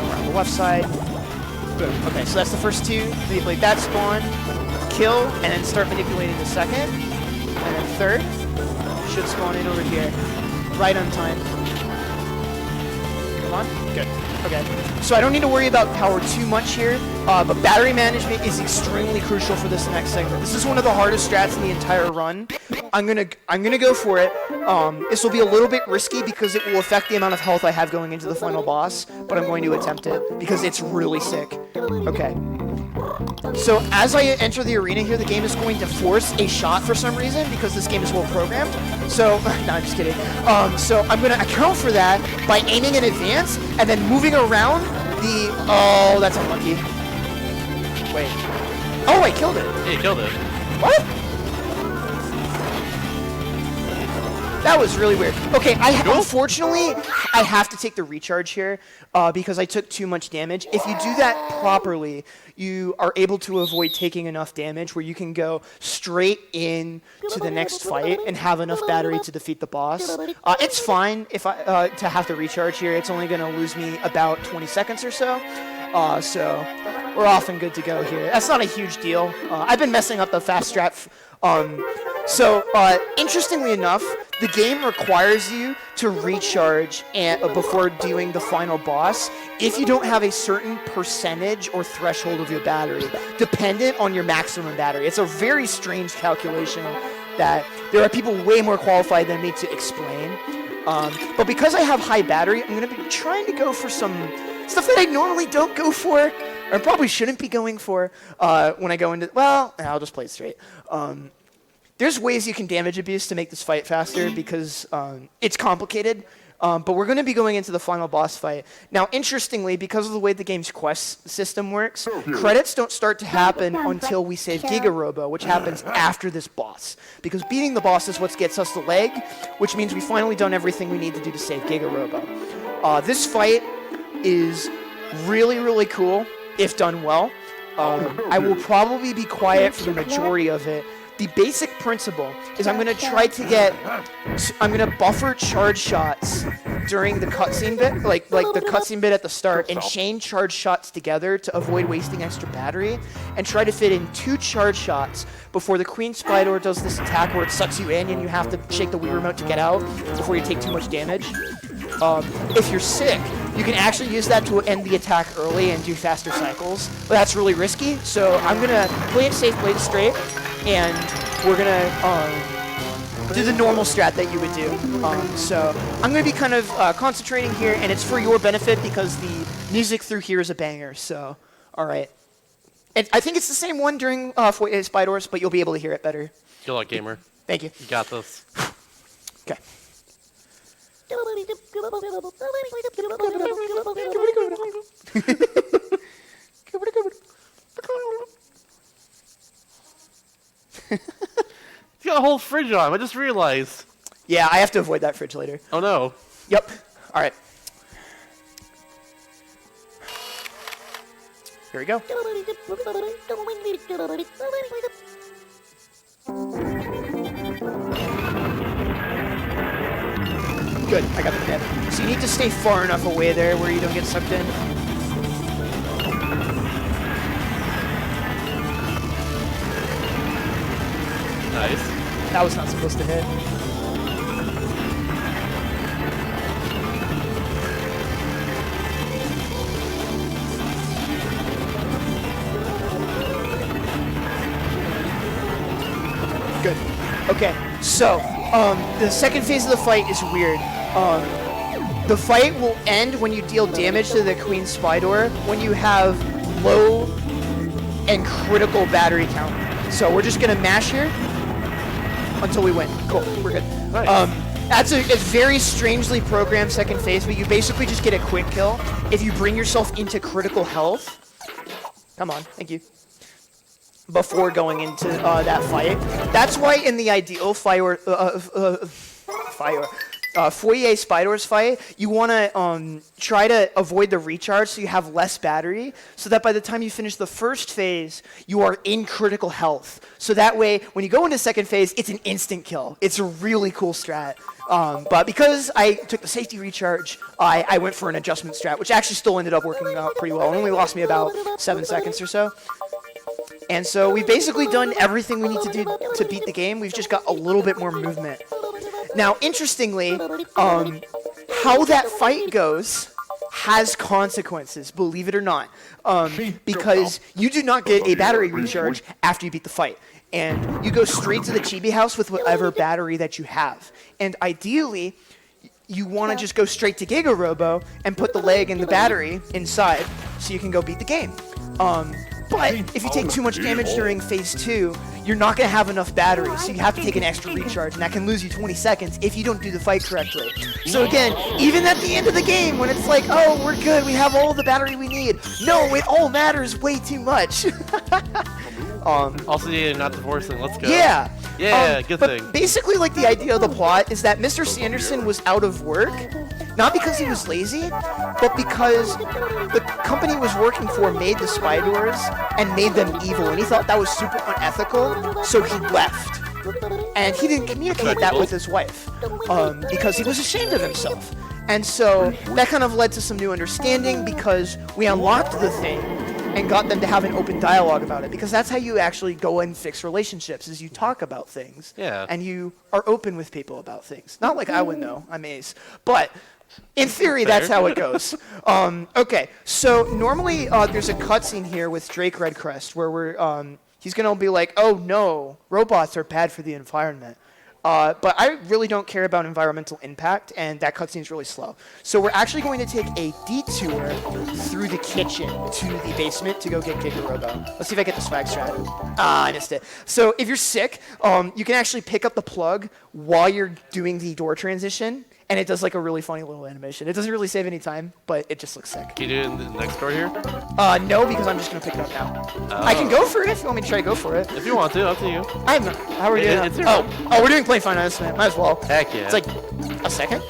around the left side. Boom. Okay, so that's the first 2. Manipulate that spawn, kill, and then start manipulating the second, and then third. Should spawn in over here. Right on time. Come on. Good. Okay. So I don't need to worry about power too much here, but battery management is extremely crucial for this next segment. This is one of the hardest strats in the entire run. I'm gonna go for it. This will be a little bit risky because it will affect the amount of health I have going into the final boss, but I'm going to attempt it because it's really sick. Okay. So as I enter the arena here, the game is going to force a shot for some reason because this game is well programmed. So, no, I'm just kidding. So I'm going to account for that by aiming in advance and then moving around the... Oh, that's unlucky. Wait. Oh, I killed it. Yeah, you killed it. What? That was really weird. Okay, unfortunately, I have to take the recharge here because I took too much damage. If you do that properly, you are able to avoid taking enough damage where you can go straight in to the next fight and have enough battery to defeat the boss. It's fine if to have to recharge here. It's only going to lose me about 20 seconds or so. So we're off and good to go here. That's not a huge deal. I've been messing up the fast strat. Interestingly enough, the game requires you to recharge before doing the final boss if you don't have a certain percentage or threshold of your battery, dependent on your maximum battery. It's a very strange calculation that there are people way more qualified than me to explain. But because I have high battery, I'm going to be trying to go for some stuff that I normally don't go for, or probably shouldn't be going for when I go into... Well, I'll just play it straight. There's ways you can damage abuse to make this fight faster because it's complicated, but we're going to be going into the final boss fight. Now, interestingly, because of the way the game's quest system works, credits don't start to happen until we save Chibi-Robo, which happens after this boss. Because beating the boss is what gets us the leg, which means we've finally done everything we need to do to save Chibi-Robo. This fight is really, really cool if done well. I will probably be quiet for the majority of it. The basic principle is I'm going to buffer charge shots during the cutscene bit, like the cutscene bit at the start, and chain charge shots together to avoid wasting extra battery, and try to fit in 2 charge shots before the Queen Spider does this attack where it sucks you in and you have to shake the Wii remote to get out before you take too much damage. If you're sick, you can actually use that to end the attack early and do faster cycles, but that's really risky, so I'm going to play it safe, play it straight, and we're going to do the normal strat that you would do. So I'm going to be kind of concentrating here, and it's for your benefit because the music through here is a banger, so all right. And I think it's the same one during Fourier Spy Doors, but you'll be able to hear it better. Good luck, gamer. Thank you. You got this. Okay. He's got a whole fridge on him. I just realized. Yeah, I have to avoid that fridge later. Oh no. Yep. All right. Here we go. Good, I got the hit. So you need to stay far enough away there where you don't get sucked in. Nice. That was not supposed to hit. Good. Okay, so the second phase of the fight is weird. The fight will end when you deal damage to the Queen Spydor when you have low and critical battery count. So we're just gonna mash here until we win. Cool, we're good. Nice. That's a very strangely programmed second phase, but you basically just get a quick kill if you bring yourself into critical health. Come on, thank you. Before going into that fight. That's why in the ideal Fourier Spydor's fight, you want to try to avoid the recharge so you have less battery, so that by the time you finish the first phase, you are in critical health. So that way, when you go into second phase, it's an instant kill. It's a really cool strat. But because I took the safety recharge, I went for an adjustment strat, which actually still ended up working out pretty well. It only lost me about 7 seconds or so. And so we've basically done everything we need to do to beat the game. We've just got a little bit more movement. Now, interestingly, how that fight goes has consequences, believe it or not, because you do not get a battery recharge after you beat the fight. And you go straight to the Chibi house with whatever battery that you have. And ideally, you want to just go straight to Giga-Robo and put the leg and the battery inside so you can go beat the game. But if you take too much damage during phase 2, you're not going to have enough battery, so you have to take an extra recharge, and that can lose you 20 seconds if you don't do the fight correctly. So again, even at the end of the game, when it's like, oh, we're good, we have all the battery we need, no, it all matters way too much. Also, yeah, not divorcing. Let's go. Yeah. Yeah, good but thing. Basically, like, the idea of the plot is that Mr. Sanderson was out of work, not because he was lazy, but because the company he was working for made the Spydors and made them evil, and he thought that was super unethical, so he left. And he didn't communicate that with his wife, because he was ashamed of himself. And so that kind of led to some new understanding because we unlocked the thing and got them to have an open dialogue about it, because that's how you actually go and fix relationships, is you talk about things. Yeah. And you are open with people about things. Not like I would know, I'm Ace. But in theory, that's how it goes. Okay, so normally there's a cutscene here with Drake Redcrest where he's going to be like, oh no, robots are bad for the environment. But I really don't care about environmental impact, and that cutscene's really slow. So we're actually going to take a detour through the kitchen to the basement to go get Giga-Robo. Let's see if I get the swag strat. I missed it. So if you're sick, you can actually pick up the plug while you're doing the door transition, and it does like a really funny little animation. It doesn't really save any time, but it just looks sick. Can you do it in the next door here? No, because I'm just going to pick it up now. I can go for it if you want me to try to go for it. If you want to, up to you. I'm not. How are we doing? It's your oh, we're doing Play Fine Announcement. Might as well. Heck yeah. It's like a second.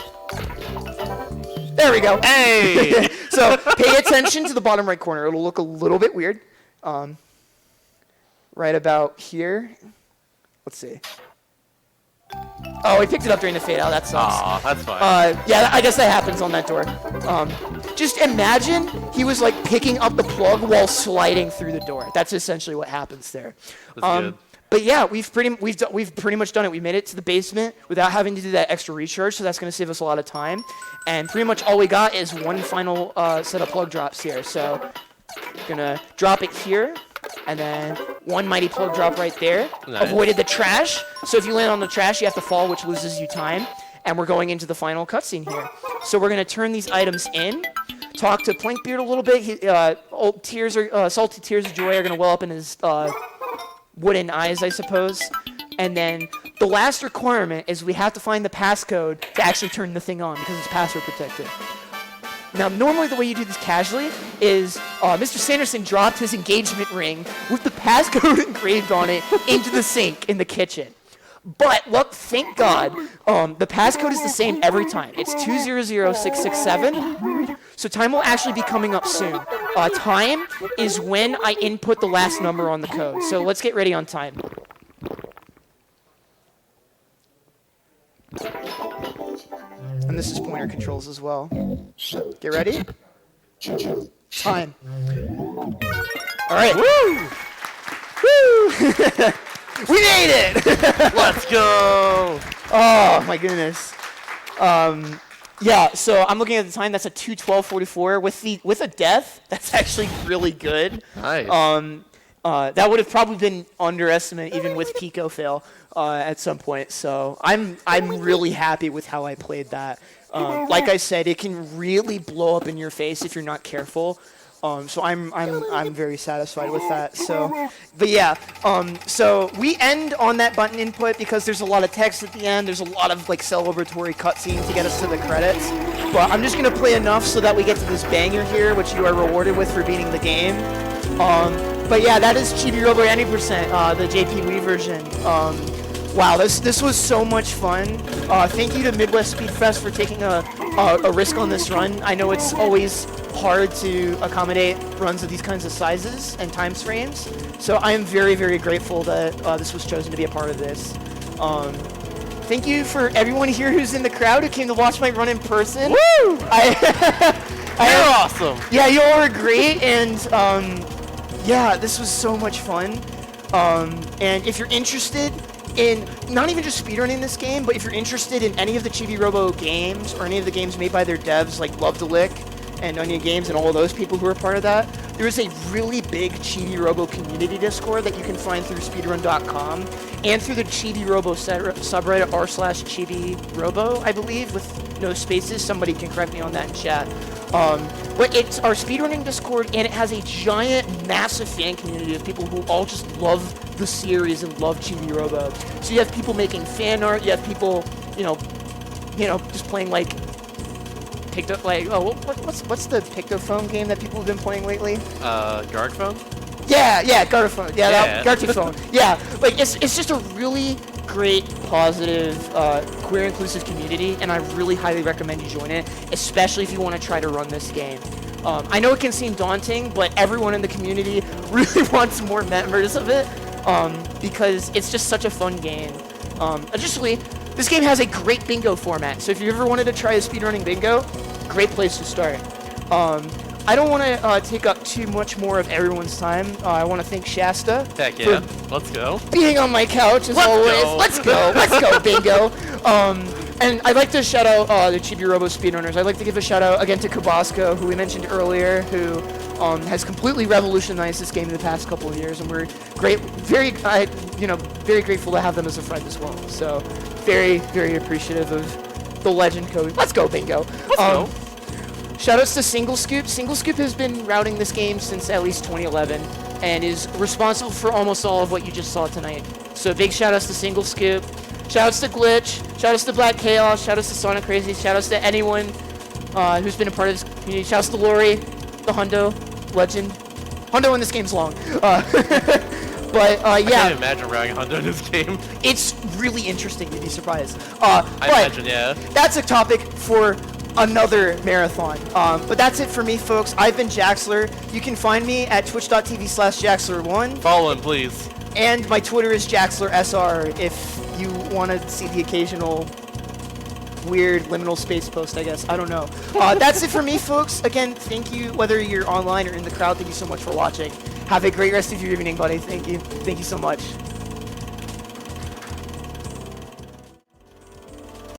There we go. Hey! So pay attention to the bottom right corner. It'll look a little bit weird. Right about here. Let's see. Oh, he picked it up during the fade out. That sucks. Aw, that's fine. Yeah, I guess that happens on that door. Just imagine he was like picking up the plug while sliding through the door. That's essentially what happens there. That's good. But yeah, we've pretty much done it. We made it to the basement without having to do that extra recharge, so that's going to save us a lot of time. And pretty much all we got is one final set of plug drops here. So gonna drop it here. And then one mighty plug drop right there. Nice. Avoided the trash. So if you land on the trash, you have to fall, which loses you time. And we're going into the final cutscene here. So we're going to turn these items in. Talk to Plankbeard a little bit. Salty tears of joy are going to well up in his wooden eyes, I suppose. And then the last requirement is we have to find the passcode to actually turn the thing on because it's password protected. Now, normally the way you do this casually is Mr. Sanderson dropped his engagement ring with the passcode engraved on it into the sink in the kitchen. But look, thank God, the passcode is the same every time. It's 200667. So time will actually be coming up soon. Time is when I input the last number on the code. So let's get ready on time. And this is pointer controls as well. Get ready? Time. All right. Woo! Woo! We made it! Let's go! Oh my goodness. Yeah, so I'm looking at the time. That's a 2:12:44 with a death. That's actually really good. Nice. That would have probably been underestimated even with Pico fail at some point. So I'm really happy with how I played that. Like I said, it can really blow up in your face if you're not careful. So I'm very satisfied with that. So, but yeah. So we end on that button input because there's a lot of text at the end. There's a lot of like celebratory cutscenes to get us to the credits. But I'm just gonna play enough so that we get to this banger here, which you are rewarded with for beating the game. But yeah, that is Chibi-Robo 90%, the JP version. Wow, this was so much fun. Thank you to Midwest Speed Fest for taking a risk on this run. I know it's always hard to accommodate runs of these kinds of sizes and time frames, so I am very, very grateful that this was chosen to be a part of this. Thank you for everyone here who's in the crowd who came to watch my run in person. Woo! You're awesome. Yeah, you all are great, and yeah, this was so much fun. And if you're interested in not even just speedrunning this game, but if you're interested in any of the Chibi-Robo games or any of the games made by their devs like Love to Lick and Onion Games and all of those people who are part of that, there is a really big Chibi-Robo community Discord that you can find through speedrun.com and through the Chibi-Robo subreddit r/Chibi-Robo, I believe, with no spaces. Somebody can correct me on that in chat. But it's our speedrunning Discord, and it has a giant, massive fan community of people who all just love the series and love Chibi-Robo. So you have people making fan art, you have people, you know, just playing like Picto, like, oh, what's the Pictophone game that people have been playing lately? Gargphone? Yeah, Gartophone. Yeah. Gartophone. Yeah, like it's just a really great, positive, queer inclusive community, and I really highly recommend you join it, especially if you want to try to run this game. I know it can seem daunting, but everyone in the community really wants more members of it, because it's just such a fun game. Additionally, this game has a great bingo format, so if you ever wanted to try a speedrunning bingo, great place to start. I don't want to take up too much more of everyone's time. I want to thank Shasta. Heck yeah. Let's go. Being on my couch as always. Let's go, bingo. And I'd like to shout out the Chibi-Robo speedrunners. I'd like to give a shout out again to Kabasco, who we mentioned earlier, who has completely revolutionized this game in the past couple of years, and we're very grateful to have them as a friend as well. So, very, very appreciative of the legend Cody. Let's go, bingo. Let's go. Shoutouts to Single Scoop. Single Scoop has been routing this game since at least 2011 and is responsible for almost all of what you just saw tonight. So big shoutouts to Single Scoop. Shoutouts to Glitch. Shoutouts to Black Chaos. Shoutouts to Sonic Crazy. Shoutouts to anyone who's been a part of this community. Shoutouts to Lori, the Hundo, legend. Hundo in this game's long. But I yeah. can't imagine routing Hundo in this game. It's really interesting, you'd be surprised. I imagine, yeah. That's a topic for another marathon. But that's it for me, folks. I've been Jaxler. You can find me at twitch.tv/Jaxler1. Follow him, please. And my Twitter is JaxlerSR if you want to see the occasional weird liminal space post, I guess. I don't know. That's it for me, folks. Again, thank you, whether you're online or in the crowd. Thank you so much for watching. Have a great rest of your evening, buddy. Thank you. Thank you so much.